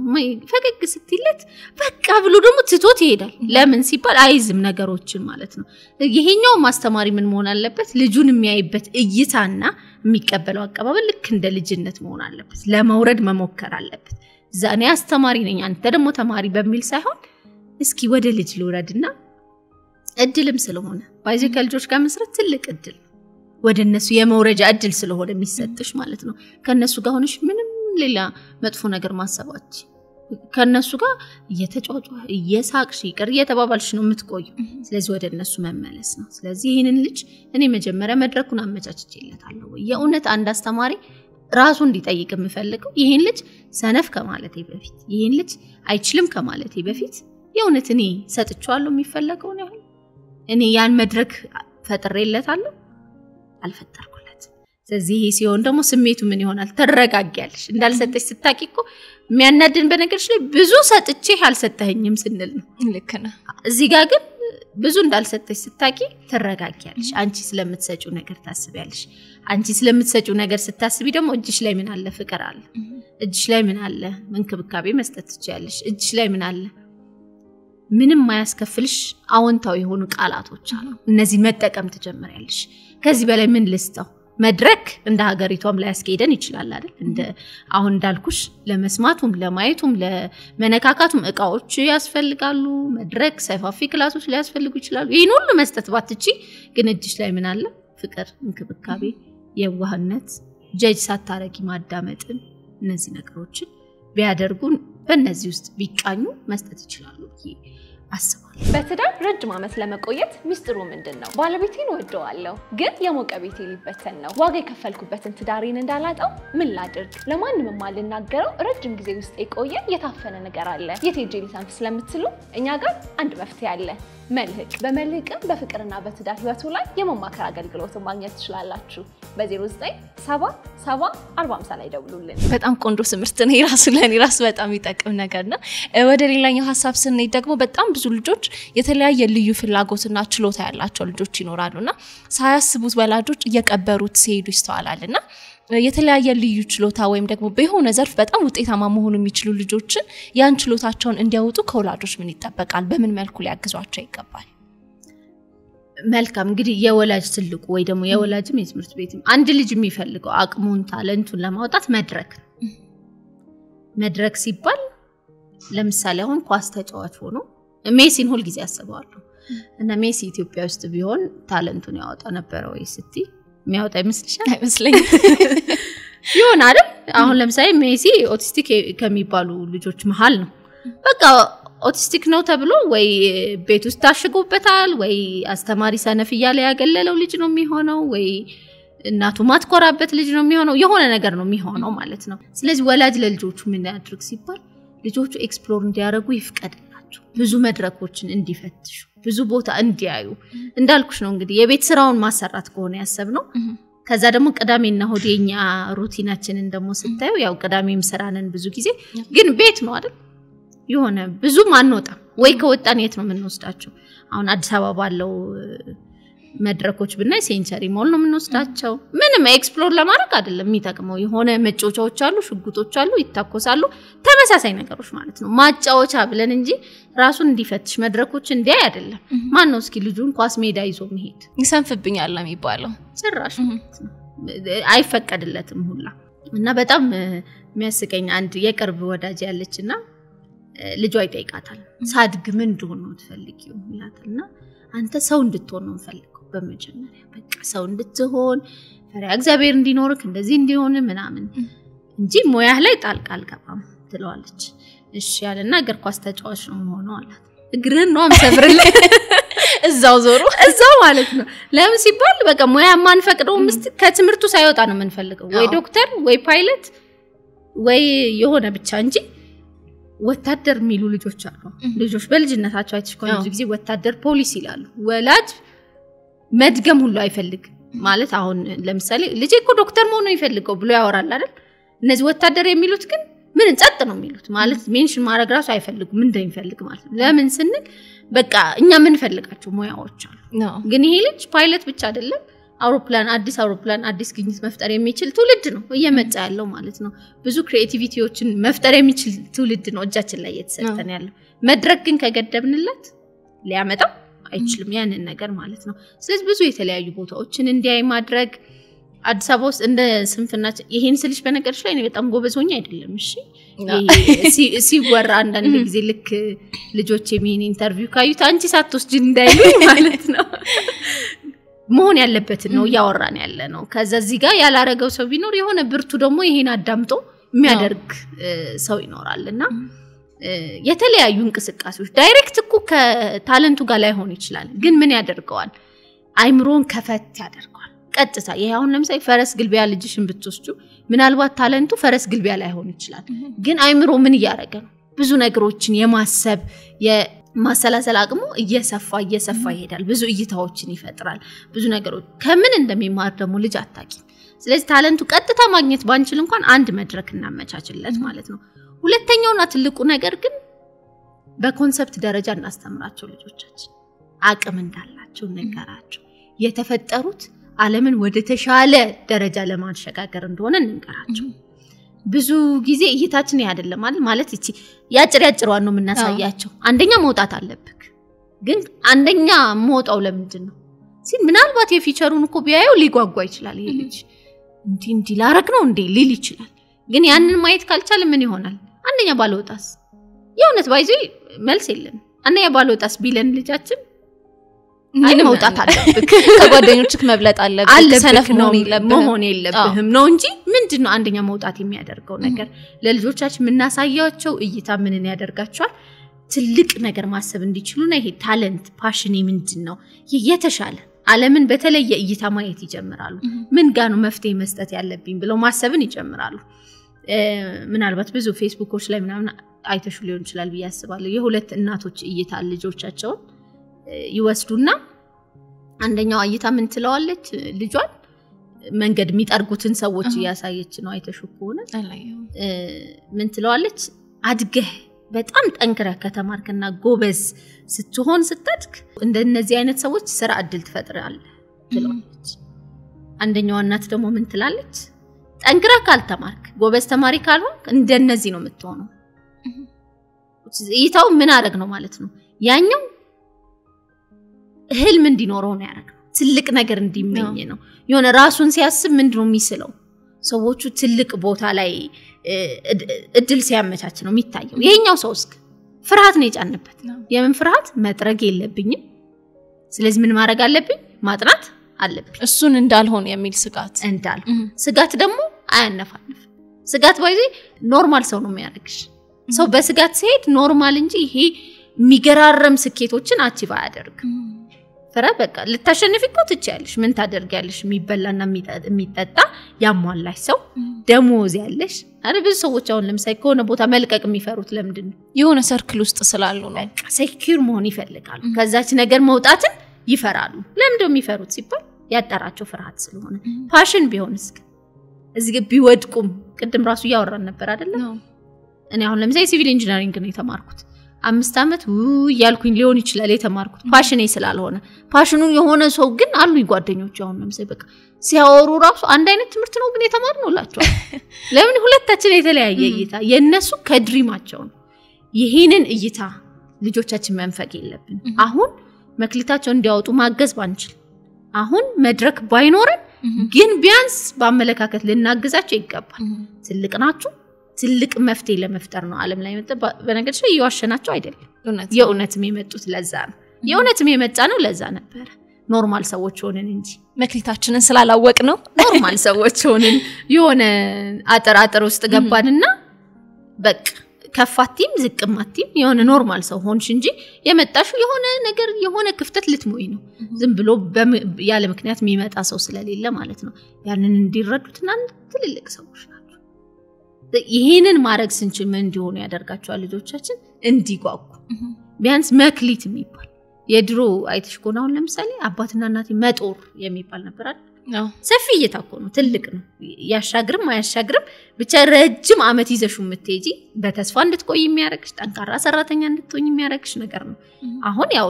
ፈገግ ስትይለት በቃ ብሎ ደግሞ ትቶት ይሄዳል ለምን ሲባል አይዝም ነገሮችን ማለት ነው ይሄኛው ማስተማሪ ምን መሆን አለበት ልጁን የሚያይበት እይታና የሚቀበለው አቀባበል ልክ እንደ ልጅነት መሆን አለበት ለመውረድ መሞከር አለበት ዛኔ አስተማሪ ነኝ አንተ ደግሞ ተማሪ በሚል ሳይሆን እስኪ ወደ ልጅ ልውረድና እድልም ስለሆነ ባይዘካ ልጆች ጋር መስራት ትልቅ እድል ወደነሱ የመውረጃ እድል ስለሆነ የሚሰጥሽ ማለት ነው ከነሱ ጋር ሆነሽ ምንም ሌላ መጥፎ ነገር ማሰባች ከነሱ ጋር እየተጫወቱ እየሳቅሽ ይቀር እየተባባልሽ ነው የምትቆዩ ስለዚህ ወደነሱ መመለስ ነው ስለዚህ ይሄንን ልጅ እኔ መጀመሪያ መድረኩን አመቻችቼለታለሁ የኡነት አንድ አስተማሪ ራሱ እንዲጠይቅ የምፈልገው ይሄን ልጅ ሰነፍ ከማለቴ በፊት ይሄን ልጅ አይችልም ከማለቴ በፊት የኡነት እኔ ሰጥቻለሁ የሚፈልገው ነው እኔ ያን መድረክ ፈጥሬለታለሁ አልፈጠርኩለት ስለዚህ ይሄ ሲሆን ደግሞ ስሜቱ ምን ይሆናል ተረጋጋያለሽ እንዳልሰጠሽ ስታቂቆ የሚያናድን በነገርሽ ላይ ብዙ ሰጥቼ አልሰጠኸኝም ስንል ነው ልክ ነህ እዚህ ጋር ግን ብዙ እንዳልሰጠሽ ስታቂ ተረጋጋያለሽ አንቺ ስለምትሰጪው ነገር ታስቢያለሽ አንቺ ስለምትሰጪው ነገር ስታስቢ ደግሞ እጅሽ ላይ ምን አለ ፍቅር አለ እጅሽ ላይ ምን አለ እንክብካቤ መስጠት ትችያለሽ እጅሽ ላይ ምን አለ ምንም ማያስከፍልሽ አዎንታው የሆኑ ቃላቶች አሉ እነዚህ መጠቀም ትጀምሪያለሽ ከዚህ በላይ ምን ልስተው መድረክ እንደ ሀገሪቷም ላይ ያስኬደን ይችላል አይደል እንደ አሁን እንዳልኩሽ ለመስማቱም ለማየቱም ለመነካካቱም እቃዎች ያስፈልጋሉ መድረክ ሰፋፊ ክላሶች ላይ ያስፈልጉ ይችላሉ ይሄን ሁሉ መስጠት ባትቺ ግን እጅሽ ላይ ምን አለ ፍቅር እንክብካቤ የዋህነት ጀጅ ሳታረቂ ማዳመጥን እነዚህ ነገሮችን ቢያደርጉን በእነዚህ ውስጥ ቢቃኙ መስጠት ይችላሉ አስባለሁ በትዳር ረጅም ዓመት ለመቆየት ሚስጥሩ ምንድነው ባለቤቴን ወደዋለሁ ግን የሞቀ ቤቴ ሊበተን ነው ዋጋ የከፈልኩበትን ትዳሬን እንዳላጣው ምን ላድርግ ለማንም ማልናገረው ረጅም ጊዜ ውስጥ የቆየ የታፈነ ነገር አለ የቴጄ ሊሰንፍ ስለምትሉ እኛ ጋር አንድ መፍትሄ አለ መልህቅ በመልህቅም በፍቅርና በትዳር ህይወቱ ላይ የመማከር አገልግሎት ማግኘት ትችላላችሁ በ09774050 ላይ ደውሉልን በጣም ቆንጆ ትምህርት ነው ለኔ ራስ በጣም ይጠቅም ነገርና ወደ ሌላኛው ሐሳብ ስንሄድ ደግሞ በጣም ብዙ ልጆች የተለያየ ልዩ ፍላጎትና ችሎታ ያላቸው ልጆች ይኖራሉና ሳያስቡት ወላጆች እየቀበሩት ሲሄዱ ይስተዋላልና የተለያየ ልዩ ችሎታ ወይም ደግሞ በሆነ ዘርፍ በጣም ውጤታማ መሆኑ የሚችሉ ልጆችን ያን ችሎታቸውን እንዲያወጡ ከወላጆች ምን ይጠበቃል በምን መልኩ ሊያግዟቸው ይገባል መልካም እንግዲህ የወላጅ ትልቁ ወይ ደግሞ የወላጅም የትምህርት ቤትም አንድ ልጅ የሚፈልገው አቅሙን ታለንቱን ለማውጣት መድረክ ሲባል ለምሳሌ አሁን ኳስ ተጫዋች ሆኖ ሜሲን ሁሉ ጊዜ ያስባሉ እና ሜሲ ኢትዮጵያ ውስጥ ቢሆን ታለንቱን ያወጣ ነበር ወይ ስቲ የሚያወጣ ይመስልሻል አይመስለኝም ይሆን አይደል አሁን ለምሳሌ ሜሲ ኦቲስቲክ ከሚባሉ ልጆች መሃል ነው በቃ ኦቲስቲክ ነው ተብሎ ወይ ቤት ውስጥ ታሽጎበታል ወይ አስተማሪ ሰነፍ ይያለ ያገለለው ልጅ ነው የሚሆነው ወይ እናቱ ማትቆራበት ልጅ ነው የሚሆነው የሆነ ነገር ነው የሚሆነው ማለት ነው ስለዚህ ወላጅ ለልጆቹ ምን ያድርግ ሲባል ልጆቹ ኤክስፕሎር እንዲያደርጉ ይፍቀድላቸው ብዙ መድረኮችን እንዲፈትሹ ብዙ ቦታ እንዲያዩ እንዳልኩሽ ነው እንግዲህ የቤት ስራውን ማሰራት ከሆነ ያሰብነው ከዛ ደግሞ ቅዳሜና እሁድኛ ሩቲናችንን ደግሞ ስታዩ ያው ቅዳሜም ስራንን ብዙ ጊዜ ግን ቤት ነው አይደል የሆነ ብዙ ማንወጣ ወይ ከወጣን የት ነው የምንወስዳቸው አሁን አዲስ አበባ ባለው መድረኮች ብናይ ሴንቸሪ ሞል ነው የምንወስዳቸው ምንም ኤክስፕሎር ለማድረግ አይደለም የሚጠቅመው የሆነ መጫወቻዎች አሉ ሽጉጦች አሉ ይታኮሳሉ ተመሳሳይ ነገሮች ማለት ነው ማጫወቻ ብለን እንጂ ራሱን እንዲፈትሽ መድረኮች እንዲያይ አይደለም ማን ነው እስኪ ልጁን ኳስ ሜዳ ይዞ መሄድ ይሰንፍብኛል ለሚባለው ጭራሽ አይፈቀድለትም ሁላ እና በጣም የሚያስቀኝ አንድ የቅርብ ወዳጅ ያለችና ልጇ ይጠይቃታል ሳድግ ምን እንደሆነ ትፈልጊው ይላታልና አንተ ሰው እንድትሆን ነው ፈልገው በመጀመሪያ በቃ ሰው እንድትሆን ፈሪሃ እግዚአብሔር እንዲኖርክ እንደዚህ እንዲሆን ምናምን እንጂ ሙያህ ላይ ጣልቃ አልገባም ትለዋለች እሺ ያለና እግር ኳስ ተጫዋች ነው ሆኖ አላት እግርን ነው አምሰብርልኝ እዛው ዞሩ እዛው ማለት ነው ለምን ሲባል በቃ ሙያ ማንፈቅደው ምስት ከትምርቱ ሳይወጣ ነው የምንፈልገው ወይ ዶክተር ወይ ፓይለት ወይ የሆነ ብቻ እንጂ ወታደር ሚሉ ልጆች አሉ ልጆች በልጅነታቸው አይተሽኮን ብዙ ጊዜ ወታደር ፖሊስ ይላሉ ወላጅ መድገም ሁሉ አይፈልግ ማለት አሁን ለምሳሌ ልጄ እኮ ዶክተር መሆን ነው ይፈልገው ብሎ ያወራል አይደል እነዚህ ወታደር የሚሉት ግን ምን ጸጥ ነው የሚሉት ማለት ሜንሽን ማድረግ ራሱ አይፈልጉ ምን እንደሚፈልግ ማለት ነው ለምን ስንል በቃ እኛ ምን ፈልጋቸው ሙያዎች አሉ ግን ይሄ ልጅ ፓይለት ብቻ አይደለም አውሮፕላን አዲስ ግኝት መፍጠር የሚችል ትውልድ ነው እየመጣ ያለው ማለት ነው ብዙ ክሪኤቲቪቲዎችን መፍጠር የሚችል ትውልድ ነው እጃችን ላይ የተሰጠን ያለው መድረክ ግን ከገደብንለት ሊያመጣው አይችልም ያንን ነገር ማለት ነው ስለዚህ ብዙ የተለያዩ ቦታዎችን እንዲያይ ማድረግ አዲስ አበባ ውስጥ እንደ ስንፍናችን ይሄን ስልሽ በነገርሽ ላይ በጣም ጎበዝ ሆኜ አይደለም እሺ ሲወራ አንዳንድ ጊዜ ልክ ልጆች የሚን ኢንተርቪው ካዩት አንቺ ሳትወስጂ እንዳይሉኝ ማለት ነው መሆን ያለበት ነው ያወራን ያለ ነው ከዛ እዚህ ጋር ያላረገው ሰው ቢኖር የሆነ ብርቱ ደግሞ ይሄን አዳምጦ የሚያደርግ ሰው ይኖራልና የተለያዩ እንቅስቃሴዎች ዳይሬክት እኮ ከታለንቱ ጋር ላይ ሆን ይችላል ግን ምን ያደርገዋል አይምሮን ከፈት ያደርገዋል ቀጥታ ይሄ አሁን ለምሳሌ ፈረስ ግልቢያ ልጅሽን ብትወስዱ ምናልባት ታለንቱ ፈረስ ግልቢያ ላይ ሆን ይችላል ግን አይምሮ ምን ያረጋ ነው ብዙ ነገሮችን የማሰብ የማሰላሰል አቅሙ እየሰፋ ይሄዳል ብዙ እይታዎችን ይፈጥራል ብዙ ነገሮች ከምን እንደሚማር ደግሞ ልጅ አጣቂ ስለዚህ ታለንቱ ቀጥታ ማግኘት ባንችል እንኳን አንድ መድረክ እናመቻችለት ማለት ነው ሁለተኛውና ትልቁ ነገር ግን በኮንሰፕት ደረጃ እናስተምራቸው ልጆቻችን አቅም እንዳላቸው ነገራቸው የተፈጠሩት ዓለምን ወደ ተሻለ ደረጃ ለማሸጋገር እንደሆነ እንንገራቸው ብዙ ጊዜ እይታችን አይደለም ማለት እቺ ያጭራጭሯን ነው የምናሳያቸው አንደኛ መውጣት አለብክ ግን አንደኛ ሞጣው ለምንድነው ሲል ምናልባት የፊቸሩን እኮ ቢያየው ሊጓጓ ይችላል ይሄ ልጅ እንዲ ላረክ ነው እንዴ ሊል ይችላል ግን ያንን ማየት ካልቻለ ምን ይሆናል አንደኛ ባለውጣስ የውነት ባይዚ መልስ የለም አንደኛ ባለውጣስ ቢለን ልጃችን አይን መውጣት አለብክ ከጓደኞችክ መብለጥ አለብክ ሰነፍ መሆን የለብህም ነው እንጂ ምንድነው አንደኛ መውጣት የሚያደርገው ነገር ለልጆቻችን ምናሳያቸው እይታ ምንን ያደርጋቸዋል ትልቅ ነገር ማሰብ እንዲችሉና ይሄ ታለንት ፓሽን ምንድነው የተሻለ ዓለምን በተለየ እይታ ማየት ይጀምራሉ ምን ጋር ነው መፍትሄ መስጠት ያለብኝ ብለው ማሰብን ይጀምራሉ ምናልባት ብዙ ፌስቡኮች ላይ ምናምን አይተሹ ሊሆን ይችላል በያስባለሁ የሁለት እናቶች እይታ ልጆቻቸው ይወስዱና አንደኛው እይታ ምን ትለዋለች ልጇን መንገድ የሚጠርጉትን ሰዎች ያሳየች ነው አይተሹ ከሆነ ምን ትለዋለች አድገህ በጣም ጠንክረህ ከተማርከና ጎበዝ ስትሆን ስትadk እንደነዚህ አይነት ሰዎች ስራ እድል ትፈጥራለህ ትለዋለች አንደኛው እናት ደግሞ ምን ትላለች ጠንክረህ ካልተማርክ ጎበዝ ተማሪ ካልሆንክ እንደነዚህ ነው የምትሆነው ይታው ምን አረግ ነው ማለት ነው ያኛው ህልም እንዲኖረው ነው ያረጋው ትልቅ ነገር እንዲመኝ ነው የሆነ ራሱን ሲያስብ ምንድነው የሚስለው ሰዎቹ ትልቅ ቦታ ላይ እድል ሲያመቻች ነው የሚታየው ይሄኛው ሰውስክ ፍርሃት ነው የጫነበት የምን ፍርሃት መጥረግ የለብኝም ስለዚህ ምን ማድረግ አለብኝ ማጥናት አለብኝ እሱን እንዳልሆነ የሚል ስጋት ደግሞ አያነፋንፍ ስጋት ባይዚ ኖርማል ሰው ነው የሚያደርግሽ ሰው በስጋት ሲሄድ ኖርማል እንጂ ይሄ የሚገራረም ስኬቶችን አቺቭ አያደርግ ፍራ በቃ ልታሸንፊ እኮ ትቻለሽ ምን ታደርጊያለሽ የሚበላና የሚጠጣ ያሟላሽ ሰው ደሞዝ ያለሽ አረ ብዙ ሰዎች አሁን ለምሳሌ ከሆነ ቦታ መልቀቅ የሚፈሩት ለምንድነው የሆነ ሰርክል ውስጥ ስላሉ ነው ሴኩር መሆን ይፈልጋሉ ከዛች ነገር መውጣትን ይፈራሉ ለምንድነው የሚፈሩት ሲባል ያጠራቸው ፍርሃት ስለሆነ ፓሽን ቢሆንስ እዚህ ግቢ ወድቁም ቅድም ራሱ ያወራን ነበር አይደል እኔ አሁን ለምሳሌ ሲቪል ኢንጂነሪንግ ነው የተማርኩት 5 አመት ያልኩኝ ሊሆን ይችላል የተማርኩት ፓሽኔ ስላልሆነ ፓሽኑን የሆነ ሰው ግን አሉኝ ጓደኞች አሁን ለምሳሌ በቃ ሲያወሩ ራሱ አንድ አይነት ትምህርት ነው ግን የተማርነው ላቸው ለምን ሁለታችን የተለያየ እይታ የነሱ ከድሪማቸው ነው ይሄንን እይታ ልጆቻችን መንፈቅ የለብን አሁን መክሊታቸው እንዲያወጡ ማገዝ ባንችል አሁን መድረክ ባይኖርን ግን ቢያንስ በአመለካከት ልናግዛቸው ይገባል ትልቅ ናችሁ ትልቅ መፍትሄ ለመፍጠር ነው ዓለም ላይ መጣ በነገርሽ ይዋሸናቸው አይደለም የኡነትም የመጡት ለዛ ነው የኡነትም የመጣ ነው ለዛ ነበር ኖርማል ሰዎች ሆነን እንጂ መክሊታችንን ስላላወቅ ነው ኖርማል ሰዎች ሆነን የሆነ አጠራጠር ውስጥ ገባንና በቃ ከፋቲም ዝቅማቲም የሆነ ኖርማል ሰው ሆንሽ እንጂ የመጣሹ የሆነ ነገር የሆነ ክፍተት ልትሞይ ነው ዝም ብሎ ያለ ምክንያት የሚመጣ ሰው ስለሌለ ማለት ነው ያንን እንዲረዱትና ትልልቅ ሰዎች ናቸው ይሄንን ማድረግ ስንችል ምን እንዲሆኑ ያደርጋቸዋል ልጆቻችን እንዲጓጉ ቢያንስ መክሊት የሚባል የድሮ አይተሽኮናው ለምሳሌ አባትና እናቴ መጦር የሚባል ነበር አይደል ሰፊ እየታኮ ነው ትልቅ ነው ያሻግርም አያሻግርም ብቻ ረጅም አመት ይዘሹ ምትሄጂ በተስፋ እንድትቆይ የሚያረክሽ ጠንካራ ሰራተኛ እንድትሆኝ የሚያረክሽ ነገር ነው አሁን ያው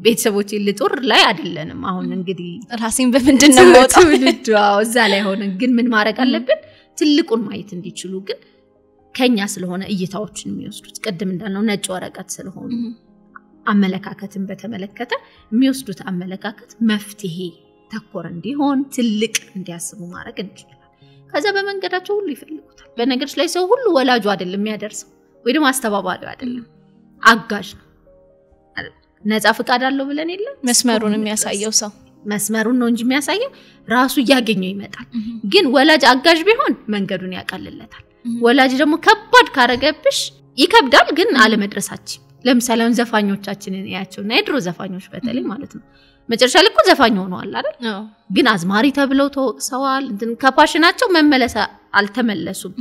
ቤተሰቦቼ ልጦር ላይ አይደለንም አሁን እንግዲህ ራሴን በመንደነው ወጣው ልጅዋው እዛ ላይ ሆነ ግን ምን ማድረግ አለብን ትልቁን ማየት እንዲችሉ ግን ከኛ ስለሆነ እይታዎችን የሚወስዱት ቀደም እንዳልነው ነጭ ወረቀት ስለሆነ አመለካከትን በተመለከተ የሚወስዱት አመለካከት መፍትሄ ተኮር እንዲሆን ትልቅ እንዲያስቡ ማድረግ እንችላለን ከዛ በመንገዳቸው ሁሉ ይፈልጉታል በነገርሽ ላይ ሰው ሁሉ ወላጁ አይደለም የሚያደርሰው ወይ ደግሞ አስተባባሪው አይደለም አጋዥ ነው ነፃ ፍቃድ አለው ብለን የለም መስመሩን የሚያሳየው ሰው መስመሩን ነው እንጂ የሚያሳየው ራሱ ያገኘው ይመጣል ግን ወላጅ አጋዥ ቢሆን መንገዱን ያቀልለታል ወላጅ ደግሞ ከባድ ካረገብሽ ይከብዳል ግን አለ መድረሳችን ለምሳሌ አሁን ዘፋኞቻችንን ያያቸውና የድሮ ዘፋኞች በተለይ ማለት ነው መጨረሻ ላይ እኮ ዘፋኝ ሆነዋል አይደል ግን አዝማሪ ተብለው ተወቅሰዋል እንትን ከፓሽናቸው መመለስ አልተመለሱም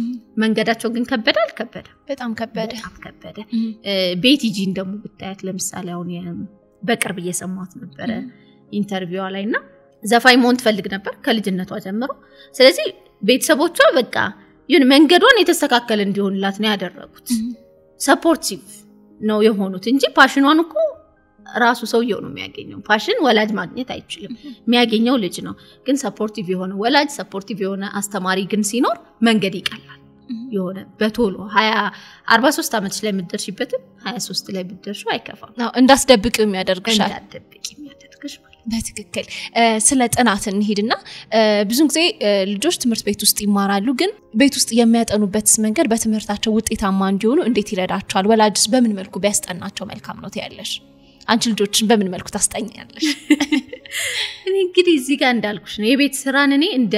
መንገዳቸው ግን ከበደ አልከበደ በጣም ከበደ ቤቲጂን ደግሞ ብታያት ለምሳሌ አሁን በቅርብ እየሰማሁት ነበር ኢንተርቪው ላይና ዘፋኝ መሆን ትፈልግ ነበር ከልጅነቷ ጀምሮ ስለዚህ ቤተሰቦቿ በቃ ይሁን መንገዷን የተስተካከለ እንዲሆንላት ነው ያደረጉት ሰፖርቲቭ ነው የሆኑት እንጂ ፓሽኗን እኮ ራሱ ሰውየው ነው የሚያገኘው ፓሽን ወላጅ ማግኘት አይችልም የሚያገኘው ልጅ ነው ግን ሰፖርቲቭ የሆነ ወላጅ ሰፖርቲቭ የሆነ አስተማሪ ግን ሲኖር መንገድ ይቀላል የሆነ በቶሎ 43 አመት ላይ ምድርሽበት 23 ላይ ብድርሽ አይከፋም እንዳስደብቂው የሚያደርግሻል ማለት በትክክል ስለ ጥናት እንሂድና ብዙ ጊዜ ልጆች ትምህርት ቤት ውስጥ ይማራሉ ግን ቤት ውስጥ የሚያጠኑበት መንገድ በትምህርታቸው ውጤታማ እንዲሆኑ እንዴት ይረዳቸዋል ወላጅስ በምን መልኩ ቢያስጠናቸው መልካም ነው ትያለሽ አንቺ ልጆችን በምን መልኩ ታስጠኛለሽ እኔ እንግዲህ እዚህ ጋር እንዳልኩሽ ነው የቤት ስራን እኔ እንደ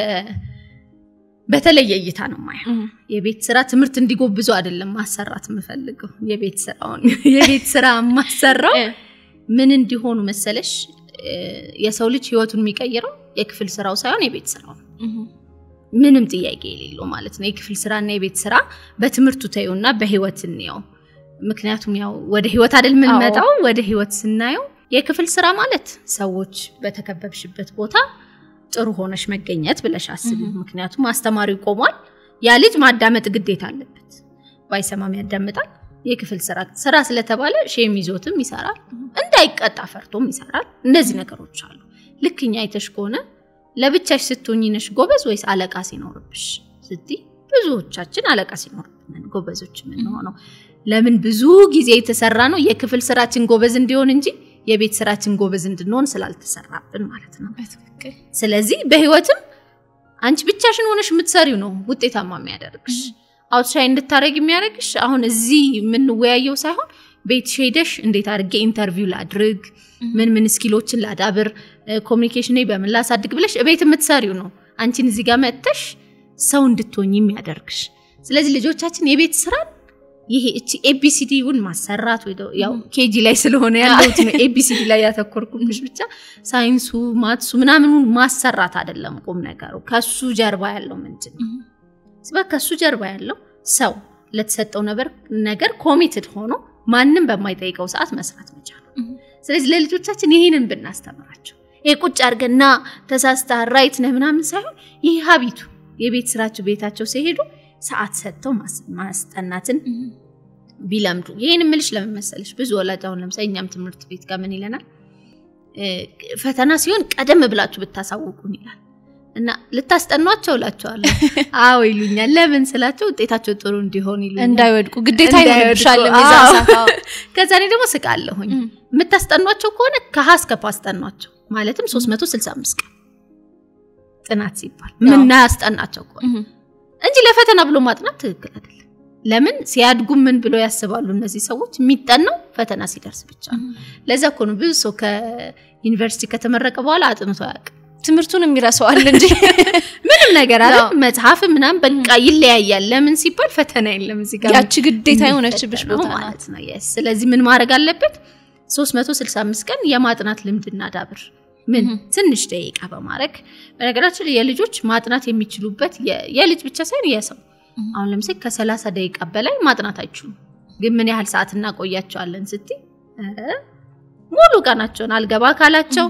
በተለየ እይታ ነው ማየው የቤት ስራ ትምህርት እንዲጎብዙ አይደለም ማሰራት የምፈልገው የቤት ስራ ማሰራው ምን እንዲሆኑ መሰለሽ የሰው ልጅ ህይወቱን የሚቀይረው የክፍል ስራው ሳይሆን የቤት ስራው ምንም ጥያቄ የሌለው ማለት ነው የክፍል ስራና የቤት ስራ በትምህርቱ ታዩና በህይወትን ነው ምክንያቱም ያው ወደ ህይወት አይደል ምን መጣው ወደ ህይወት ስናየው የክፍል ስራ ማለት ሰዎች በተከበብሽበት ቦታ ጥሩ ሆነሽ መገኘት ብለሽ አስቢ ምክንያቱም አስተማሪው ቆሟል ያ ልጅ ማዳመጥ ግዴታ አለበት ባይሰማም ያዳምጣል የክፍል ስራ ስለተባለ ሼም ይዞትም ይሰራል እንዳይቀጣ ፈርቶም ይሰራል እነዚህ ነገሮች አሉ ልክኛ አይተሽ ከሆነ ለብቻሽ ስትሆኚነሽ ጎበዝ ወይስ አለቃ ሲኖርብሽ ስትይ ብዙዎቻችን አለቃ ሲኖርብን ጎበዞች ምን ሆነው ለምን ብዙ ጊዜ የተሰራ ነው የክፍል ስራችን ጎበዝ እንዲሆን እንጂ የቤት ስራችን ጎበዝ እንድንሆን ስላልተሰራብን ማለት ነው በትክክል ስለዚህ በህይወትም አንቺ ብቻሽን ሆነሽ የምትሰሪው ነው ውጤታማ የሚያደርግሽ አውትሳይድ እንድታረግ የሚያደርግሽ አሁን እዚህ ምን ወያየው ሳይሆን ቤት ሄደሽ እንዴት አድርጌ ኢንተርቪው ላድርግ ምን ስኪሎችን ላዳብር ኮሙኒኬሽን በምን ላሳድግ ብለሽ ቤት የምትሰሪው ነው አንቺን እዚህ ጋር መጥተሽ ሰው እንድትሆኚ የሚያደርግሽ ስለዚህ ልጆቻችን የቤት ስራ ይሄ እቺ ኤቢሲዲውን ማሰራት ወይ ያው ኬጂ ላይ ስለሆነ ያለው ነው ኤቢሲዲ ላይ ያተኮርኩብሽ ብቻ ሳይንሱ ማትሱ ምናምን ማሰራት አይደለም ቁም ነገሩ ከሱ ጀርባ ያለው ምንድነው ከሱ ጀርባ ያለው ሰው ለተሰጠው ነገር ኮሚትድ ሆኖ ማንንም በማይጠይቀው ሰዓት መስራት መቻል ስለዚህ ለልጆቻችን ይሄንን ብናስተምራቸው ቁጭ አርገና ተሳስታ ራይት ነህ ምናምን ሳይሆን ይሄ ሀቢቱ የቤት ስራቸው ቤታቸው ሲሄዱ ሰዓት ሰጥተው ማስጠናትን ቢለምዱ ይሄን ምልሽ ለምን መሰለሽ ብዙ ወላጅ አሁን ለምሳሌ እኛም ትምህርት ቤት ጋር ምን ይለናል ፈተና ሲሆን ቀደም ብላችሁ ብታሳውቁን ይላል እና ልታስጠኗቸው ላቸዋለሁ አዎ ይሉኛል ለምን ስላቸው ውጤታቸው ጥሩ እንዲሆን ይሉኛል እንዳይወድቁ ግዴታ ይወድሻል ለሚዛሳታው ከዛ እኔ ደግሞ ስቃለሁኝ የምታስጠኗቸው ከሆነ ከሀስ ከፓስጠኗቸው ማለትም 365 ቀን ጥናት ሲባል ምን ያስጠናቸው ከሆነ እንጂ ለፈተና ብሎ ማጥናት ትክክል አይደለም ለምን ሲያድጉ ምን ብሎ ያስባሉ እነዚህ ሰዎች የሚጠናው ፈተና ሲደርስ ብቻ ለዛ እኮ ነው ብዙ ሰው ከዩኒቨርሲቲ ከተመረቀ በኋላ አጥንቶ ያውቅ ትምርቱን የሚራሰዋል እንጂ ምንም ነገር አለ መጽሐፍ ምናም በቃ ይለያያል ለምን ሲባል ፈተና የለም እዚህ ጋር ያቺ ግዴታ የሆነችብሽ ቦታ ማለት ነው ስለዚህ ምን ማድረግ አለበት 365 ቀን የማጥናት ልምድና ዳብር ምን ትንሽ ደቂቃ በማድረግ በነገራችን የልጆች ማጥናት የሚችሉበት የልጅ ብቻ ሳይሆን የሰው አሁን ለምሳሌ ከ30 ደቂቃ በላይ ማጥናት አይችሉም ግን ምን ያህል ሰዓት እናቆያቸዋለን ስትይ ሙሉ ቀናቸውን አልገባ ካላቸው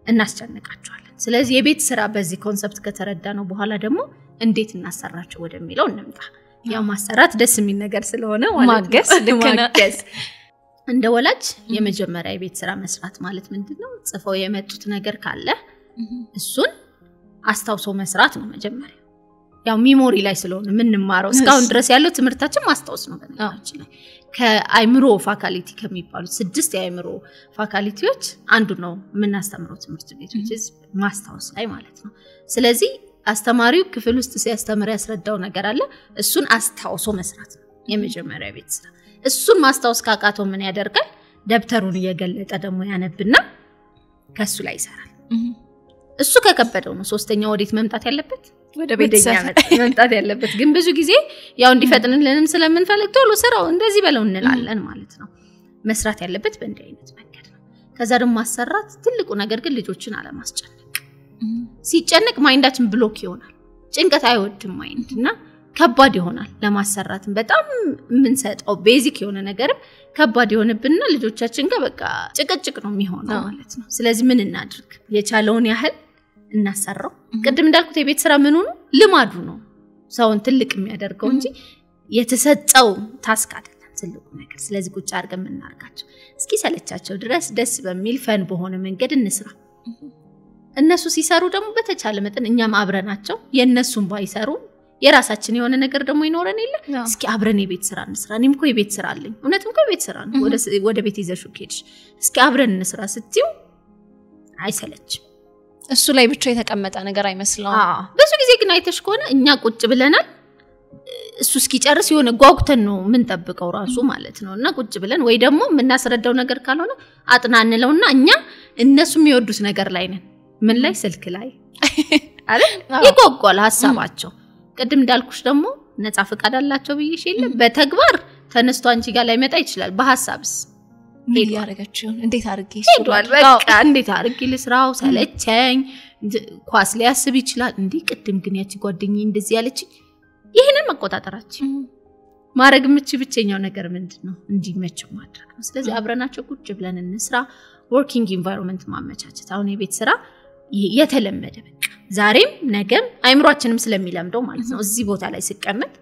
እናስጨንቃቸዋለን ስለዚህ የቤት ስራ በዚህ ኮንሰፕት ከተረዳ ነው በኋላ ደግሞ እንዴት እናሰራቸው ወደሚለው እንምጣ ያው ማሰራት ደስ የሚል ነገር ስለሆነ ማገስ ማገስ እንደ ወላጅ የመጀመሪያ የቤት ስራ መስራት ማለት ምንድነው ጽፈው የመጡት ነገር ካለ እሱን አስታውሶ መስራት ነው መጀመሪያ ያው ሚሞሪ ላይ ስለሆነ ምንማረው እስካሁን ድረስ ያለው ትምህርታችን ማስታወስ ነው በነገራችን ላይ ከአይምሮ ፋካሊቲ ከሚባሉት 6 የአይምሮ ፋካሊቲዎች አንዱ ነው ምናስተምረው ትምህርት ቤቶች ማስታወስ ላይ ማለት ነው ስለዚህ አስተማሪው ክፍል ውስጥ ሲያስተምር ያስረዳው ነገር አለ እሱን አስታውሶ መስራት ነው የመጀመሪያ ቤት ስራ እሱን ማስታወስ ካቃተው ምን ያደርጋል ደብተሩን እየገለጠ ደግሞ ያነብና ከሱ ላይ ይሰራል እሱ ከከበደው ነው ሶስተኛው ወዴት መምጣት ያለበት ወደ ቤተሰብ መምጣት ያለበት ግን ብዙ ጊዜ ያው እንዲፈጥንልንም ስለምንፈልግ ቶሎ ስራው እንደዚህ በለው እንላለን ማለት ነው መስራት ያለበት በእንዲህ አይነት መንገድ ነው ከዛ ደግሞ ማሰራት ትልቁ ነገር ግን ልጆችን አለማስጨነቅ ሲጨነቅ ማይንዳችን ብሎክ ይሆናል ጭንቀት አይወድም ማይንድና ከባድ ይሆናል ለማሰራትም በጣም ምን ሰጠው ቤዚክ የሆነ ነገር ከባድ ይሆንብንና ልጆቻችን ጋር በቃ ጭቅጭቅ ነው የሚሆነው ማለት ነው ስለዚህ ምን እናድርግ የቻለውን ያህል እናሰራው ቅድም እንዳልኩት የቤት ስራ ምኑ ነው ልማዱ ነው ሰውን ትልቅ የሚያደርገው እንጂ የተሰጠው ታስክ አይደለም ትልቁ ነገር ስለዚህ ቁጭ አድርገን እናርጋቸው እስኪ ሰለቻቸው ድረስ ደስ በሚል ፈን በሆነ መንገድ እንስራ እነሱ ሲሰሩ ደግሞ በተቻለ መጠን እኛም አብረናቸው የነሱን ባይሰሩ የራሳችን የሆነ ነገር ደግሞ ይኖረን የለ እስኪ አብረን የቤት ስራ እንስራ እኔም እኮ የቤት ስራ አለኝ እውነትም እኮ የቤት ስራ ነው ወደ ቤት ይዘሽው ከሄድሽ እስኪ አብረን እንስራ ስትዩ አይሰለችም እሱ ላይ ብቻ የተቀመጠ ነገር አይመስልም ብዙ ጊዜ ግን አይተሽ ከሆነ እኛ ቁጭ ብለናል እሱ እስኪጨርስ የሆነ ጓጉተን ነው ምን ጠብቀው ራሱ ማለት ነውና ቁጭ ብለን ወይ ደግሞ ምናስረዳው ነገር ካልሆነ አጥናንለውና እኛ እነሱ የሚወዱት ነገር ላይ ነን ምን ላይ ስልክ ላይ አይደል ይጓጓል ሐሳባቸው ቀድም እንዳልኩሽ ደግሞ ነፃ ፈቃድ አላቸው ብዬሽ የለ በተግባር ተነስቶ አንቺ ጋር ላይ መጣ ይችላል በሐሳብስ ምን ያረጋችሁ እንዴት አርጌ ይስራል በቃ እንዴት አርጌ ልስራው ሰለቸኝ ኳስ ሊያስብ ይችላል እንዴ ቅድም ግን ያቺ ጓደኛዬ እንደዚህ ያለች ይሄንን መቆጣጠራችን ማረግ ምች ብቸኛው ነገር ምንድነው እንዲመቸው ማድረግ ነው ስለዚህ አብረናቸው ቁጭ ብለን እንስራ ወርኪንግ ኢንቫይሮንመንት ማመቻቸት አሁን የቤት ስራ የተለመደ በቃ ዛሬም ነገም አይምሮአችንም ስለሚለምደው ማለት ነው እዚህ ቦታ ላይ ሲቀመጥ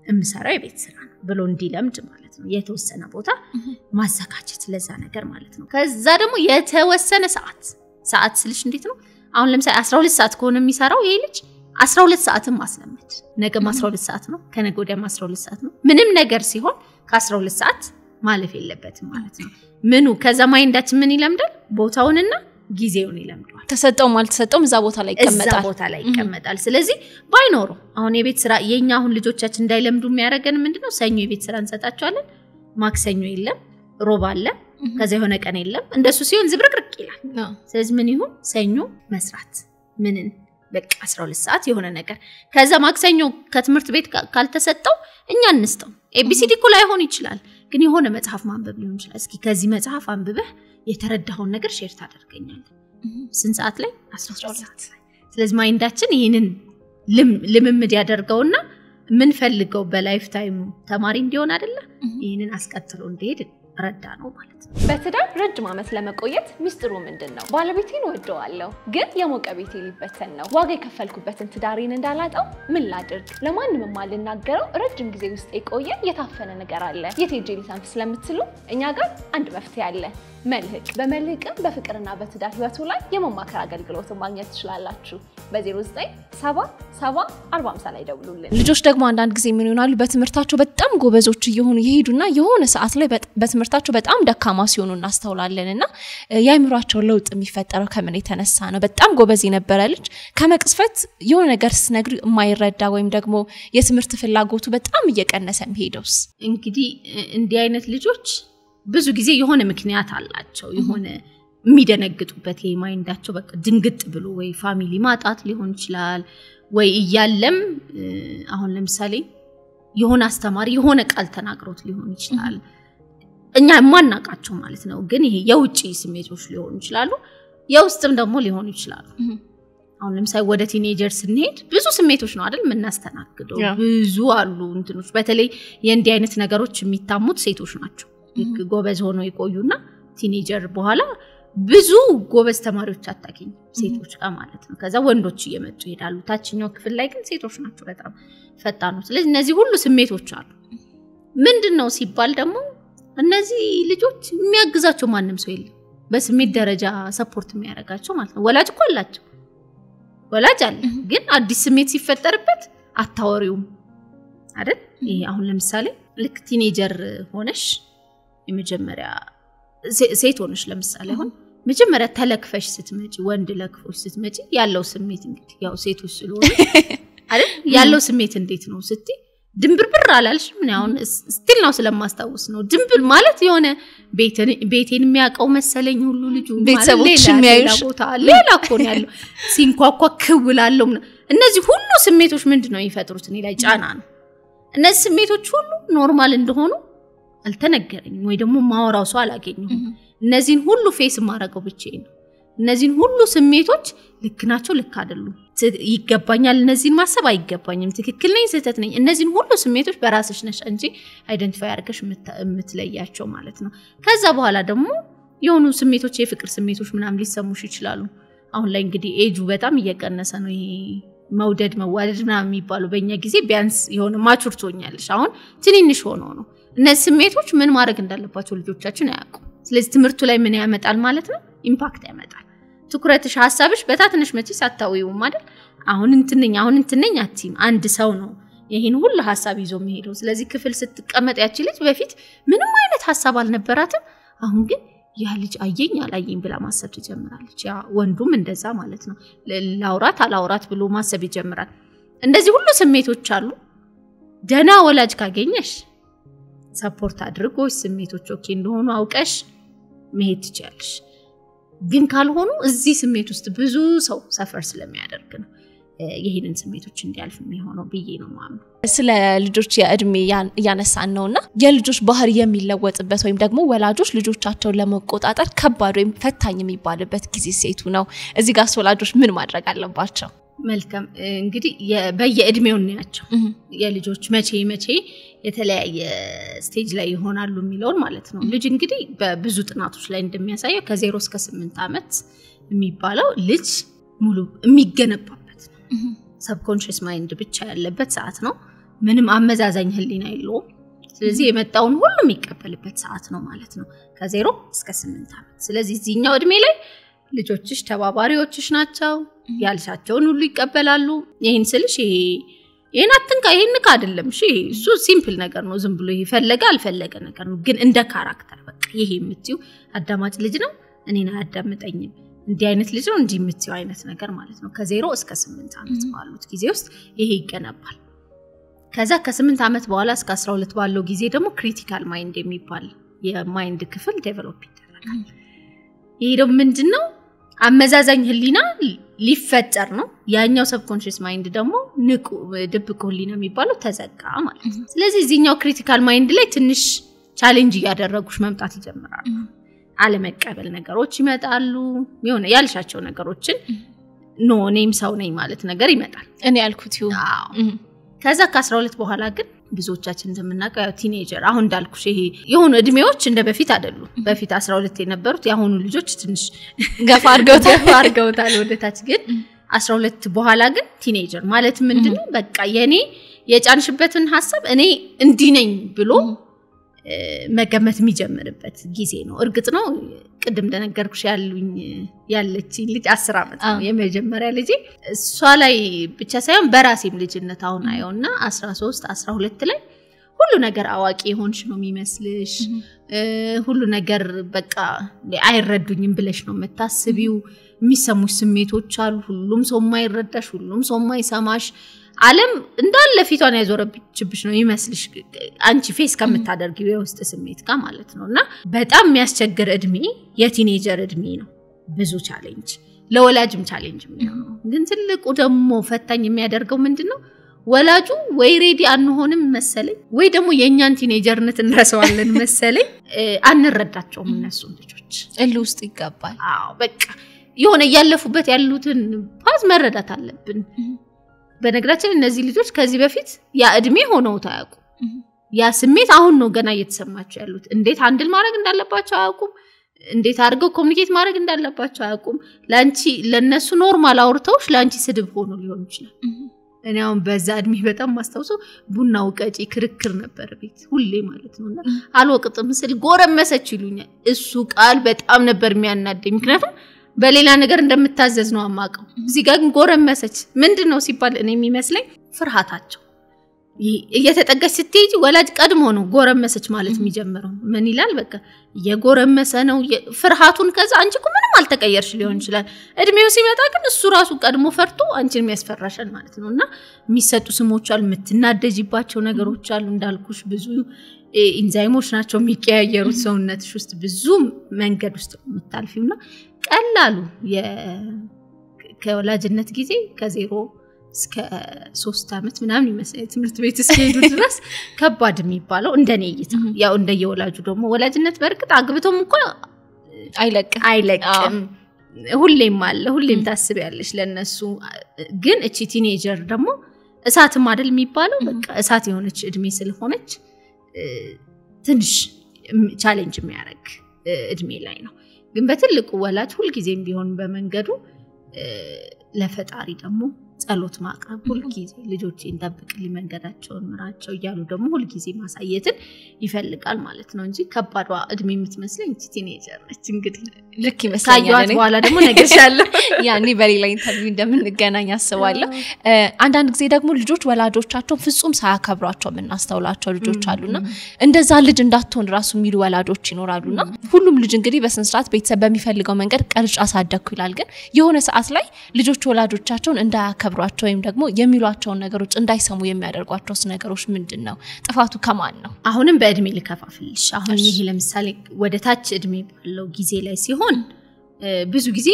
እምሰራው የቤት ስራ ነው ብሎ እንዲለምድ ማለት ነው የተወሰነ ቦታ ማዘጋጀት ለዛ ነገር ማለት ነው ከዛ ደግሞ የተወሰነ ሰዓት ስልሽ እንዴት ነው አሁን ለምሳሌ 12 ሰዓት ከሆነ የሚሰራው ይሄ ልጅ 12 ሰዓትም ማስለመድ ነገም 12 ሰዓት ነው ከነገ ወዲያም 12 ሰዓት ነው ምንም ነገር ሲሆን ከ12 ሰዓት ማለፍ የለበትም ማለት ነው ምኑ ከዛ ማይንዳችን ምን ይለምዳል ቦታውንና ጊዜውን ይለምዳል ተሰጠው ማልተሰጠውም እዛ ቦታ ላይ ይቀመጣል ስለዚህ ባይኖሩ አሁን የቤት ስራ የኛ አሁን ልጆቻችን እንዳይለምዱ የሚያረጋን ምንድነው ሰኞ የቤት ስራ እንሰጣቸዋለን ማክሰኞ የለም ሮብ አለ ከዛ የሆነ ቀን የለም እንደሱ ሲሆን ዝብርቅርቅ ይላል ስለዚህ ምን ይሁን ሰኞ መስራት ምንን በቃ 12 ሰዓት የሆነ ነገር ከዛ ማክሰኞ ከትምህርት ቤት ካልተሰጠው እኛ እንስተው ኤቢሲዲ እኮ ላይ ሆን ይችላል ግን የሆነ መጽሐፍ ማንበብ ሊሆን ይችላል እስኪ ከዚህ መጽሐፍ አንብበህ የተረዳውን ነገር ሼር ታደርገኛለህ ስንት ሰዓት ላይ 12 ሰዓት ስለዚህ ማይንዳችን ይሄንን ልምምድ ያደርገውና ምን ፈልገው በላይፍ ታይሙ ተማሪ እንዲሆን አይደለ ይሄንን አስቀጥሎ እንዲሄድ ረዳ ነው ማለት ነው። በትዳር ረጅም ዓመት ለመቆየት ሚስጥሩ ምንድነው? ባለቤቴን ወደዋለሁ ግን የሞቀ ቤቴ ሊበተን ነው። ዋጋ የከፈልኩበትን ትዳሬን እንዳላጣው ምን ላድርግ? ለማንም ማልናገረው ረጅም ጊዜ ውስጥ የቆየ የታፈነ ነገር አለ። የቴጄ ሊሳንት ስለምትሉ እኛ ጋር አንድ መፍትሄ አለ። መልህቅ። በመልህቅም በፍቅርና በትዳር ህይወቱ ላይ የመማከር አገልግሎትን ማግኘት ትችላላችሁ። በ09774050 ላይ ደውሉልን። ልጆች ደግሞ አንዳንድ ጊዜ ምን ይሆናሉ? በትምህርታቸው በጣም ጎበዞች እየሆኑ ይሄዱና የሆነ ሰዓት ላይ በትምህርታቸው በጣም ደካማ ሲሆኑ እናስተውላለንና ያይምሯቸው ለውጥ የሚፈጠረው ከምን የተነሳ ነው? በጣም ጎበዝ የነበረ ልጅ ከመቅስፈት የሆነ ነገር ስነግር የማይረዳ ወይም ደግሞ የትምህርት ፍላጎቱ በጣም እየቀነሰ የሚሄደውስ? እንግዲህ እንዲህ አይነት ልጆች ብዙ ጊዜ የሆነ ምክንያት አላቸው። የሆነ የሚደነግጡበት የማይንዳቸው በቃ ድንግጥ ብሎ ወይ ፋሚሊ ማጣት ሊሆን ይችላል ወይ እያለም አሁን ለምሳሌ የሆነ አስተማሪ የሆነ ቃል ተናግሮት ሊሆን ይችላል እኛ ማናቃቸው ማለት ነው። ግን ይሄ የውጪ ስሜቶች ሊሆኑ ይችላሉ የውስጥም ደግሞ ሊሆኑ ይችላሉ። አሁን ለምሳሌ ወደ ቲኔጀር ስንሄድ ብዙ ስሜቶች ነው አይደል የምናስተናግደው። ብዙ አሉ እንትኖች በተለይ የእንዲህ አይነት ነገሮች የሚታሙት ሴቶች ናቸው። ጎበዝ ሆነው ይቆዩና ቲኔጀር በኋላ ብዙ ጎበዝ ተማሪዎች አታገኝ ሴቶች ጋር ማለት ነው። ከዛ ወንዶች እየመጡ ይሄዳሉ። ታችኛው ክፍል ላይ ግን ሴቶች ናቸው በጣም ፈጣኖች። ስለዚህ እነዚህ ሁሉ ስሜቶች አሉ። ምንድነው ሲባል ደግሞ እነዚህ ልጆች የሚያግዛቸው ማንም ሰው የለም። በስሜት ደረጃ ሰፖርት የሚያደርጋቸው ማለት ነው። ወላጅ እኮ አላቸው። ወላጅ አለ ግን አዲስ ስሜት ሲፈጠርበት አታወሪውም አይደል? ይሄ አሁን ለምሳሌ ልክ ቲኔጀር ሆነሽ የመጀመሪያ ሴት ሆነሽ ለምሳሌ አሁን መጀመሪያ ተለክፈሽ ስትመጪ ወንድ ለክፎሽ ስትመጪ ያለው ስሜት እንግዲህ ያው ሴቶች ስለሆነ አይደል ያለው ስሜት እንዴት ነው ስትይ ድንብርብር አላልሽ? ምን አሁን ስቲል ነው ስለማስታውስ ነው። ድንብል ማለት የሆነ ቤቴን የሚያቀው መሰለኝ ሁሉ ልጁ ቤተሰቦች የሚያዩሽ ሌላ እኮ ነው ያለው። ሲንኳኳ ክውላለው። እነዚህ ሁሉ ስሜቶች ምንድነው የሚፈጥሩት? እኔ ላይ ጫና ነው። እነዚህ ስሜቶች ሁሉ ኖርማል እንደሆኑ አልተነገረኝም ወይ ደግሞ ማወራው ሰው አላገኘሁም። እነዚህን ሁሉ ፌስ ማረጋው ብቻዬ ነው። እነዚህን ሁሉ ስሜቶች ልክ ናቸው ልክ አይደሉም፣ ይገባኛል እነዚህን ማሰብ አይገባኝም፣ ትክክል ነኝ ስህተት ነኝ፣ እነዚህን ሁሉ ስሜቶች በራስሽ ነሽ እንጂ አይደንቲፋይ አድርገሽ የምትለያቸው ማለት ነው። ከዛ በኋላ ደግሞ የሆኑ ስሜቶች የፍቅር ስሜቶች ምናምን ሊሰሙሽ ይችላሉ። አሁን ላይ እንግዲህ ኤጁ በጣም እየቀነሰ ነው። ይሄ መውደድ መዋደድ ምናምን የሚባሉ በእኛ ጊዜ ቢያንስ የሆነ ማቹርቶኛለሽ አሁን ትንንሽ ሆኖ ነው። እነዚህ ስሜቶች ምን ማድረግ እንዳለባቸው ልጆቻችን አያውቁ። ስለዚህ ትምህርቱ ላይ ምን ያመጣል ማለት ነው? ኢምፓክት ያመጣል። ትኩረትሽ ሐሳብሽ በታትነሽ መቼ ሳታውዩ ማለት አሁን እንትነኝ አትይም። አንድ ሰው ነው ይሄን ሁሉ ሐሳብ ይዞ የሚሄደው። ስለዚህ ክፍል ስትቀመጥ ያቺ ልጅ በፊት ምንም አይነት ሐሳብ አልነበራትም። አሁን ግን ያ ልጅ አየኝ አላየኝ ብላ ማሰብ ትጀምራለች። ያ ወንዱም እንደዛ ማለት ነው። ላውራት አላውራት ብሎ ማሰብ ይጀምራል። እንደዚህ ሁሉ ስሜቶች አሉ። ደና ወላጅ ካገኘሽ ሰፖርት አድርጎሽ ስሜቶች ኦኬ እንደሆኑ አውቀሽ መሄድ ትችያለሽ። ግን ካልሆኑ እዚህ ስሜት ውስጥ ብዙ ሰው ሰፈር ስለሚያደርግ ነው ይሄንን ስሜቶች እንዲያልፍ የሚሆነው ብዬ ነው ማለት። ስለ ልጆች የእድሜ ያነሳን ነውና የልጆች ባህሪ የሚለወጥበት ወይም ደግሞ ወላጆች ልጆቻቸውን ለመቆጣጠር ከባድ ወይም ፈታኝ የሚባልበት ጊዜ ሴቱ ነው። እዚህ ጋር ወላጆች ምን ማድረግ አለባቸው? መልካም እንግዲህ በየእድሜው እናያቸው የልጆች መቼ የተለያየ ስቴጅ ላይ ይሆናሉ የሚለው ማለት ነው። ልጅ እንግዲህ በብዙ ጥናቶች ላይ እንደሚያሳየው ከ0 እስከ 8 ዓመት የሚባለው ልጅ ሙሉ የሚገነባበት ነው። ሰብኮንሺየስ ማይንድ ብቻ ያለበት ሰዓት ነው። ምንም አመዛዛኝ ህሊና የለውም። ስለዚህ የመጣውን ሁሉ የሚቀበልበት ሰዓት ነው ማለት ነው ከ0 እስከ 8 ዓመት። ስለዚህ እዚህኛው እድሜ ላይ ልጆችሽ ተባባሪዎችሽ ናቸው። ያልሻቸውን ሁሉ ይቀበላሉ። ይሄን ስልሽ ይሄን አትንካ ይሄን ንካ አይደለም። እሺ እሱ ሲምፕል ነገር ነው። ዝም ብሎ ይፈልጋ አልፈለገ ነገር ነው። ግን እንደ ካራክተር በቃ ይሄ የምትዩ አዳማጭ ልጅ ነው እኔን አያዳምጠኝም እንዲህ አይነት ልጅ ነው እንዲህ የምትዩ አይነት ነገር ማለት ነው። ከ0 እስከ 8 ዓመት ባሉት ጊዜ ውስጥ ይሄ ይገነባል። ከዛ ከ8 ዓመት በኋላ እስከ 12 ባለው ጊዜ ደግሞ ክሪቲካል ማይንድ የሚባል የማይንድ ክፍል ዴቨሎፕ ይደረጋል። ይሄ ደግሞ ምንድነው? አመዛዛኝ ህሊና ሊፈጠር ነው። ያኛው ሰብኮንሺየስ ማይንድ ደግሞ ንቁ ድብቅ ህሊና የሚባለው ተዘጋ ማለት ነው። ስለዚህ እዚህኛው ክሪቲካል ማይንድ ላይ ትንሽ ቻሌንጅ ያደረጉሽ መምጣት ይጀምራሉ። አለመቀበል ነገሮች ይመጣሉ። የሆነ ያልሻቸው ነገሮችን እኔም ሰው ነኝ ማለት ነገር ይመጣል። እኔ ያልኩት ይሁን። ከዛ ከ12 በኋላ ግን ብዙዎቻችን እንደምናውቀው ያው ቲኔጀር አሁን እንዳልኩሽ ይሄ የሆኑ እድሜዎች እንደ በፊት አይደሉም በፊት 12 የነበሩት ያሁኑ ልጆች ትንሽ ገፋ አድርገውታል ወደታች ግን 12 በኋላ ግን ቲኔጀር ማለት ምንድነው በቃ የኔ የጫንሽበትን ሐሳብ እኔ እንዲነኝ ብሎ መገመት የሚጀምርበት ጊዜ ነው እርግጥ ነው ቅድም እንደነገርኩሽ ያለች ልጅ 10 አመት ነው የመጀመሪያ ልጅ እሷ ላይ ብቻ ሳይሆን በራሴም ልጅነት አሁን አየውና 13 12 ላይ ሁሉ ነገር አዋቂ ሆንሽ ነው የሚመስልሽ ሁሉ ነገር በቃ አይረዱኝም ብለሽ ነው መታስቢው የሚሰሙሽ ስሜቶች አሉ ሁሉም ሰው ማይረዳሽ ሁሉም ሰው ማይሰማሽ ዓለም እንዳለ ፊቷን ያዞረብችብሽ ነው ይመስልሽ አንቺ ፌስ ከምታደርጊው የውስጥ ስሜት ጋር ማለት ነውና በጣም የሚያስቸግር እድሜ የቲኔጀር እድሜ ነው ብዙ ቻሌንጅ ለወላጅም ቻሌንጅ ነው ግን ትልቁ ደግሞ ፈታኝ የሚያደርገው ምንድነው ወላጁ ወይ ሬዲ አንሆንም መሰለኝ ወይ ደግሞ የኛን ቲኔጀርነት እንረሳዋለን መሰለኝ አንረዳቸውም እነሱ ልጆች ውስጥ ይገባል አዎ በቃ የሆነ ያለፉበት ያሉትን ፓዝ መረዳት አለብን በነገራችን እነዚህ ልጆች ከዚህ በፊት ያ እድሜ ሆነው ታያቁ ያ ስሜት አሁን ነው ገና እየተሰማቸው ያሉት እንዴት አንድል ማድረግ እንዳለባቸው አያውቁም እንዴት አድርገው ኮሙኒኬት ማድረግ እንዳለባቸው አያውቁም ላንቺ ለነሱ ኖርማል አውርተውሽ ላንቺ ስድብ ሆኖ ሊሆን ይችላል እኔ አሁን በዛ እድሜ በጣም ማስተውሰው ቡናው ቀጪ ክርክር ነበር ቤት ሁሌ ማለት ነውና አልወቅጥም ስል ጎረመሰች ይሉኛል እሱ ቃል በጣም ነበር የሚያናደኝ ምክንያቱም በሌላ ነገር እንደምታዘዝ ነው አማቀው እዚህ ጋር ግን ጎረመሰች ምንድነው ሲባል እኔ የሚመስለኝ ፍርሃታቸው እየተጠጋች ስትሄጂ ወላጅ ቀድሞ ነው ጎረመሰች ማለት የሚጀምረው ምን ይላል በቃ የጎረመሰ ነው ፍርሃቱን ከዛ አንቺ እኮ ምንም አልተቀየርሽ ሊሆን ይችላል እድሜው ሲመጣ ግን እሱ ራሱ ቀድሞ ፈርቶ አንቺን የሚያስፈራሻል ማለት ነውና የሚሰጡ ስሞች አሉ የምትናደጂባቸው ነገሮች አሉ እንዳልኩሽ ብዙ ኢንዛይሞች ናቸው የሚቀያየሩት ሰውነትሽ ውስጥ ብዙ መንገድ ውስጥ የምታልፊውና ቀላሉ ከወላጅነት ጊዜ ከ0 እስከ 3 አመት ምናምን ይመስላል ትምህርት ቤት እስኪሄዱ ድረስ ከባድ የሚባለው እንደኔ እይታ ያው እንደየወላጁ ደግሞ ወላጅነት በርግጥ አግብቶም እንኳን አይለቅም ሁሌም አለ ሁሌም ታስቢያለሽ ለነሱ ግን እቺ ቲኔጀር ደግሞ እሳትም አይደል የሚባለው በቃ እሳት የሆነች እድሜ ስለሆነች ትንሽ ቻሌንጅ የሚያደርግ እድሜ ላይ ነው ግን በትልቁ ወላጅ ሁሉ ጊዜም ቢሆን በመንገዱ ለፈጣሪ ደግሞ ጸሎት ማቅረብ ሁሉ ጊዜ ልጆቼን ጠብቅልኝ መንገዳቸውን ምራቸው ይያሉ ደግሞ ሁሉ ጊዜ ማሳየትን ይፈልጋል ማለት ነው እንጂ ከባዷ እድሜ የምትመስለኝ ቲኔጀር ነች እንግዲህ ልክ ይመስላል ካዩት በኋላ ደግሞ ነገርሻለሁ ያኔ በሌላ ኢንተርቪው እንደምንገናኝ አስባለሁ አንዳንድ ጊዜ ደግሞ ልጆች ወላጆቻቸውን ፍጹም ሳያከብሯቸው ምናስተውላቸው ልጆች አሉና እንደዛ ልጅ እንዳትሆን ራሱ የሚሉ ወላጆች ይኖራሉና ሁሉም ልጅ እንግዲህ በስንስራት ቤተሰብ በሚፈልገው መንገድ ቀርጫ አሳደኩ ይላል ግን የሆነ ሰዓት ላይ ልጆች ወላጆቻቸውን እንዳያከብሯቸው ወይም ደግሞ የሚሏቸው ነገሮች እንዳይሰሙ የሚያደርጓቸው ነገሮች ምንድነው ጥፋቱ ከማን ነው አሁንም በእድሜ ልከፋፍልሽ አሁን ይሄ ለምሳሌ ወደ ታች እድሜ ባለው ጊዜ ላይ ሲሆን ብዙ ጊዜ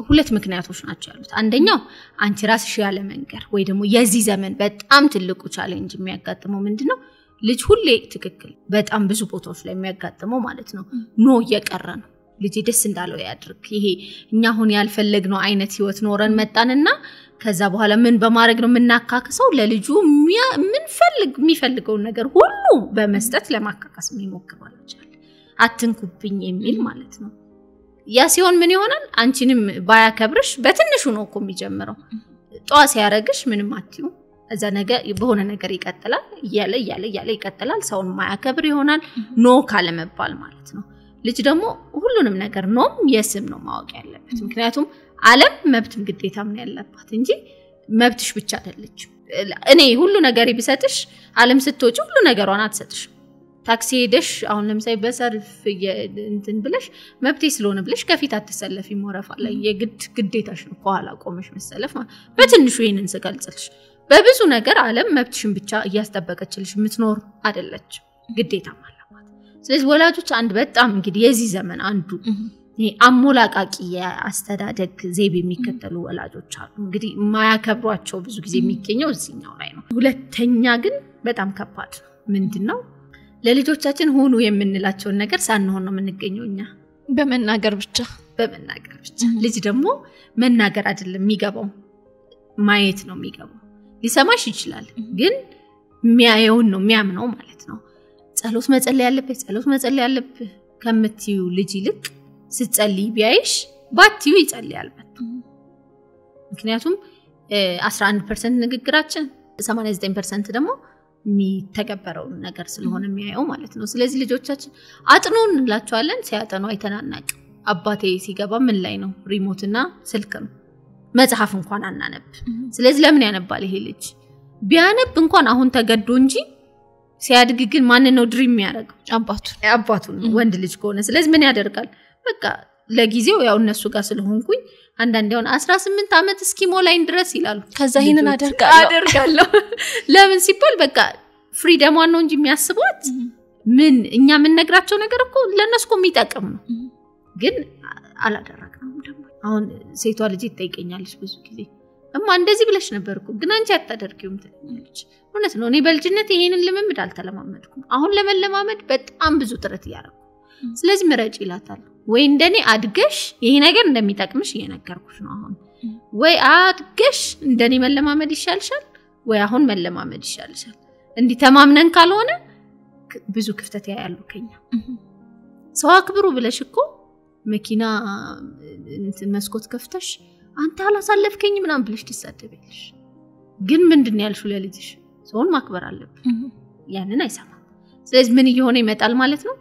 ሁለት ምክንያቶች ናቸው ያሉት አንደኛው አንቺ ራስሽ ያለ መንገር ወይ ደግሞ የዚህ ዘመን በጣም ትልቁ ቻሌንጅ የሚያጋጥመው ምንድነው ልጅ ሁሌ ትክክል በጣም ብዙ ቦታዎች ላይ የሚያጋጥመው ማለት ነው ኖ እየቀረ ነው ልጅ ደስ እንዳለው ያድርግ ይሄ እኛ አሁን ያልፈለግነው አይነት ህይወት ኖረን መጣንና ከዛ በኋላ ምን በማድረግ ነው ምናካከሰው ለልጁ የሚፈልገው ነገር ሁሉ በመስጠት ለማካከስ የሚሞክራል አትንኩብኝ የሚል ማለት ነው ያ ሲሆን ምን ይሆናል አንቺንም ባያከብርሽ በትንሹ ነው እኮ የሚጀምረው ጧስ ያረግሽ ምንም አትዩ እዛ ነገር በሆነ ነገር ይቀጥላል ያለ ይቀጥላል ሰውን ማያከብር ይሆናል ኖ ካለ መባል ማለት ነው ልጅ ደግሞ ሁሉንም ነገር ነው የስም ነው ማወቅ ያለበት ምክንያቱም ዓለም መብትም ግዴታም ነው ያለባት እንጂ መብትሽ ብቻ አይደለች እኔ ሁሉ ነገር ቢሰጥሽ ዓለም ስትወጪ ሁሉ ነገሯን አትሰጥሽ ታክሲ ሄደሽ አሁን ለምሳሌ በሰርፍ እንትን ብለሽ መብቴ ስለሆነ ብለሽ ከፊት አትሰለፊ ሞረፋ ላይ የግድ ግዴታሽ ነው ከኋላ ቆመሽ መሰለፍ በትንሹ ይሄንን ስገልጽልሽ በብዙ ነገር ዓለም መብትሽን ብቻ እያስጠበቀችልሽ የምትኖር አይደለች ግዴታም አለባት ስለዚህ ወላጆች አንድ በጣም እንግዲህ የዚህ ዘመን አንዱ ይሄ አሞላቃቂ ያስተዳደግ ዘይቤ የሚከተሉ ወላጆች አሉ እንግዲህ ማያከብሯቸው ብዙ ጊዜ የሚገኘው እዚህኛው ላይ ነው ሁለተኛ ግን በጣም ከባድ ምንድነው ለልጆቻችን ሆኑ የምንላቸው ነገር ሳንሆን ነው የምንገኘውኛ በመናገር ብቻ ልጅ ደግሞ መናገር አይደለም የሚገባው ማየት ነው የሚገባው ሊሰማሽ ይችላል ግን የሚያየውን ነው የሚያምነው ማለት ነው ጸሎት መጸለይ ያለበት ከምትዩ ልጅ ይልቅ ስትጸልይ ቢያይሽ ባትዩ ይጸልያል ምክንያቱም 11% ንግግራችን 89% ደግሞ የሚተገበረው ነገር ስለሆነ የሚያየው ማለት ነው ስለዚህ ልጆቻችን አጥኑን እንላቸዋለን ሲያጠኑ አይተናናቅ አባቴ ሲገባ ምን ላይ ነው ሪሞትና ስልክ ነው መጽሐፍ እንኳን አናነብ ስለዚህ ለምን ያነባል ይሄ ልጅ ቢያነብ እንኳን አሁን ተገዶ እንጂ ሲያድግ ግን ማን ነው ድሪም የሚያደርገው አባቱ ነው ወንድ ልጅ ከሆነ ስለዚህ ምን ያደርጋል በቃ ለጊዜው ያው እነሱ ጋር ስለሆንኩኝ አንዳንዴውን 18 አመት እስኪሞላኝ ድረስ ይላሉ ከዛ ይሄንን አደርጋለሁ ለምን ሲባል በቃ ፍሪደም ነው እንጂ የሚያስቡት ምን እኛ ምን ነግራቸው ነገር እኮ ለነሱ የሚጠቅም ነው ግን አላደረግነውም ደግሞ አሁን ሴቷ ልጅ ይጠይቀኛለች ብዙ ጊዜ እማ እንደዚህ ብለሽ ነበርኩ ግን አንቺ አታደርጊውም ትለኛለች እውነት ነው እኔ በልጅነት ይሄንን ልምምድ አልተለማመድኩም አሁን ለመለማመድ በጣም ብዙ ጥረት ያደርኩ ስለዚህ ምረጭ ይላታል ወይ እንደኔ አድገሽ ይሄ ነገር እንደሚጠቅምሽ እየነገርኩሽ ነው አሁን ወይ አድገሽ እንደኔ መለማመድ ይሻልሻል ወይ አሁን መለማመድ ይሻልሻል እንዲ ተማምነን ካልሆነ ብዙ ክፍተት ያያሉ ከኛ ሰው አክብሩ ብለሽ እኮ መኪና መስኮት ከፍተሽ አንተ አላሳለፍከኝ ምናምን ብለሽ ትሳደበልሽ ግን ምንድነው ያልሽው ለልጅሽ ሰውን ማክበር አለብሽ ያንን አይሰማም ስለዚህ ምን እየሆነ ይመጣል ማለት ነው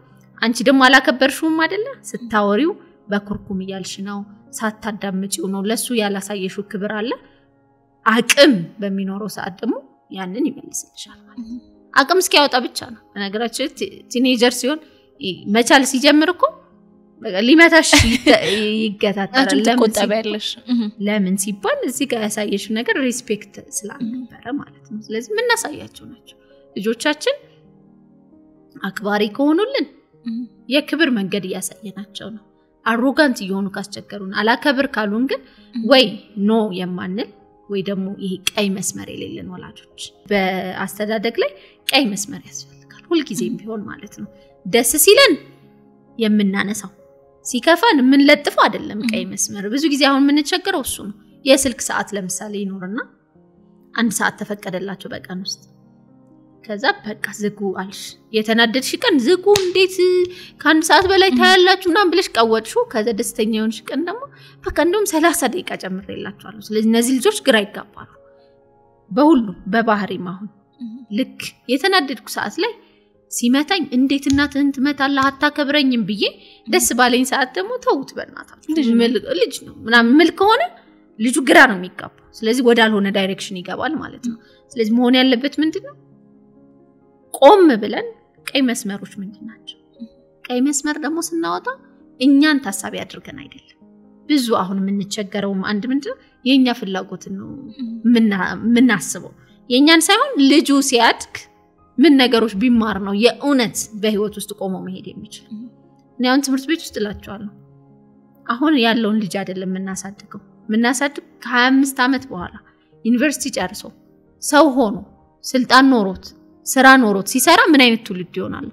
አንቺ ደግሞ አላከበርሽውም አይደለ ስታወሪው በኩርኩም ይያልሽ ነው ሳታዳምጪው ነው ለሱ ያላሳየሽው ክብር አለ አቅም በሚኖረው ሰዓት ደግሞ ያንን ይመልስልሻል ማለት አቅም እስኪያወጣ ብቻ ነው በነገራችን ቲኔጀር ሲሆን መቻል ሲጀምር እኮ ሊመታሽ ይገታታል ለምን ሲባል እዚህ ጋር ያሳየሽው ነገር ሪስፔክት ስላልነበረ ማለት ነው ስለዚህ ምን እናሳያቸው ናቸው ልጆቻችን አክባሪ ከሆኑልን የክብር መንገድ ያሳየናቸው ነው አሮጋንት ይሆኑ ካስቸገሩን አላከብር ካሉን ግን ወይ ኖ የማንል ወይ ደግሞ ይሄ ቀይ መስመር የሌለን ወላጆች በአስተዳደግ ላይ ቀይ መስመር ያስፈልጋል ሁሉ ጊዜም ቢሆን ማለት ነው ደስ ሲለን የምናነሳው ሲከፋን ምን ለጥፈው አይደለም ቀይ መስመር ብዙ ጊዜ አሁን ምን ቸገረው እሱ ነው የስልክ ሰዓት ለምሳሌ ይኖርና አንድ ሰዓት ተፈቀደላቸው በቀን ውስጥ ከዛ በቃ ዝጉ አልሽ የተናደድሽ ቀን ዝጉ እንዴት ከአንድ ሰዓት በላይ ታያላችሁና ብለሽ ቀወጥሽው ከዛ ደስተኛ ሆንሽ ቀን ደግሞ በቃ እንደውም 30 ደቂቃ ጨምሬላችኋለሁ ስለዚህ እነዚህ ልጆች ግራ ይጋባሉ በሁሉ በባህሪም አሁን ልክ የተናደድኩ ሰዓት ላይ ሲመታኝ እንዴት እናትህን ትመታለህ አታከብረኝም ብዬ ደስ ባለኝ ሰዓት ደግሞ ተውት በእናታችሁ ልጅ ነው ምናምን ምል ከሆነ ልጁ ግራ ነው የሚጋባው ስለዚህ ወዳልሆነ ዳይሬክሽን ይገባል ማለት ነው ስለዚህ መሆን ያለበት ምንድነው ቆም ብለን ቀይ መስመሮች ምንድናቸው ቀይ መስመር ደግሞ ስናወጣ እኛን ታሳቢ አድርገን አይደለም ብዙ አሁን የምንቸገረውም አንድ ምንድነው የኛ ፍላጎት ነው ምናስበው የኛን ሳይሆን ልጁ ሲያድግ ምን ነገሮች ቢማር ነው የኡነት በህይወት ውስጥ ቆሞ መሄድ የሚችል ነው ትምህርት ቤት ውስጥ ላቸዋለሁ አሁን ያለውን ልጅ አይደለም ምናሳድግ ከ25 አመት በኋላ ዩኒቨርሲቲ ጨርሶ ሰው ሆኖ ስልጣን ኖሮት ስራ ኖሮት ሲሰራ ምን አይነት ትውልድ ይሆናል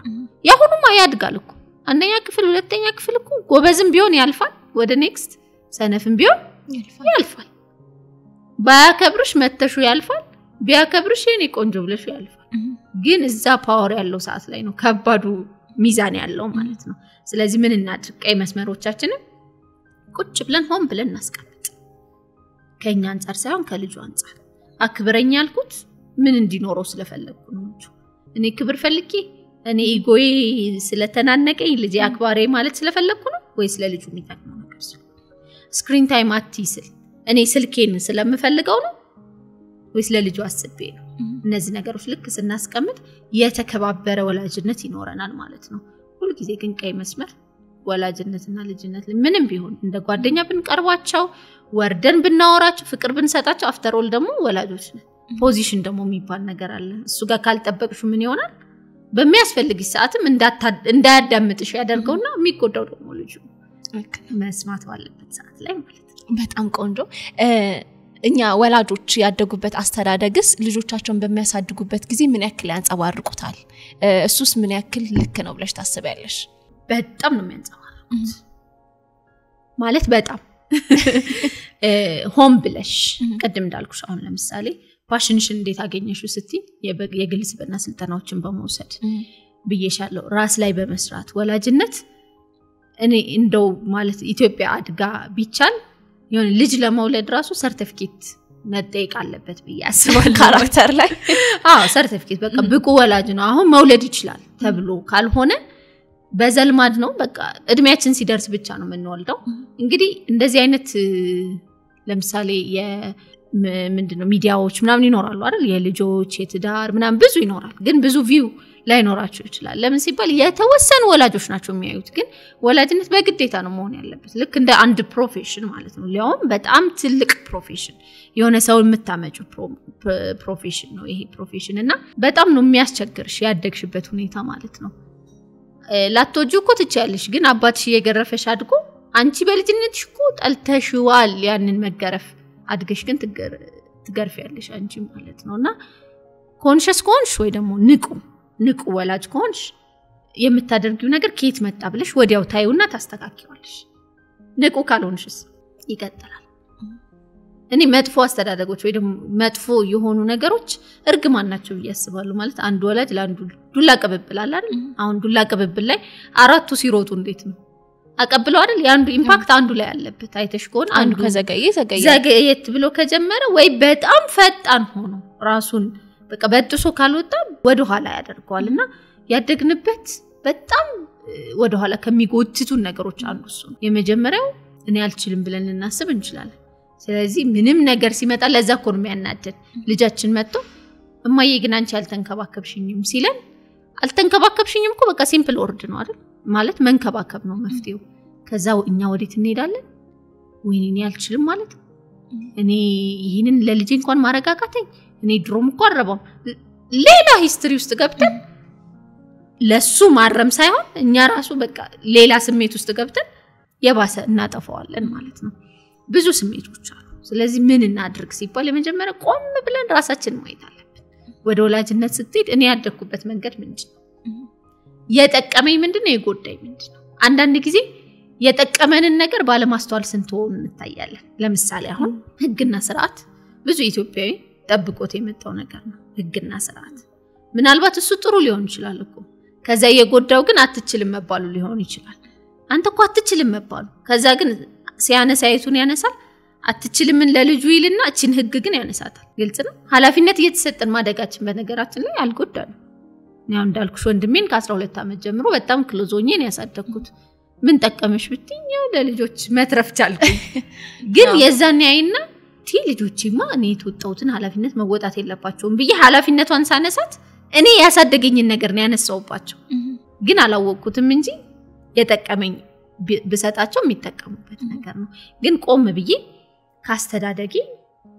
ያ ሁሉማ ያድጋል እኮ አንደኛ ክፍል ሁለተኛ ክፍል እኮ ጎበዝም ቢሆን ያልፋል ወደ ኔክስት ሰነፍም ቢሆን ያልፋል ባያከብርሽ መተሹ ያልፋል ቢያከብርሽ የኔ ቆንጆ ብለሽ ያልፋል ግን እዛ ፓወር ያለው ሰዓት ላይ ነው ከባዱ ሚዛን ያለው ማለት ነው ስለዚህ ምን እናድርግ ቀይ መስመሮቻችንን ቁጭ ብለን ሆን ብለን እናስቀምጥ ከኛ አንፃር ሳይሆን ከልጁ አንፃር አክብረኝ ያልኩት ምን እንዲኖረው ስለፈለኩ ነው እኔ ክብር ፈልጌ እኔ ኢጎዬ ስለተናነቀኝ ልጅ አክባሬ ማለት ስለፈለኩ ነው ወይስ ለልጁ የሚጠቅመው ነገር ስክሪን ታይም አትይስል እኔ ስልኬን ስለምፈልገው ነው ወይስ ለልጁ አስቤ ነው እነዚህ ነገሮች ልክ ስናስቀምጥ የተከባበረ ወላጅነት ይኖረናል ማለት ነው ሁሉ ጊዜ ግን ቀይ መስመር ወላጅነትና ልጅነት ምንም ቢሆን እንደ ጓደኛ ብንቀርባቸው ወርደን ብናወራቸው ፍቅር ብንሰጣቸው አፍተር ኦል ደግሞ ወላጆች ነን ፖዚሽን ደግሞ የሚባል ነገር አለ እሱ ጋር ካልጠበቅሽ ምን ይሆናል በሚያስፈልግሽ ሰዓትም እንዳያዳምጥሽ ያደርገውና የሚጎዳው ደግሞ ልጁ መስማት ባለበት ሰዓት ላይ ማለት ነው በጣም ቆንጆ እኛ ወላጆች ያደጉበት አስተዳደግስ ልጆቻቸውን በሚያሳድጉበት ጊዜ ምን ያክል ያንጸባርቁታል እሱስ ምን ያክል ልክ ነው ብለሽ ታስቢያለሽ በጣም ነው የሚያንጸባርቁት ማለት በጣም ሆም ብለሽ ቀደም እንዳልኩሽ አሁን ለምሳሌ ፓሽንሽን እንዴት አገኘሽው ስትይ የግል ስብዕና ስልጠናዎችን በመውሰድ ብዬሻለሁ ራስ ላይ በመስራት ወላጅነት እኔ እንደው ማለት ኢትዮጵያ አድጋ ቢቻል የሆነ ልጅ ለመውለድ ራሱ ሰርቲፊኬት መጠየቅ አለበት ብዬ አስባለሁ ካራክተር ላይ ሰርቲፊኬት በቃ ብቁ ወላጅ ነው አሁን መውለድ ይችላል ተብሎ ካልሆነ በዘልማድ ነው በቃ እድሜያችን ሲደርስ ብቻ ነው የምንወልደው እንግዲህ እንደዚህ አይነት ለምሳሌ ምንድነው ሚዲያዎች ምናምን ይኖራሉ አይደል የልጆች የትዳር ምናምን ብዙ ይኖራል ግን ብዙ ቪው ላይኖራቸው ይችላል ለምን ሲባል የተወሰኑ ወላጆች ናቸው የሚያዩት ግን ወላጅነት በግዴታ ነው መሆን ያለበት ልክ እንደ አንድ ፕሮፌሽን ማለት ነው ሊያውም በጣም ትልቅ ፕሮፌሽን የሆነ ሰው የምታመጩ ፕሮፌሽን ነው ይሄ ፕሮፌሽን እና በጣም ነው የሚያስቸግርሽ ያደግሽበት ሁኔታ ማለት ነው ላትወጂ እኮ ትቻለሽ ግን አባትሽ እየገረፈሽ አድጎ አንቺ በልጅነትሽ እኮ ጠልተሽዋል ያንን መገረፍ አድገሽ ግን ትገርፊያለሽ አንቺ ማለት ነውና ኮንሽስ ኮንሽ ወይ ደግሞ ንቁ ወላጅ ኮንሽ የምታደርጊው ነገር ከየት መጣ ብለሽ ወዲያው ታዩና ታስተካክያለሽ ንቁ ካልሆንሽስ ይቀጥላል እኔ መጥፎ አስተዳደጎች ወይ ደግሞ መጥፎ የሆኑ ነገሮች እርግማን ናቸው ያስባሉ ማለት አንድ ወላጅ ለአንዱ ዱላ ቀበብል አለ አይደል አሁን ዱላ ቀበብል ላይ አራቱ ሲሮጡ እንዴት ነው አቀብለው አይደል ያንዱ ኢምፓክት አንዱ ላይ አለበት አይተሽ ኮን አንዱ ዘገየት ብሎ ከጀመረ ወይ በጣም ፈጣን ሆኖ ራሱን በቃ በጥሶ ካልወጣ ወደ ኋላ ያደርጋልና ያደግንበት በጣም ወደ ኋላ ከሚጎትቱ ነገሮች አንዱ እሱ ነው የመጀመሪያው እኔ አልችልም ብለን እናስብ እንችላለን ስለዚህ ምንም ነገር ሲመጣ ለዛ እኮ ነው የሚያናደድ ልጃችን መጥቶ እማዬ ግን አንቺ አልተንከባከብሽኝም ሲለን አልተንከባከብሽኝም እኮ በቃ ሲምፕል ወርድ ነው አይደል ማለት መንከባከብ ነው መፍትሄው ከዛው እኛ ወዴት እንሄዳለን ወይኔ አልችልም ማለት እኔ ይሄንን ለልጄ እንኳን ማረጋጋተኝ እኔ ድሮም እኮ አረባው ሌላ ሂስትሪ ውስጥ ገብተን ለሱ ማረም ሳይሆን እኛ ራሱ በቃ ሌላ ስሜት ውስጥ ገብተን የባሰ እናጠፋዋለን ማለት ነው ብዙ ስሜቶች አሉ ስለዚህ ምን እናድርግ ሲባል የመጀመሪያ ቆም ብለን ራሳችንን ማየት አለብን ወደ ወላጅነት ስትሄድ እኔ ያደኩበት መንገድ ምንድነው የጠቀመኝ ምንድነው የጎዳኝ ምንድነው አንዳንድ ጊዜ የጠቀመንን ነገር ባለማስተዋል ስንተውን እንታያለን ለምሳሌ አሁን ህግና ስርዓት ብዙ ኢትዮጵያዊ ጠብቆት የመጣው ነገር ነው ህግና ስርዓት ምናልባት እሱ ጥሩ ሊሆን ይችላል እኮ ከዛ የጎዳው ግን አትችልም መባሉ ሊሆን ይችላል አንተ እኮ አትችልም መባሉ ከዛ ግን ሲያነሳይቱን ያነሳል አትችልምን ለልጁ ይልና እቺን ህግ ግን ያነሳታል ግልጽ ነው ኃላፊነት እየተሰጠን ማደጋችን በነገራችን ላይ አልጎዳንም ያው እንዳልኩሽ ወንድሜን ከ12 አመት ጀምሮ በጣም ክሎዞኝን ያሳደግኩት ምን ጠቀመሽ ብትኛው ለልጆች መትረፍ ቻልኩኝ ግን የዛን ያይና ቲ ልጆችማ እኔ ተወጣውትን ኃላፊነት መወጣት የለባቸውም ብዬ ኃላፊነቷን ሳነሳት እኔ ያሳደገኝን ነገር ነው ያነሳውባቸው ግን አላወቅኩትም እንጂ የጠቀመኝ በሰጣቸው የሚጠቀሙበት ነገር ነው ግን ቆም ብዬ ካስተዳደጊ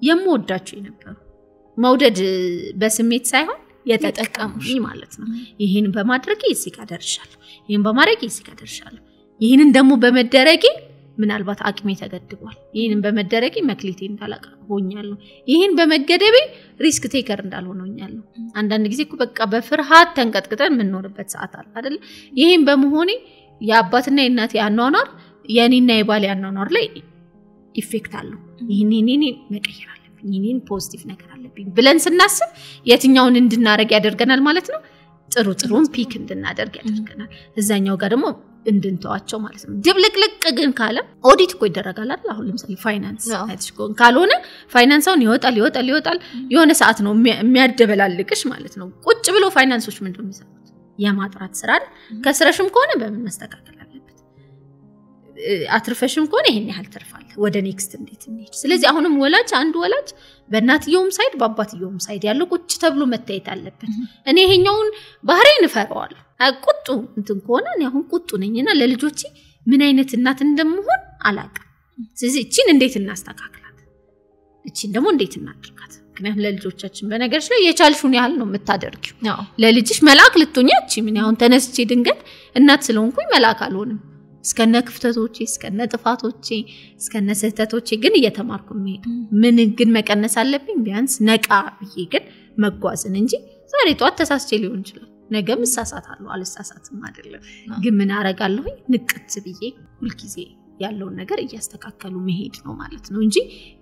የምወዳቸው የነበሩ መውደድ በስሜት ሳይሆን የተጠቀሙኝ ማለት ነው ይሄን በማድረግ እዚህ ጋር ደርሻለሁ ይሄን በማድረግ እዚህ ጋር ደርሻለሁ ይሄንን ደግሞ በመደረጌ ምናልባት አቅሜ ተገድቧል ይሄንን በመደረጌ መክሊቴ እንዳላቀ ሆኛለሁ ይሄን በመገደቤ ሪስክ ቴከር እንዳልሆነኛለሁ አንዳንድ ጊዜ በቃ በፍርሃት ተንቀጥቅጠን ምን ኖርበት ሰዓት አለ አይደል ይሄን በመሆኔ የአባትና የእናቴ አኗኗር የኔና የባሌ አኗኗር ላይ ኢፌክት አለው ይሄኔ መቀየር አለብኝ ይሄን ፖዚቲቭ ነገር አለብኝ ብለን ስናስብ የትኛውን እንድናረግ ያደርገናል ማለት ነው ጥሩን ፒክ እንድናደርግ ያደርገናል እዛኛው ጋር ደግሞ እንድንተዋቸው ማለት ነው ድብልቅልቅ ግን ካለ ኦዲት እኮ ይደረጋል አይደል አሁን ለምሳሌ ፋይናንስ አይተሽኮን ካልሆነ ፋይናንሳውን ይወጣል የሆነ ሰዓት ነው የሚያደበላልቅሽ ማለት ነው ቁጭ ብሎ ፋይናንሶች ምንድነው የሚሰሩት የማጥራት ስራ ከስረሽም ከሆነ በምን መስተካከል አለበት አትርፈሽም ከሆነ ይሄን ያህል ተርፋል ወደ ኔክስት እንዴት እንሄድ ስለዚህ አሁንም ወላጅ አንድ ወላጅ በእናትየውም ሳይድ በአባትየውም ሳይድ ያለው ቁጭ ተብሎ መታየት አለበት እኔ ይሄኛውን ባህሪን እፈራዋለሁ ቁጡ እንትን ከሆነ እኔ አሁን ቁጡ ነኝና ለልጆቼ ምን አይነት እናት እንደምሆን አላውቅም ስለዚህ እቺን እንዴት እናስተካክላት እቺን ደግሞ እንዴት እናድርጋት ምክንያቱም ለልጆቻችን በነገርሽ ላይ የቻልሽውን ያህል ነው የምታደርጊው ለልጅሽ መልአክ ልትሆኚ እቺ ምን ያሁን ተነስቼ ድንገት እናት ስለሆንኩኝ መልአክ አልሆንም እስከነ ክፍተቶቼ እስከነ ጥፋቶቼ እስከነ ስህተቶቼ ግን እየተማርኩ ምን ግን መቀነስ አለብኝ ቢያንስ ነቃ ብዬ ግን መጓዝን እንጂ ዛሬ ጧት ተሳስቼ ሊሆን ይችላል ነገም እሳሳታለሁ አልሳሳትም አይደለም ግን ምን አረጋለሁ ንቅት ብዬ ሁሉ ጊዜ ያለው ነገር እያስተካከሉ መሄድ ነው ማለት ነው እንጂ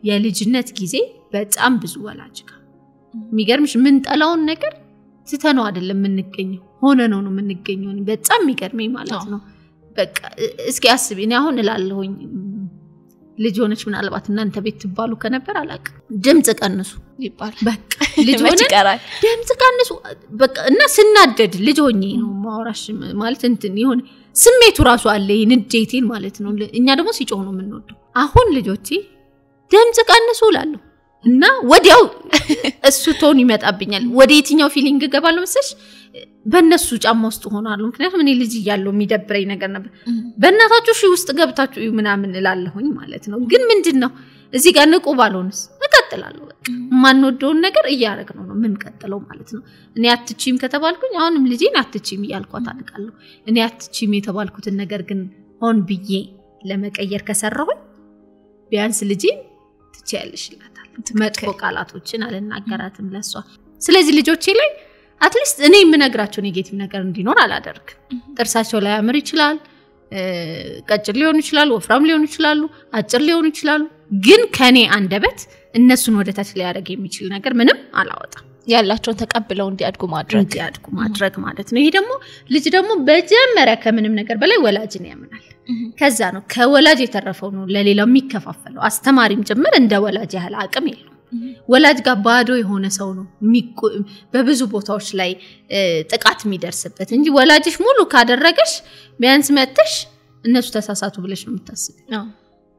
የልጅነት ጊዜ በጣም ብዙ ወላጅ ጋር የሚገርምሽ ምን ጠላውን ነገር ስተነው አይደለም የምንገኘው ሆነ ነው የምንገኘው በጣም የሚገርመኝ ማለት ነው በቃ እስኪ አስቢ እኔ አሁን እላለሁኝ ልጅ ሆነች ምናልባት እናንተ ቤት ትባሉ ከነበር አላቅ ድምጽ ቀንሱ ይባላል በቃ ልጅ ሆነ ድምጽ ቀንሱ በቃ እና ስናደድ ልጅ ሆኜ ነው ማውራሽ ማለት እንትን ይሁን ስሜቱ ራሱ አለ ንዴቴን ማለት ነው እኛ ደግሞ ሲጮህ ነው የምንወደው አሁን ልጆቼ ድምጽ ቀንሱ ላሉ እና ወዲያው እሱ ቶን ይመጣብኛል ወደ የትኛው ፊሊንግ ገባለው መስሽ በእነሱ ጫማ ውስጥ ሆናለሁ ምክንያቱም እኔ ልጅ ያለው የሚደብረኝ ነገር ነበር በእናታችሁ ሺ ውስጥ ገብታችሁ ምናምን እላለሁኝ ማለት ነው ግን ምንድነው እዚህ ጋር ንቁ ባልሆንስ እቀጥላለሁ በቃ ማንወደውን ነገር እያረግነው ነው ምን ቀጥለው ማለት ነው እኔ አትቺም ከተባልኩኝ አሁንም ልጄን አትቺም ይያልኳት አድቃለሁ እኔ አትቺም የተባልኩትን ነገር ግን ሆን ብዬ ለመቀየር ከሰራሁኝ ቢያንስ ልጄን ትቻለሽ ይላታል መጥፎ ቃላቶችን አልናገራትም ለሷ ስለዚህ ልጆቼ ላይ አትሊስት እኔ የምነግራቸው ኔጌቲቭ ነገር እንዲኖር አላደርግ ጥርሳቸው ላይ ያምር ይችላል ቀጭር ሊሆኑ ይችላል ወፍራም ሊሆኑ ይችላሉ አጭር ሊሆኑ ይችላሉ ግን ከኔ አንደበት እነሱን ወደታች ሊያደርግ የሚችል ነገር ምንም አላወጣም ያላቸውን ተቀብለው እንዲያድጉ ማድረግ ማለት ነው ይሄ ደግሞ ልጅ ደግሞ በመጀመሪያ ከምንም ነገር በላይ ወላጅን ያምናል ከዛ ነው ከወላጅ የተረፈው ነው ለሌላው የሚከፋፈለው አስተማሪም ጭምር እንደ ወላጅ ያህል አቅም የለው ወላጅ ጋር ባዶ የሆነ ሰው ነው በብዙ ቦታዎች ላይ ጥቃት የሚደርስበት እንጂ ወላጅሽ ሙሉ ካደረገሽ ቢያንስ መጥተሽ እነሱ ተሳሳቱ ብለሽ ነው የምታስቢው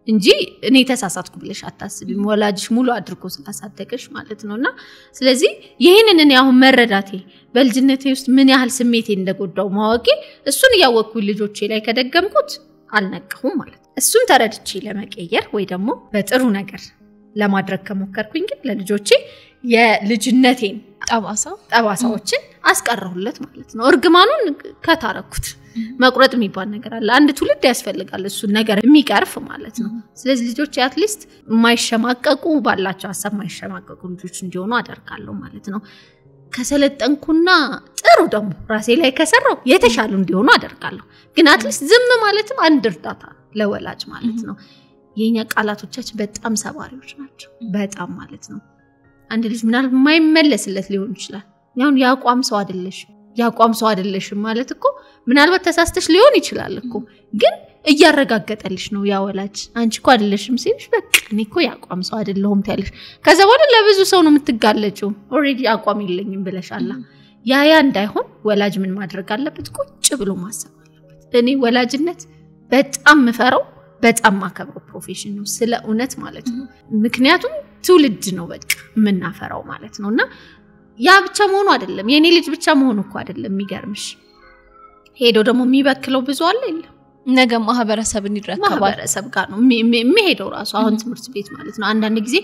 እንጂ እኔ ተሳሳትኩ ብለሽ አታስቢም ወላጅሽ ሙሉ አድርጎ ስላሳደገሽ ማለት ነውና ስለዚህ ይሄንን እኔ አሁን መረዳቴ በልጅነቴ ውስጥ ምን ያህል ስሜቴ እንደጎዳው ማወቄ እሱን ያወቅኩ ልጆቼ ላይ ከደገምኩት አልነቀሁም ማለት እሱን ተረድቼ ለመቀየር ወይ ደግሞ በጥሩ ነገር ለማድረግ ከሞከርኩኝ ግን ለልጆቼ የልጅነቴን ጠባሳዎችን አስቀረሁለት ማለት ነው እርግማኑን ከታረኩት መቁረጥ የሚባል ነገር አለ አንድ ትውልድ ያስፈልጋል እሱ ነገር የሚቀርፍ ማለት ነው ስለዚህ ልጆች አትሊስት ማይሸማቀቁ ባላቸው ሐሳብ ማይሸማቀቁ ልጆች እንዲሆኑ አደርጋለሁ ማለት ነው ከሰለጠንኩና ጥሩ ደግሞ ራሴ ላይ ከሰራው የተሻሉ እንዲሆኑ አደርጋለሁ ግን አትሊስት ዝም ማለትም አንድ እርዳታ ለወላጅ ማለት ነው የኛ ቃላቶቻችን በጣም ሰባሪዎች ናቸው በጣም ማለት ነው አንድ ልጅ ምናል የማይመለስለት ሊሆን ይችላል ያውን ያቋም ሰው አይደለሽም ማለት እኮ ምናልባት ተሳስተሽ ሊሆን ይችላል እኮ ግን እያረጋገጠልሽ ነው ያ ወላጅ አንቺ እኮ አይደለሽም ሲልሽ በቃ እኔ እኮ ያቋም ሰው አይደለሁም ታያለሽ ከዛ በኋላ ለብዙ ሰው ነው የምትጋለጪው ኦሬዲ አቋም የለኝም ብለሻላ ያ እንዳይሆን ወላጅ ምን ማድረግ አለበት ቁጭ ብሎ ማሰብ አለበት እኔ ወላጅነት በጣም ምፈራው በጣም ማከብረው ፕሮፌሽን ነው ስለ እውነት ማለት ነው ምክንያቱም ትውልድ ነው በቃ ምናፈራው ማለት ነውና ያ ብቻ መሆኑ አይደለም የኔ ልጅ ብቻ መሆኑ እኮ አይደለም የሚገርምሽ ሄዶ ደግሞ የሚበክለው ብዙ አለ ይላል ነገ ማህበረሰብን ይረከባል ማህበረሰብ ጋር ነው የሚሄደው ራሱ አሁን ትምህርት ቤት ማለት ነው አንዳንድ ጊዜ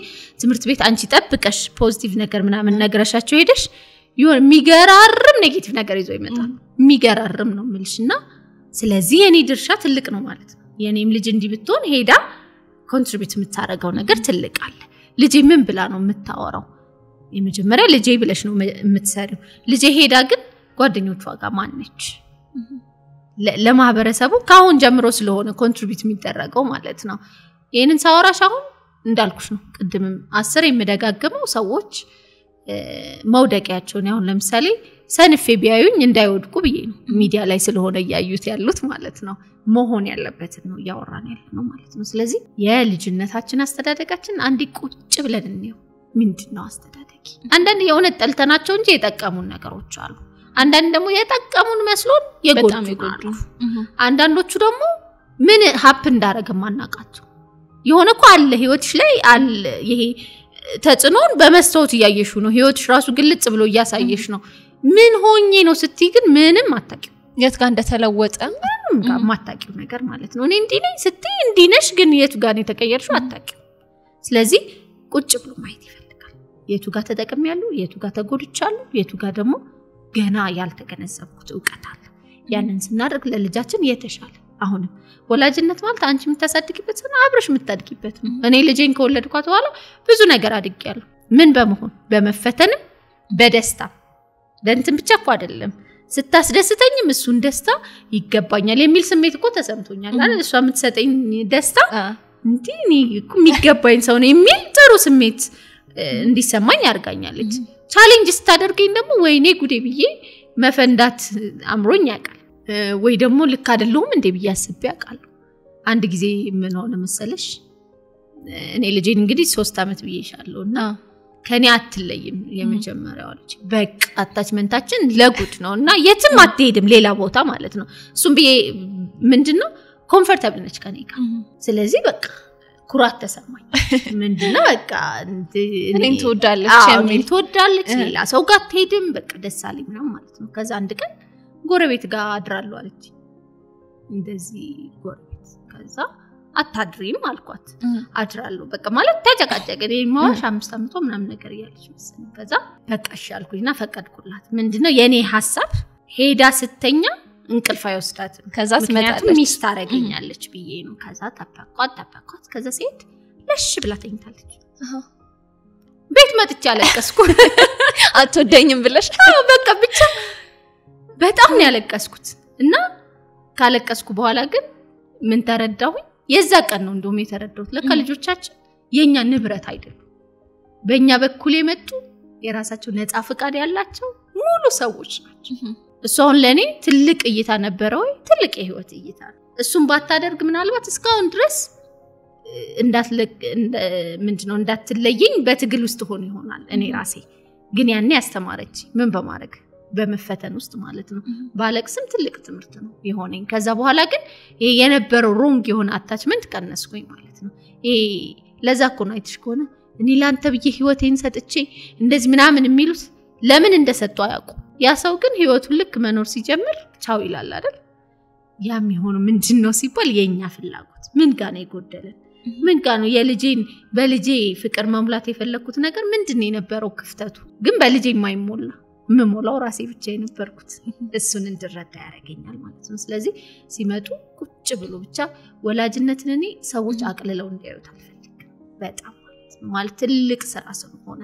ትምህርት ቤት አንቺ ጠብቀሽ ፖዚቲቭ ነገር ምናምን ነገረሻቸው ሄደሽ ይሁን የሚገራርም ኔጌቲቭ ነገር ይዞ ይመጣል የሚገራርም ነው ምልሽና ስለዚህ የኔ ድርሻ ትልቅ ነው ማለት ነው የኔም ልጅ እንዲብትሆን ሄዳ ኮንትሪቢዩት የምታረጋው ነገር ትልቅ አለ ልጅ ምን ብላ ነው የምታወራው የመጀመሪያ ልጅ ብለሽ ነው የምትሰሪው ልጅ ሄዳ ግን ጓደኞቿ ጋር ማነች ለማህበረሰቡ ካሁን ጀምሮ ስለሆነ ኮንትሪቢዩት የሚደረገው ማለት ነው ይሄንን ሳወራሽ አሁን እንዳልኩሽ ነው ቅድምም 10 የምደጋገመው ሰዎች መውደቂያቸውን አሁን ለምሳሌ ሰንፌ ቢያዩኝ እንዳይወድቁ ብዬ ነው ሚዲያ ላይ ስለሆነ ያዩት ያሉት ማለት ነው መሆን ያለበት ነው ያወራን ያለው ማለት ነው ስለዚህ የልጅነታችን አስተዳደጋችን አንዲ ቁጭ ብለን እንየው ምንድነው አስተዳደጊ አንዳንድ የሆነ ጠልተናቸው እንጂ የጠቀሙን ነገሮች አሉ አንዳንድ ደግሞ የጠቀሙን መስሎን የጎዱ አንዳንዶቹ ደግሞ ምን ሀፕ እንዳረገ ማናቃቸው የሆነኮ አለ ህይወትሽ ላይ አለ ይሄ ተጽኖን በመስተውት ያያየሹ ነው ህይወትሽ ራሱ ግልጽ ብሎ ያሳየሽ ነው ምን ሆኜ ነው ስትይ ግን ምንም አታቂው የት ጋር እንደተለወጠ ምንም ማታቂው ነገር ማለት ነው እኔ እንዲ ነኝ ስትይ እንዲ ነሽ ግን የቱ ጋር ነው የተቀየርሽው አታቂው ስለዚህ ቁጭ ብሎ ማየት ይፈልጋል የቱ ጋር ተጠቅሚያለሁ የቱ ጋር ተጎድቻለሁ የቱ ጋር ደግሞ ገና ያልተገነዘብኩት ዕውቀት አለ ያንን ስናደርግ ለልጃችን የተሻለ አሁን ወላጅነት ማለት አንቺ የምታሳድጊበት ነው አብረሽ የምታድጊበት ነው እኔ ልጄን ከወለድኳት በኋላ ብዙ ነገር አድርጌያለሁ ምን በመሆን በመፈተን በደስታ ደንትን ብቻ እኮ አይደለም ስታስደስተኝም እሱን ደስታ ይገባኛል የሚል ስሜት እኮ ተሰምቶኛል አይደል እሷ የምትሰጠኝ ደስታ እንዴ እኮ የሚገባኝ ሰው ነው የሚል ጥሩ ስሜት እንዲሰማኝ ያርጋኛለች ቻሌንጅ ስታደርገኝ ደግሞ ወይኔ ጉዴ ብዬ መፈንዳት አምሮኝ ያውቃል ወይ ደግሞ ልክ አይደለም እንዴ ብዬ አስቤ ያውቃለሁ አንድ ጊዜ ምን ሆነ መሰለሽ እኔ ልጄን እንግዲህ 3 አመት ብዬሻለሁና ከኔ አትለይም የመጀመሪያው ልጅ በቃ አታችመንታችን ለጉድ ነውና የትም አትሄድም ሌላ ቦታ ማለት ነው እሱም ብዬ ምንድነው ኮምፎርታብል ነች ከኔ ጋር ስለዚህ በቃ ኩራት ተሰማኝ ምንድነው በቃ እኔን ትወዳለች ሌላ ሰው ጋር አትሄድም በቃ ደስ አለኝ ነው ማለት ነው ከዛ አንድ ቀን ጎረቤት ጋር አድራለሁ አለች እንደዚህ ጎረቤት ከዛ አታድሪም አልኳት አድራለሁ በቃ ማለት ተጨቃጨቀኝ ማዋሽ 5 አመቷ ምናምን ነገር ያለች መሰለኝ ከዛ በቃ እሺ አልኩኝና ፈቀድኩላት ምንድነው የኔ ሐሳብ ሄዳ ስተኛ እንቅልፍ አይወስዳትም ከዛ ምክንያቱም ሚስት አረጋኛለች ብዬ ነው ከዛ ተፈቋት ከዛ ሴት ለሽ ብላ ተኝታለች ቤት መጥቻ አለቀስኩ አትወደኝም ብለሽ በቃ ብቻ በጣም ነው ያለቀስኩት እና ካለቀስኩ በኋላ ግን ምን ተረዳሁኝ የዛ ቀን ነው እንደውም የተረዳሁት ለካ ልጆቻችን የኛ ንብረት አይደሉም በእኛ በኩል የመጡ የራሳቸው ነፃ ፍቃድ ያላቸው ሙሉ ሰዎች ናቸው እሷን ለኔ ትልቅ እይታ ነበረው ትልቅ የህይወት እይታ እሱን ባታደርግ ምናልባት እስካሁን ድረስ እንዳትለየኝ በትግል ውስጥ ሆኖ ይሆናል እኔ ራሴ ግን ያኔ ያስተማረች ምን በማድረግ በመፈተን ውስጥ ማለት ነው ባለቅስም ትልቅ ትምህርት ነው የሆነኝ ከዛ በኋላ ግን የነበረው ሮንግ የሆነ አታችመንት ቀነስኩኝ ማለት ነው ለዛ እኮ ነው አይተሽ ከሆነ እኔ ላንተ ብዬ ህይወቴን ሰጥቼ እንደዚህ ምናምን የሚሉት ለምን እንደሰጡ አያውቁ ያ ሰው ግን ህይወቱን ልክ መኖር ሲጀምር ቻው ይላል አይደል ያም ይሆኑ ምንድነው ሲባል የኛ ፍላጎት ምን ጋር ነው የጎደለን ምን ጋር ነው በልጄ ፍቅር መሙላት የፈለኩት ነገር ምንድነው የነበረው ክፍተቱ ግን በልጄ የማይሞላ መሞላው ራሴ ብቻ የነበርኩት እሱን እንድረዳ ያረጋኛል ማለት ነው ስለዚህ ሲመጡ ቁጭ ብሎ ብቻ ወላጅነትን እኔ ሰዎች አቅልለው እንዲያዩት አልፈልግም በጣም ማለት ትልቅ ስራ ስለሆነ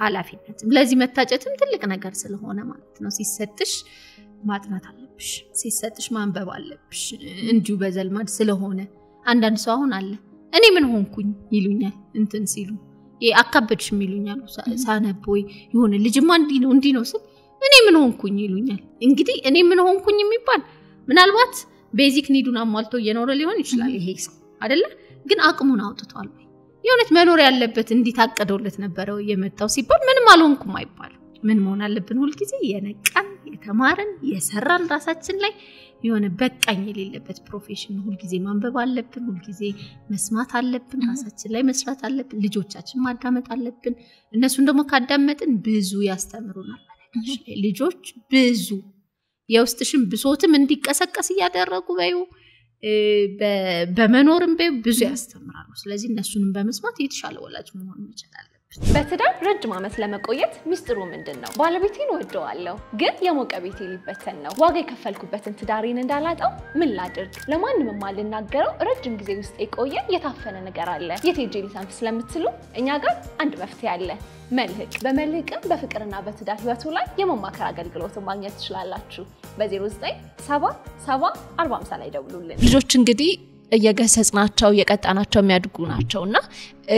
ኃላፊነት ለዚህ መታጨትም ትልቅ ነገር ስለሆነ ማለት ነው ሲሰጥሽ ማጥናት አለብሽ ሲሰጥሽ ማንበብ አለብሽ እንዲሁ በዘልማድ ስለሆነ አንዳንድ ሰው አሁን አለ እኔ ምን ሆንኩኝ ይሉኛል እንትን ሲሉ አካበድሽ የሚሉኛል ሳነቦይ ይሆነ ልጅማ እንዲ ነው ስል እኔ ምን ሆንኩኝ ይሉኛል እንግዲህ እኔ ምን ሆንኩኝ የሚባል ምናልባት ቤዚክ ኒዱን አሟልቶ እየኖረ ሊሆን ይችላል ይሄ ሰው አይደለ ግን አቅሙን አውጥቷል የሆነች መኖር ያለበት እንዲታቀደውለት ነበረው የመጣው ሲባል ምንም አልሆንኩም አይባል ምን መሆን አለብን ሁሉ ጊዜ የነቃን የተማረን የሰራን ራሳችን ላይ የሆነ በቃኝ የሌለበት ፕሮፌሽን ሁሉ ጊዜ ማንበብ አለብን ሁሉ ጊዜ መስማት አለብን ራሳችን ላይ መስራት አለብን ልጆቻችን ማዳመጥ አለብን እነሱን ደግሞ ካዳመጥን ብዙ ያስተምሩናል ልጆች ብዙ የውስጥሽን ብሶትም እንዲቀሰቀስ ያደረጉ ባዩ በመኖርም ብዙ ያስተምራሉ ስለዚህ እነሱንም በመስማት የተሻለ ወላጅ መሆን ይችላል በትዳር ረጅም ዓመት ለመቆየት ሚስጥሩ ምንድነው ባለቤቴን ወደዋለሁ ግን የሞቀ ቤቴ ሊበተን ነው ዋጋ የከፈልኩበትን ትዳሬን እንዳላጣው ምን ላድርግ ለማንም ማልናገረው ረጅም ጊዜ ውስጥ የቆየ የታፈነ ነገር አለ የቴጄ ሊሰንፍ ስለምትሉ እኛ ጋር አንድ መፍትሄ አለ መልህቅ በመልህቅም በፍቅርና በትዳር ህይወቱ ላይ የመማከር አገልግሎት ማግኘት ትችላላችሁ በ09774050 ላይ ደውሉልን ልጆች እንግዲህ እየገሰጽናቸው እየቀጣናቸው የሚያድጉ ናቸውና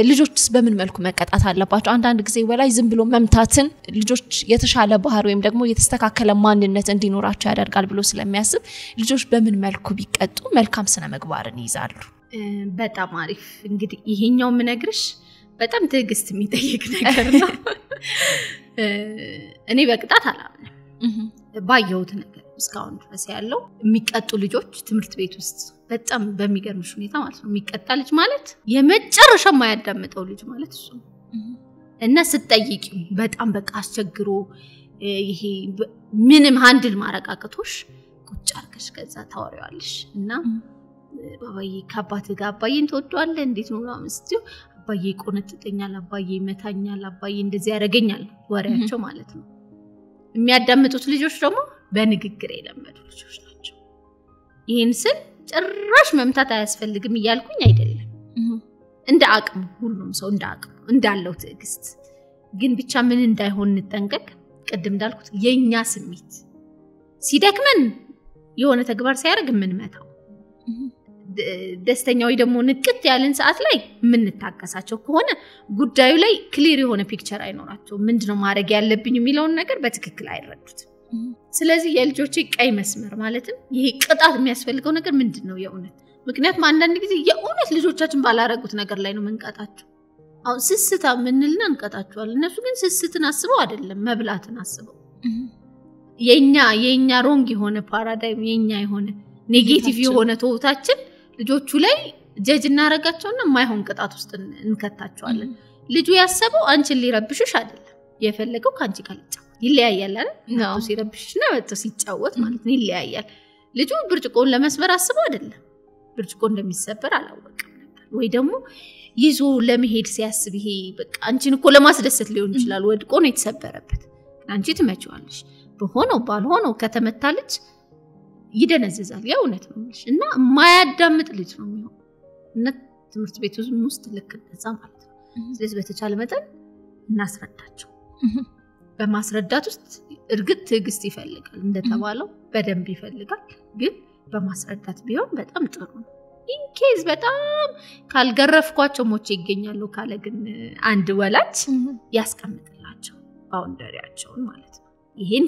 ልጆችስ በምን መልኩ መቀጣት አለባቸው አንዳንድ ጊዜ ወላይ ዝም ብሎ መምታትን ልጆች የተሻለ ባህር ወይም ደግሞ የተስተካከለ ማንነት እንዲኖራቸው ያደርጋል ብሎ ስለሚያስብ ልጆች በምን መልኩ ቢቀጡ መልካም ስነ ምግባርን ይይዛሉ በጣም አሪፍ እንግዲህ ይሄኛው ምነግርሽ በጣም ትዕግስት የሚጠይቅ ነገር ነው እኔ በቅጣት አላምንም ባየሁት ነገር እስካሁን ድረስ ያለው የሚቀጡ ልጆች ትምህርት ቤት ውስጥ በጣም በሚገርምሽ ሁኔታ ማለት ነው የሚቀጣ ልጅ ማለት የመጨረሻ ማያዳምጠው ልጅ ማለት እሱ እና ስትጠይቂ በጣም በቃ አስቸግሮ ይሄ ምንም ሃንድል ማረቃቀቶሽ ቁጭ አርገሽ ከዛ ታወሪዋለሽ እና ባባዬ ከአባት ጋር አባዬን ተወዷል እንዴት ነው ማምስቲው አባዬ ቆነጥጠኛል አባዬ መታኛል አባዬ እንደዚህ ያረጋኛል ወሬያቸው ማለት ነው የሚያዳምጡት ልጆች ደግሞ በንግግር የለመዱ ልጆች ናቸው ይሄን ስል ጭራሽ መምታት አያስፈልግም ይያልኩኝ አይደለም እንደ አቅም ሁሉም ሰው እንደ አቅም እንዳለው ትዕግስት ግን ብቻ ምን እንዳይሆን እንጠንቀቅ ቅድም እንዳልኩት የኛ ስሜት ሲደክመን የሆነ ተግባር ሲያደርግ ምን መታው ደስተኛ ወይ ደግሞ ንቅት ያለን ሰዓት ላይ ምንታቀሳቸው ከሆነ ጉዳዩ ላይ ክሊር የሆነ ፒክቸር አይኖራቸው ምንድነው ማድረግ ያለብኝ የሚለውን ነገር በትክክል አይረዱት ስለዚህ የልጆቼ ቀይ መስመር ማለትም ይሄ ቅጣት የሚያስፈልገው ነገር ምንድነው የእውነት ምክንያቱም አንዳንድ ጊዜ የእውነት ልጆቻችን ባላረጉት ነገር ላይ ነው መንቀጣቸው አሁን ስስታ ምንልና እንቀጣቸዋል እነሱ ግን ስስትን አስበው አይደለም መብላትን አስበው የኛ ሮንግ የሆነ ፓራዳይም የኛ የሆነ ኔጌቲቭ የሆነ ተውታችን ልጆቹ ላይ ጀጅ እናረጋቸውና ማይሆን ቅጣት ውስጥ እንከታቸዋለን ልጁ ያሰበው አንቺን ሊረብሽሽ አይደለም የፈለገው ካንቺ ጋር ይለያያል አይደል ነው ሲረብሽና ወጥቶ ሲጫወት ማለት ነው ይለያያል ልጁ ብርጭቆን ለመስበር አስበው አይደለም ብርጭቆ እንደሚሰበር አላወቀም ነበር ወይ ደግሞ ይዞ ለመሄድ ሲያስብ ይሄ በቃ አንቺን እኮ ለማስደሰት ሊሆን ይችላል ወድቆ ነው የተሰበረበት አንቺ ትመጪዋለሽ በሆነው ባልሆነው ከተመታለች ይደነዝዛል ያውነት ነው እና ማያዳምጥ ልጅ ነው የሚሆነው እና ትምህርት ቤት ውስጥ ልክ እንደዛ ማለት ነው ስለዚህ በተቻለ መጠን እናስረዳቸው በማስረዳት ውስጥ እርግጥ ትዕግስት ይፈልጋል እንደተባለው በደንብ ይፈልጋል ግን በማስረዳት ቢሆን በጣም ጥሩ ነው ኢንኬዝ በጣም ካልገረፍኳቸው ሞቼ ይገኛሉ ካለ ግን አንድ ወላጅ ያስቀምጥላቸው ባውንደሪያቸውን ማለት ነው ይሄን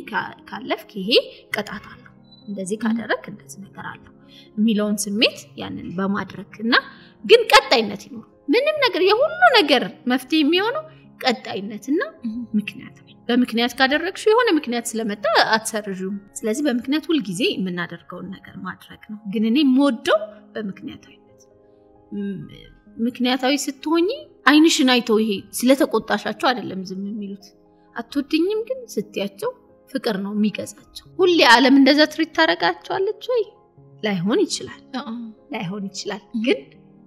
ካለፍክ ይሄ ቅጣት አለው እንደዚህ ካደረክ እንደዚህ ነገር አለው የሚለውን ስሜት ያንን በማድረግና ግን ቀጣይነት ይኖር ምንም ነገር የሁሉ ነገር መፍትሄ የሚሆነው ቀጣይነትና ምክንያት በምክንያት ካደረግሽው የሆነ ምክንያት ስለመጣ አትሰርጁም ስለዚህ በምክንያት ሁሉ ጊዜ የምናደርገው ነገር ማድረግ ነው ግን እኔ ሞደው በምክንያታዊነት ምክንያታዊ ስትሆኚ አይንሽን አይተው ይሄ ስለተቆጣሻቸው አይደለም ዝም የሚሉት አትወድኝም ግን ስትያቸው ፍቅር ነው የሚገዛቸው ሁሌ ዓለም እንደዛ ትሪት ታረጋቸዋለች ወይ ላይሆን ይችላል ግን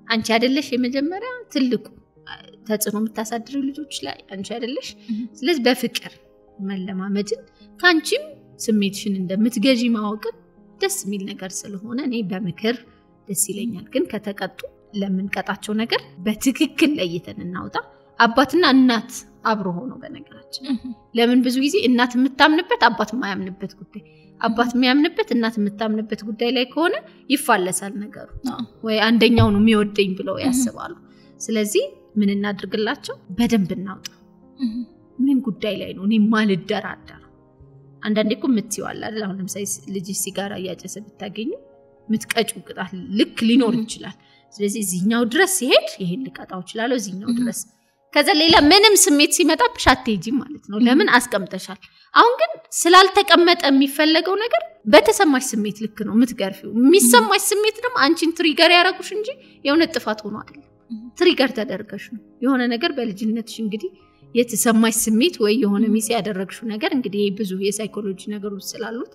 አንቺ አይደለሽ የመጀመሪያ ትልቁ ተጽዕኖ የምታሳድረው ልጆች ላይ አንቺ አይደለሽ ስለዚህ በፍቅር መለማመድን ካንቺም ስሜትሽን እንደምትገዢ ማወቅ ደስ የሚል ነገር ስለሆነ እኔ በምክር ደስ ይለኛል ግን ከተቀጡ ለምንቀጣቸው ነገር በትክክል ለይተን እናውጣ አባትና እናት አብሮ ሆኖ በነገራችን ለምን ብዙ ጊዜ እናት የምታምንበት አባት የማያምንበት ጉዳይ አባት የሚያምንበት እናት የምታምንበት ጉዳይ ላይ ከሆነ ይፋለሳል ነገሩ ወይ አንደኛው ነው የሚወደኝ ብለው ያስባሉ ስለዚህ ምን እናድርግላቸው በደንብ እናውጣ ምን ጉዳይ ላይ ነው እኔ ማልደራደር አንዳንዴ እኮ ምትይዋል አይደል አሁን ለምሳሌ ልጅ ሲጋራ ያጨሰ ብታገኙ ምትቀጩ ቅጣት ልክ ሊኖር ይችላል ስለዚህ እዚህኛው ድረስ ሲሄድ ይሄን ልቀጣው ይችላል እዚህኛው ድረስ ከዛ ሌላ ምንም ስሜት ሲመጣብሽ አትሄጂም ማለት ነው ለምን አስቀምጠሻል አሁን ግን ስላልተቀመጠ የሚፈለገው ነገር በተሰማሽ ስሜት ልክ ነው ምትገርፊው የሚሰማሽ ስሜት ደግሞ አንቺን ትሪገር ያረጉሽ እንጂ የሆነ ጥፋት ሆኖ አይደለም ትሪገር ተደርገሽ ነው የሆነ ነገር በልጅነትሽ እንግዲህ የተሰማሽ ስሜት ወይ የሆነ ሚስ ያደረግሽው ነገር እንግዲህ ብዙ የሳይኮሎጂ ነገሮች ስላሉት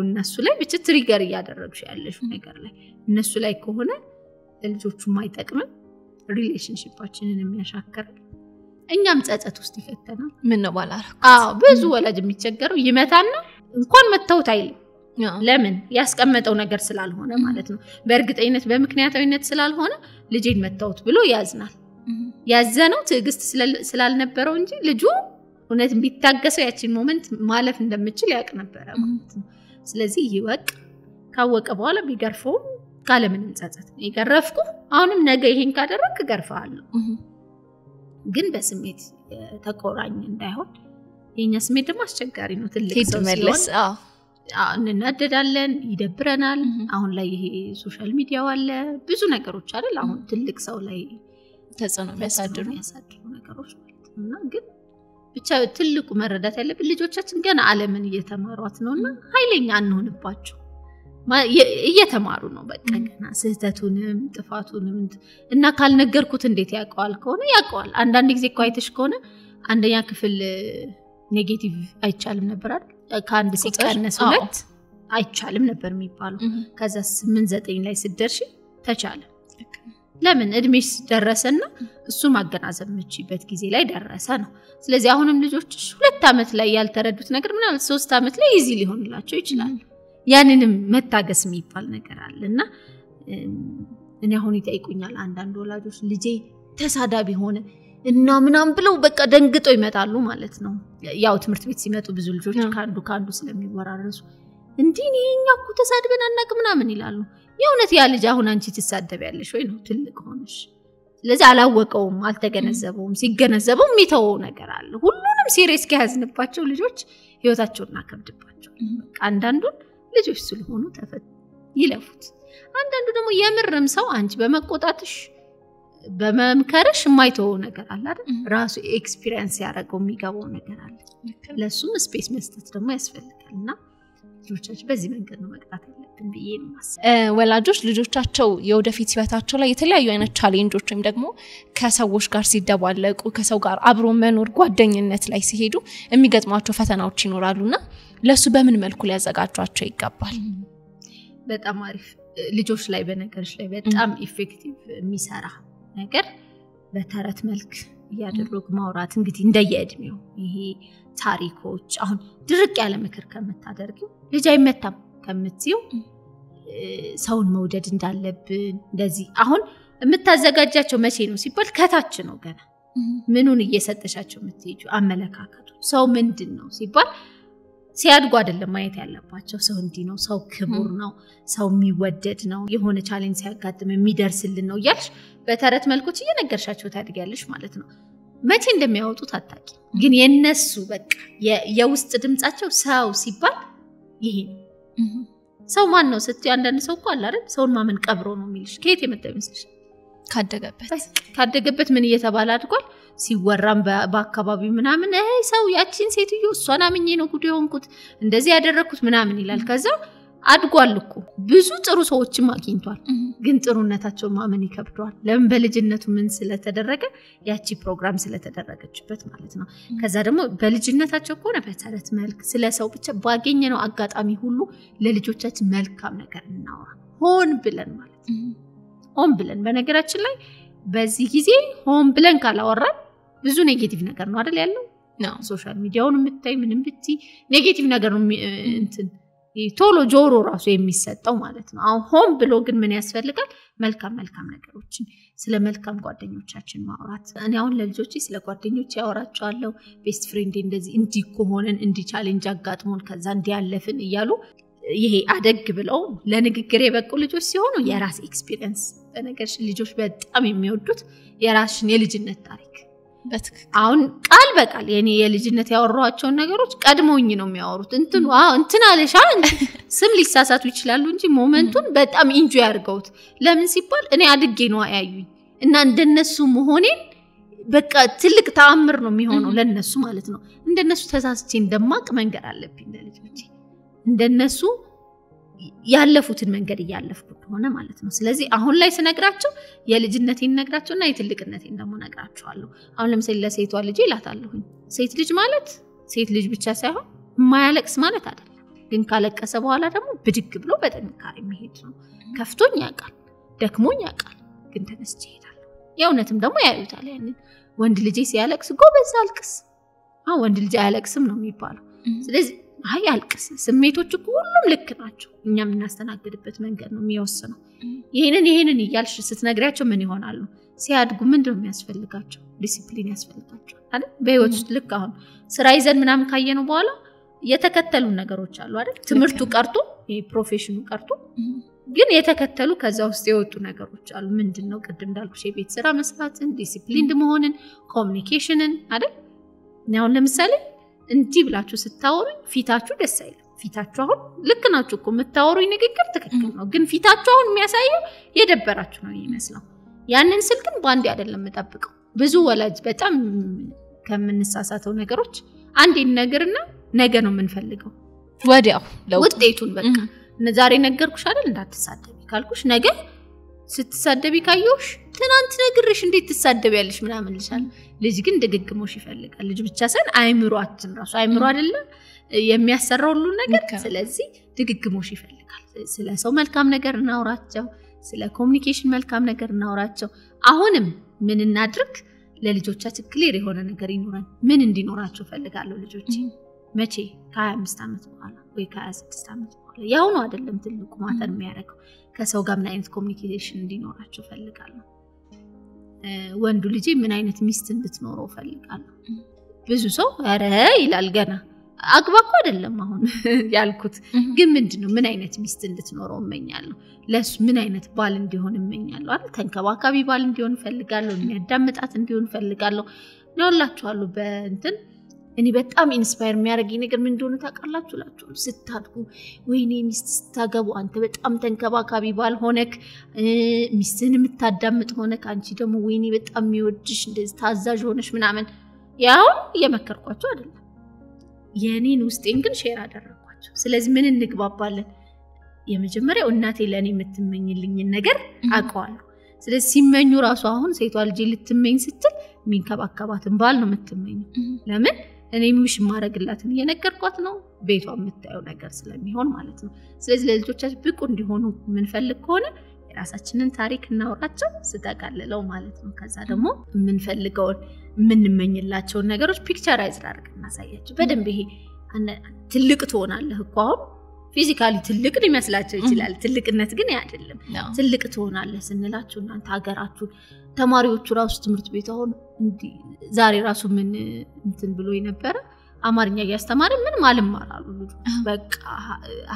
እነሱ ላይ ብቻ ትሪገር ያደረግሽ ያለሽ ነገር ላይ እነሱ ላይ ከሆነ ለልጆቹ ማይጠቅም ሪሌሽንሺፓችንን የሚያሻክር እኛም ጸጸት ውስጥ ይፈተናል ምን ነው ባላረኩ ብዙ ወላጅ የሚቸገረው ይመታና እንኳን መተውት አይልም ለምን ያስቀመጠው ነገር ስላልሆነ ማለት ነው በእርግጠኝነት በምክንያታዊነት ስላልሆነ ልጄን መተውት ብሎ ያዝናል ያዘነው ትዕግስት ስላልነበረው እንጂ ልጁ እውነት ቢታገሰው ያቺን ሞመንት ማለፍ እንደምችል ያቅ ነበር ማለት ነው ስለዚህ ይወቅ ካወቀ በኋላ ቢገርፈው ካለ ምንም ጸጸት ይገረፍኩ አሁንም ነገ ይሄን ካደረክ ገርፋለሁ ግን በስሜት ተቆራኝ እንዳይሆን የኛ ስሜት ደግሞ አስቸጋሪ ነው ትልቅ ሰው ሲሆን እንናደዳለን ይደብረናል አሁን ላይ ይሄ ሶሻል ሚዲያው አለ ብዙ ነገሮች አይደል አሁን ትልቅ ሰው ላይ ተጽዕኖ የሚያሳድሩ ነገሮች ማለት ነውና ግን ብቻ ትልቁ መረዳት ያለብን ልጆቻችን ገና ዓለምን እየተማሯት ነውና ኃይለኛ አንሆንባቸው እየተማሩ ነው በቃ ገና ስህተቱንም ጥፋቱንም እና ካልነገርኩት እንዴት ያውቀዋል ከሆነ ያውቀዋል አንዳንድ ጊዜ አይተሽ ከሆነ አንደኛ ክፍል ኔጌቲቭ አይቻልም ነበር አይደል ከአንድ ሲቀነስ ሁለት አይቻልም ነበር የሚባለው ከዛ 8-9 ላይ ሲደርሽ ተቻለ ለምን እድሜሽ ደረሰና እሱ ማገናዘብ ምችበት ጊዜ ላይ ደረሰ ነው ስለዚህ አሁንም ልጆች 2 አመት ላይ ያልተረዱት ነገር ምናልባት 3 አመት ላይ ኢዚ ሊሆንላቸው ይችላል ያንንም መታገስ የሚባል ነገር አለና እኔ አሁን ይጠይቁኛል አንዳንድ ወላጆች ልጄ ተሳዳቢ ሆነ እና ምናም ብለው በቃ ደንግጦ ይመጣሉ ማለት ነው ያው ትምህርት ቤት ሲመጡ ብዙ ልጆች ካንዱ ስለሚወራረሱ እንዲህ እኛ እኮ ተሳድበን አናውቅም ምናምን ይላሉ የእውነት ያ ልጅ አሁን አንቺ ትሳደቢያለሽ ወይ ነው ትልቅ ሆነሽ ስለዚህ አላወቀውም አልተገነዘበውም ሲገነዘበው የሚተወው ነገር አለ ሁሉንም ሲሪየስ ከያዝንባቸው ልጆች ህይወታቸውን አከብድባቸው በቃ አንዳንዱን ልጆች ስለሆኑ ይለፉት አንዳንዱ ደግሞ የምርም ሰው አንቺ በመቆጣትሽ በመምከርሽ የማይተው ነገር አለ አይደል ራሱ ኤክስፒሪየንስ ያደረገው የሚገባው ነገር አለ ለሱም ስፔስ መስጠት ደግሞ ያስፈልጋልና ልጆቻችን በዚህ መንገድ ነው መቅጣት ያለብን ብዬ ነው ማስበው ወላጆች ልጆቻቸው የወደፊት ህይወታቸው ላይ የተለያዩ አይነት ቻሌንጆች ወይም ደግሞ ከሰዎች ጋር ሲደባለቁ ከሰው ጋር አብሮ መኖር ጓደኝነት ላይ ሲሄዱ የሚገጥሟቸው ፈተናዎች ይኖራሉና ለሱ በምን መልኩ ሊያዘጋጇቸው ይገባል በጣም አሪፍ ልጆች ላይ በነገርሽ ላይ በጣም ኢፌክቲቭ የሚሰራ ነገር በተረት መልክ ያደረጉ ማውራት እንግዲህ እንደየእድሜው ይሄ ታሪኮች አሁን ድርቅ ያለ ምክር ከመታደርጊው ልጅ አይመታም ከምትይው ሰውን መውደድ እንዳለብን እንደዚህ አሁን የምታዘጋጃቸው መቼ ነው ሲባል ከታች ነው ገና ምኑን እየሰጠሻቸው የምትይጁ አመለካከቱ ሰው ምንድነው ሲባል ሲያድጉ አይደለም ማየት ያለባቸው ሰው እንዲህ ነው ሰው ክቡር ነው ሰው የሚወደድ ነው የሆነ ቻሌንጅ ሲያጋጥም የሚደርስልን ነው ያልሽ በተረት መልኩት እየነገርሻቸው ታድጊያለሽ ማለት ነው መቼ እንደሚያወጡት አጣቂ ግን የነሱ በቃ የውስጥ ድምጻቸው ሰው ሲባል ይሄ ነው ሰው ማን ነው ስትይ አንዳንድ ሰው እኮ አለ አይደል ሰውን ማመን ቀብሮ ነው የሚልሽ ከየት የመጣ ይመስልሽ ካደገበት ምን እየተባለ አድጓል ሲወራም በአካባቢው ምናምን ሰው ያቺን ሴትዮ እሷን አምኜ ነው ጉድ የሆንኩት እንደዚህ ያደረኩት ምናምን ይላል ከዛ አድጓል እኮ ብዙ ጥሩ ሰዎችም አግኝቷል ግን ጥሩነታቸው ማመን ይከብደዋል ለምን በልጅነቱ ምን ስለተደረገ ያቺ ፕሮግራም ስለተደረገችበት ማለት ነው ከዛ ደግሞ በልጅነታቸው ቆነ በተረት መልክ ስለሰው ብቻ ባገኘነው አጋጣሚ ሁሉ ለልጆቻችን መልካም ነገር እናወራ ሆን ብለን ማለት ሆን ብለን በነገራችን ላይ በዚህ ጊዜ ሆን ብለን ካላወራን ብዙ ኔጌቲቭ ነገር ነው አይደል ያለው ሶሻል ሚዲያውን የምታይ ምንም ብቲ ኔጌቲቭ ነገር ነው እንትን ቶሎ ጆሮ ራሱ የሚሰጠው ማለት ነው አሁን ሆን ብሎ ግን ምን ያስፈልጋል መልካም ነገሮችን ስለ መልካም ጓደኞቻችን ማውራት እኔ አሁን ለልጆቼ ስለ ጓደኞቼ ያወራቸዋለሁ ቤስት ፍሬንድ እንደዚህ እንዲቆሆነን እንዲ ቻሌንጅ አጋጥሞን ከዛ እንዲያለፍን እያሉ ይሄ አደግ ብለው ለንግግር የበቁ ልጆች ሲሆኑ የራስ ኤክስፒሪየንስ በነገርሽ ልጆች በጣም የሚወዱት የራስን የልጅነት ታሪክ አሁን ቃል በቃል የኔ የልጅነት ያወራቸው ነገሮች ቀድሞኝ ነው የሚያወሩት እንትን አለሻ ስም ሊሳሳቱ ይችላሉ እንጂ ሞመንቱን በጣም ኢንጆይ ያርገውት ለምን ሲባል እኔ አድጌ ነው ያዩኝ እና እንደነሱ መሆኔን በቃ ትልቅ ተአምር ነው የሚሆነው ለነሱ ማለት ነው እንደነሱ ተሳስቼ እንደማቅ መንገር አለብኝ ለልጆቼ እንደነሱ ያለፉትን መንገድ ያለፍኩት ሆነ ማለት ነው ስለዚህ አሁን ላይ ስነግራቸው የልጅነቴን ነግራቸውና የትልቅነቴን ደግሞ ነግራቸዋለሁ አሁን ለምሳሌ ለሴቷ ልጅ ይላታለሁ ሴት ልጅ ማለት ሴት ልጅ ብቻ ሳይሆን ማያለቅስ ማለት አይደለም ግን ካለቀሰ በኋላ ደግሞ ብድግ ብሎ በጥንካሬ መሄድ ነው ከፍቶኝ ያቃል ደክሞኝ ያቃል ግን ተነስቼ እሄዳለሁ የእውነትም ደግሞ ያዩታል ያንን ወንድ ልጅ ሲያለቅስ ጎበዝ አልቅስ ወንድ ልጅ አያለቅስም ነው የሚባለው ስለዚህ አይ አልቅስ ስሜቶች ሁሉም ልክ ናቸው እኛም እናስተናግድበት መንገድ ነው የሚወስነው ይሄንን ይያልሽ ስትነግሪያቸው ምን ይሆናሉ ሲያድጉ ምንድነው የሚያስፈልጋቸው ዲሲፕሊን ያስፈልጋቸው አይደል በህይወት ውስጥ ልክ አሁን ስራ ይዘን ምናምን ካየነው በኋላ የተከተሉ ነገሮች አሉ አይደል ትምህርቱ ቀርቶ ፕሮፌሽኑ ቀርቶ ግን የተከተሉ ከዛ ውስጥ የወጡ ነገሮች አሉ ምንድነው ቅድም እንዳልኩሽ የቤት ስራ መስራትን ዲሲፕሊንድ መሆንን ኮሙኒኬሽንን አይደል ነው ለምሳሌ እንዲ ብላችሁ ስታወሩኝ ፊታችሁ ደስ አይልም ፊታችሁ አሁን ልክ ናችሁ እኮ የምታወሩኝ ንግግር ትክክል ነው ግን ፊታችሁ አሁን የሚያሳየው የደበራችሁ ነው የሚመስለው ያንን ስልክን ባንዲ አይደለም መጣብቀው ብዙ ወላጅ በጣም ከምንሳሳተው ነገሮች አንዴ ነገርና ነገ ነው የምንፈልገው ወዲያው ውጤቱን በቃ ዛሬ ነገርኩሽ አይደል እንዳትሳደቢ ካልኩሽ ነገ ስትሳደቢ ካየውሽ ትናንት ነግርሽ እንዴት ትሳደቢያለሽ ምናምን ልሻል ልጅ ግን ድግግሞሽ ይፈልጋል ልጅ ብቻ ሳይሆን አይምሮአችን ራሱ አይምሮ አይደለ የሚያሰራው ሁሉ ነገር ስለዚህ ድግግሞሽ ይፈልጋል ስለ ሰው መልካም ነገር እናውራቸው ስለ ኮሙኒኬሽን መልካም ነገር እናውራቸው አሁንም ምን እናድርግ ለልጆቻችን ክሊር የሆነ ነገር ይኖራል ምን እንዲኖራቸው ፈልጋለሁ ልጆቼ መቼ ከ25 አመት በኋላ ወይ ከ26 አመት በኋላ ያው ነው አይደለም ትልቁ ማተር የሚያደርገው ከሰው ጋር ምን አይነት ኮሙኒኬሽን እንዲኖራቸው ፈልጋለሁ ወንዱ ልጅ ምን አይነት ሚስት እንድትኖረው ፈልጋለሁ ብዙ ሰው አረ ይላል ገና አግባኮ አይደለም አሁን ያልኩት ግን ምንድነው ምን አይነት ሚስት እንድትኖረው እመኛለሁ ለሱ ምን አይነት ባል እንዲሆን እመኛለሁ አይደል ተንከባካቢ ባል እንዲሆን ፈልጋለሁ የሚያዳምጣት እንዲሆን ፈልጋለሁ ነውላችኋለሁ በእንትን እኔ በጣም ኢንስፓየር የሚያደርገኝ ነገር ምን እንደሆነ ታውቃላችሁ ስታድጉ ወይኔ ሚስት ስታገቡ አንተ በጣም ተንከባካቢ ባል ሆነክ ሚስትን የምታዳምጥ ሆነክ አንቺ ደግሞ ወይኔ በጣም የሚወድሽ እንደዚህ ታዛዥ ሆነሽ ምናምን ያው የመከርኳቸው አይደለም የኔን ውስጤን ግን ሼር አደረኳቸው ስለዚህ ምን እንግባባለን የመጀመሪያው እናቴ ለኔ የምትመኝልኝ ነገር አቋዋለሁ ስለዚህ ሲመኙ ራሱ አሁን ሴቷ ልጅ ልትመኝ ስትል ሚንከባከባትን ባል ነው የምትመኘው ለምን እኔ ምሽ ማረግላትን እየነገርኳት ነው ቤቷ የምታየው ነገር ስለሚሆን ማለት ነው ስለዚህ ለልጆቻችን ብቁ እንዲሆኑ ምን ፈልግ ከሆነ የራሳችንን ታሪክ እናውራቸው ስጠቃለለው ማለት ነው ከዛ ደግሞ ምን ፈልገው ምን እንመኝላቸው ነገሮች ፒክቸራይዝ አድርገን እናሳያቸው በደንብ ይሄ ትልቅ ትሆናለህ እኮ አሁን ፊዚካሊ ትልቅ ሊመስላቸው ይችላል ትልቅነት ግን አይደለም ትልቅ ትሆናለህ ስንላችሁ እናንተ ሀገራችሁ ተማሪዎቹ ራሱ ትምህርት ቤት አሁን ዛሬ ራሱ ምን እንትን ብሎ የነበረ አማርኛ ያስተማረ ምን ማልማራሉ በቃ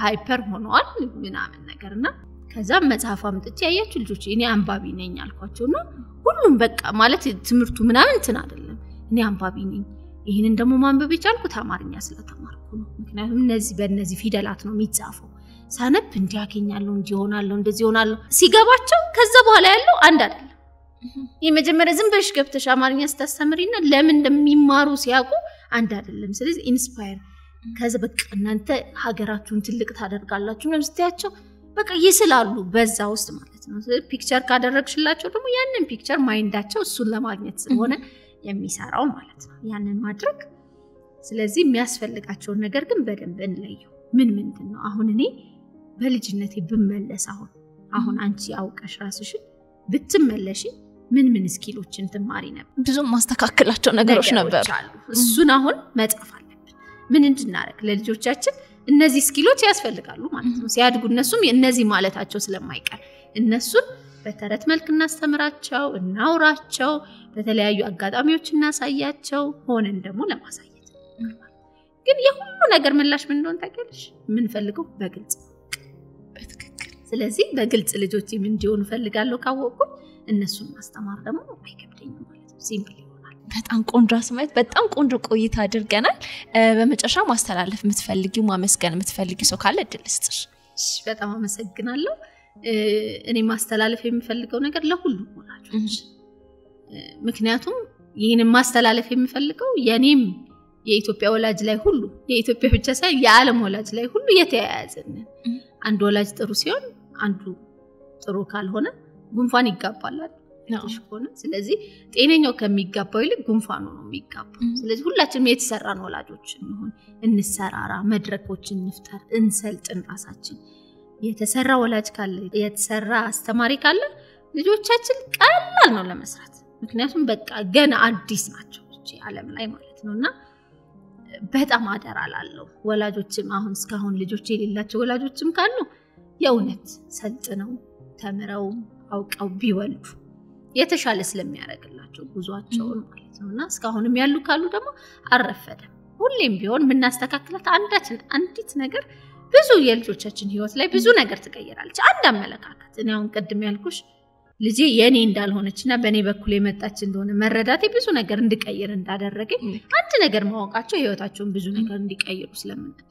ሃይፐር ሆነዋል ምናምን ነገርና ከዛ መጽሐፍ አምጥቼ ያያችሁ ልጆች እኔ አንባቢ ነኝ አልኳቸውና ሁሉም በቃ ማለት ትምህርቱ ምናምን እንትን አይደለም እኔ አንባቢ ነኝ ይሄንን ደግሞ ማንበብ ይቻልኩት አማርኛ ስለተማርኩ ነው ምክንያቱም እነዚህ በእነዚህ ፊደላት ነው የሚጻፈው ሳነብ እንዲያገኛለሁ እንዲሆናለሁ እንደዚህ ሆናለሁ ሲገባቸው ከዛ በኋላ ያለው አንድ አይደለም የመጀመሪያ ዝም ብለሽ ገብተሽ አማርኛ ስታስተምሪና ለምን እንደሚማሩ ሲያውቁ አንድ አይደለም ስለዚህ ኢንስፓየር ከዛ በቃ እናንተ ሀገራችሁን ትልቅ ታደርጋላችሁ ነው ስትያቸው በቃ ይስላሉ በዛ ውስጥ ማለት ነው ፒክቸር ካደረግሽላቸው ደግሞ ያንን ፒክቸር ማይንዳቸው እሱን ለማግኘት ስለሆነ የሚሰራው ማለት ነው ያንን ማድረግ ስለዚህ የሚያስፈልጋቸው ነገር ግን በደንብ እንለየው ምንድነው አሁን እኔ በልጅነቴ ብመለስ አሁን አንቺ አውቀሽ ራስሽን ብትመለሺ ምን ስኪሎችን ትማሪ ነበር ብዙ ማስተካከላቸው ነገሮች ነበር እሱን አሁን መጽሐፍ አለብን ምን እንድናረግ ለልጆቻችን እነዚህ ስኪሎች ያስፈልጋሉ ማለት ነው ሲያድጉ እነሱም እነዚህ ማለታቸው ስለማይቀር እነሱን በተረት መልክ እናስተምራቸው እናውራቸው በተለያዩ አጋጣሚዎች እናሳያቸው ሆነን ደግሞ ለማሳየት ግን የሁሉ ነገር ምላሽ ምን እንደሆነ ታውቂያለሽ ምን ፈልገው በግልጽ በትክክል ስለዚህ በግልጽ ልጆች ምን እንዲሆኑ ፈልጋለሁ ካወቁ እነሱን ማስተማር ደግሞ አይከብደኝም ማለት ነው ሲምፕል በጣም ቆንጆ አስማይት በጣም ቆንጆ ቆይታ አድርገናል በመጨረሻ ማስተላለፍ የምትፈልጊው ማመስገን የምትፈልጊው ሰው ካለ እድል ልስጥሽ በጣም አመሰግናለሁ እኔ ማስተላለፍ የምፈልገው ነገር ለሁሉ ወላጆች ምክንያቱም ይሄንን ማስተላለፍ የምፈልገው የኔም የኢትዮጵያ ወላጅ ላይ ሁሉ የኢትዮጵያ ብቻ ሳይሆን የዓለም ወላጅ ላይ ሁሉ የተያያዘን አንድ ወላጅ ጥሩ ሲሆን አንዱ ጥሩ ካልሆነ ጉንፋን ይጋባል ተሽኮነ ስለዚህ ጤነኛው ከሚጋባው ይልቅ ጉንፋኑ ነው የሚጋባው ስለዚህ ሁላችንም የተሰራን ወላጆች እንሆን እንሰራራ መድረኮችን እንፍጠር እንሰልጥን ራሳችን የተሰራ ወላጅ ካለ የተሰራ አስተማሪ ካለ ልጆቻችን ቀላል ነው ለመስራት ምክንያቱም በቃ ገና አዲስ ናቸው እቺ ዓለም ላይ ማለት ነውና በጣም አደራላለሁ ወላጆችም አሁን እስካሁን ልጆች የሌላቸው ወላጆችም ካሉ የእውነት ሰልጥነው ተምረው አውቀው ቢወልዱ የተሻለ ስለሚያረጋግላቸው ጉዟቸውን ማለት ነውና እስካሁንም ያሉ ካሉ ደግሞ አረፈደም ሁሌም ቢሆን ምናስተካክላት አንዲት ነገር ብዙ የልጆቻችን ህይወት ላይ ብዙ ነገር ትቀይራለች አንድ አመለካከት እኔ አሁን ቀድም ያልኩሽ ልጄ የኔ እንዳልሆነችና በኔ በኩል የመጣች እንደሆነ መረዳቴ ብዙ ነገር እንድቀይር እንዳደረገኝ አንድ ነገር ማወቃቸው ህይወታቸውን ብዙ ነገር እንዲቀይሩ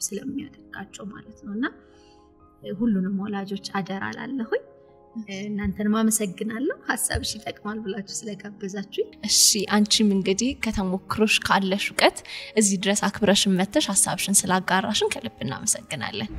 ስለሚያደርጋቸው ማለት ነውና ሁሉንም ወላጆች አደራላለሁኝ እናንተን ማመሰግናለሁ ሐሳብሽ ይጠቅማል ብላችሁ ስለጋበዛችሁ እሺ አንቺም እንግዲህ ከተሞክሮሽ ካለሽ ዕውቀት እዚህ ድረስ አክብረሽን መተሽ ሐሳብሽን ስላጋራሽን ከልብ እናመሰግናለን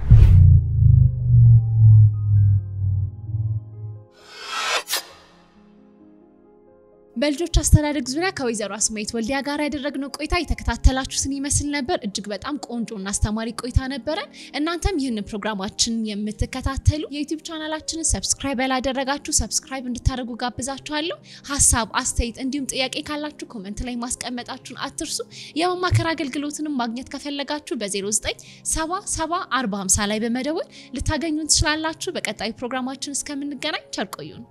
በልጆች አስተዳደግ ዙሪያ ከወይዘሮ አስማይት ወልዲያ ጋር ያደረግነው ቆይታ የተከታተላችሁትን ይመስል ነበር እጅግ በጣም ቆንጆና አስተማሪ ቆይታ ነበር እናንተም ይህንን ፕሮግራማችን የምትከታተሉ የዩቲዩብ ቻናላችንን ሰብስክራይብ ያላደረጋችሁ ሰብስክራይብ እንድታደርጉ ጋብዛችኋለሁ ሐሳብ አስተያየት እንዲሁም ጥያቄ ካላችሁ ኮሜንት ላይ ማስቀመጣችሁን አትርሱ የማማከር አገልግሎትንም ማግኘት ከፈለጋችሁ በ09774050 ላይ በመደወል ልታገኙን ትችላላችሁ በቀጣይ ፕሮግራማችን እስከምንገናኝ ቸር ቆዩን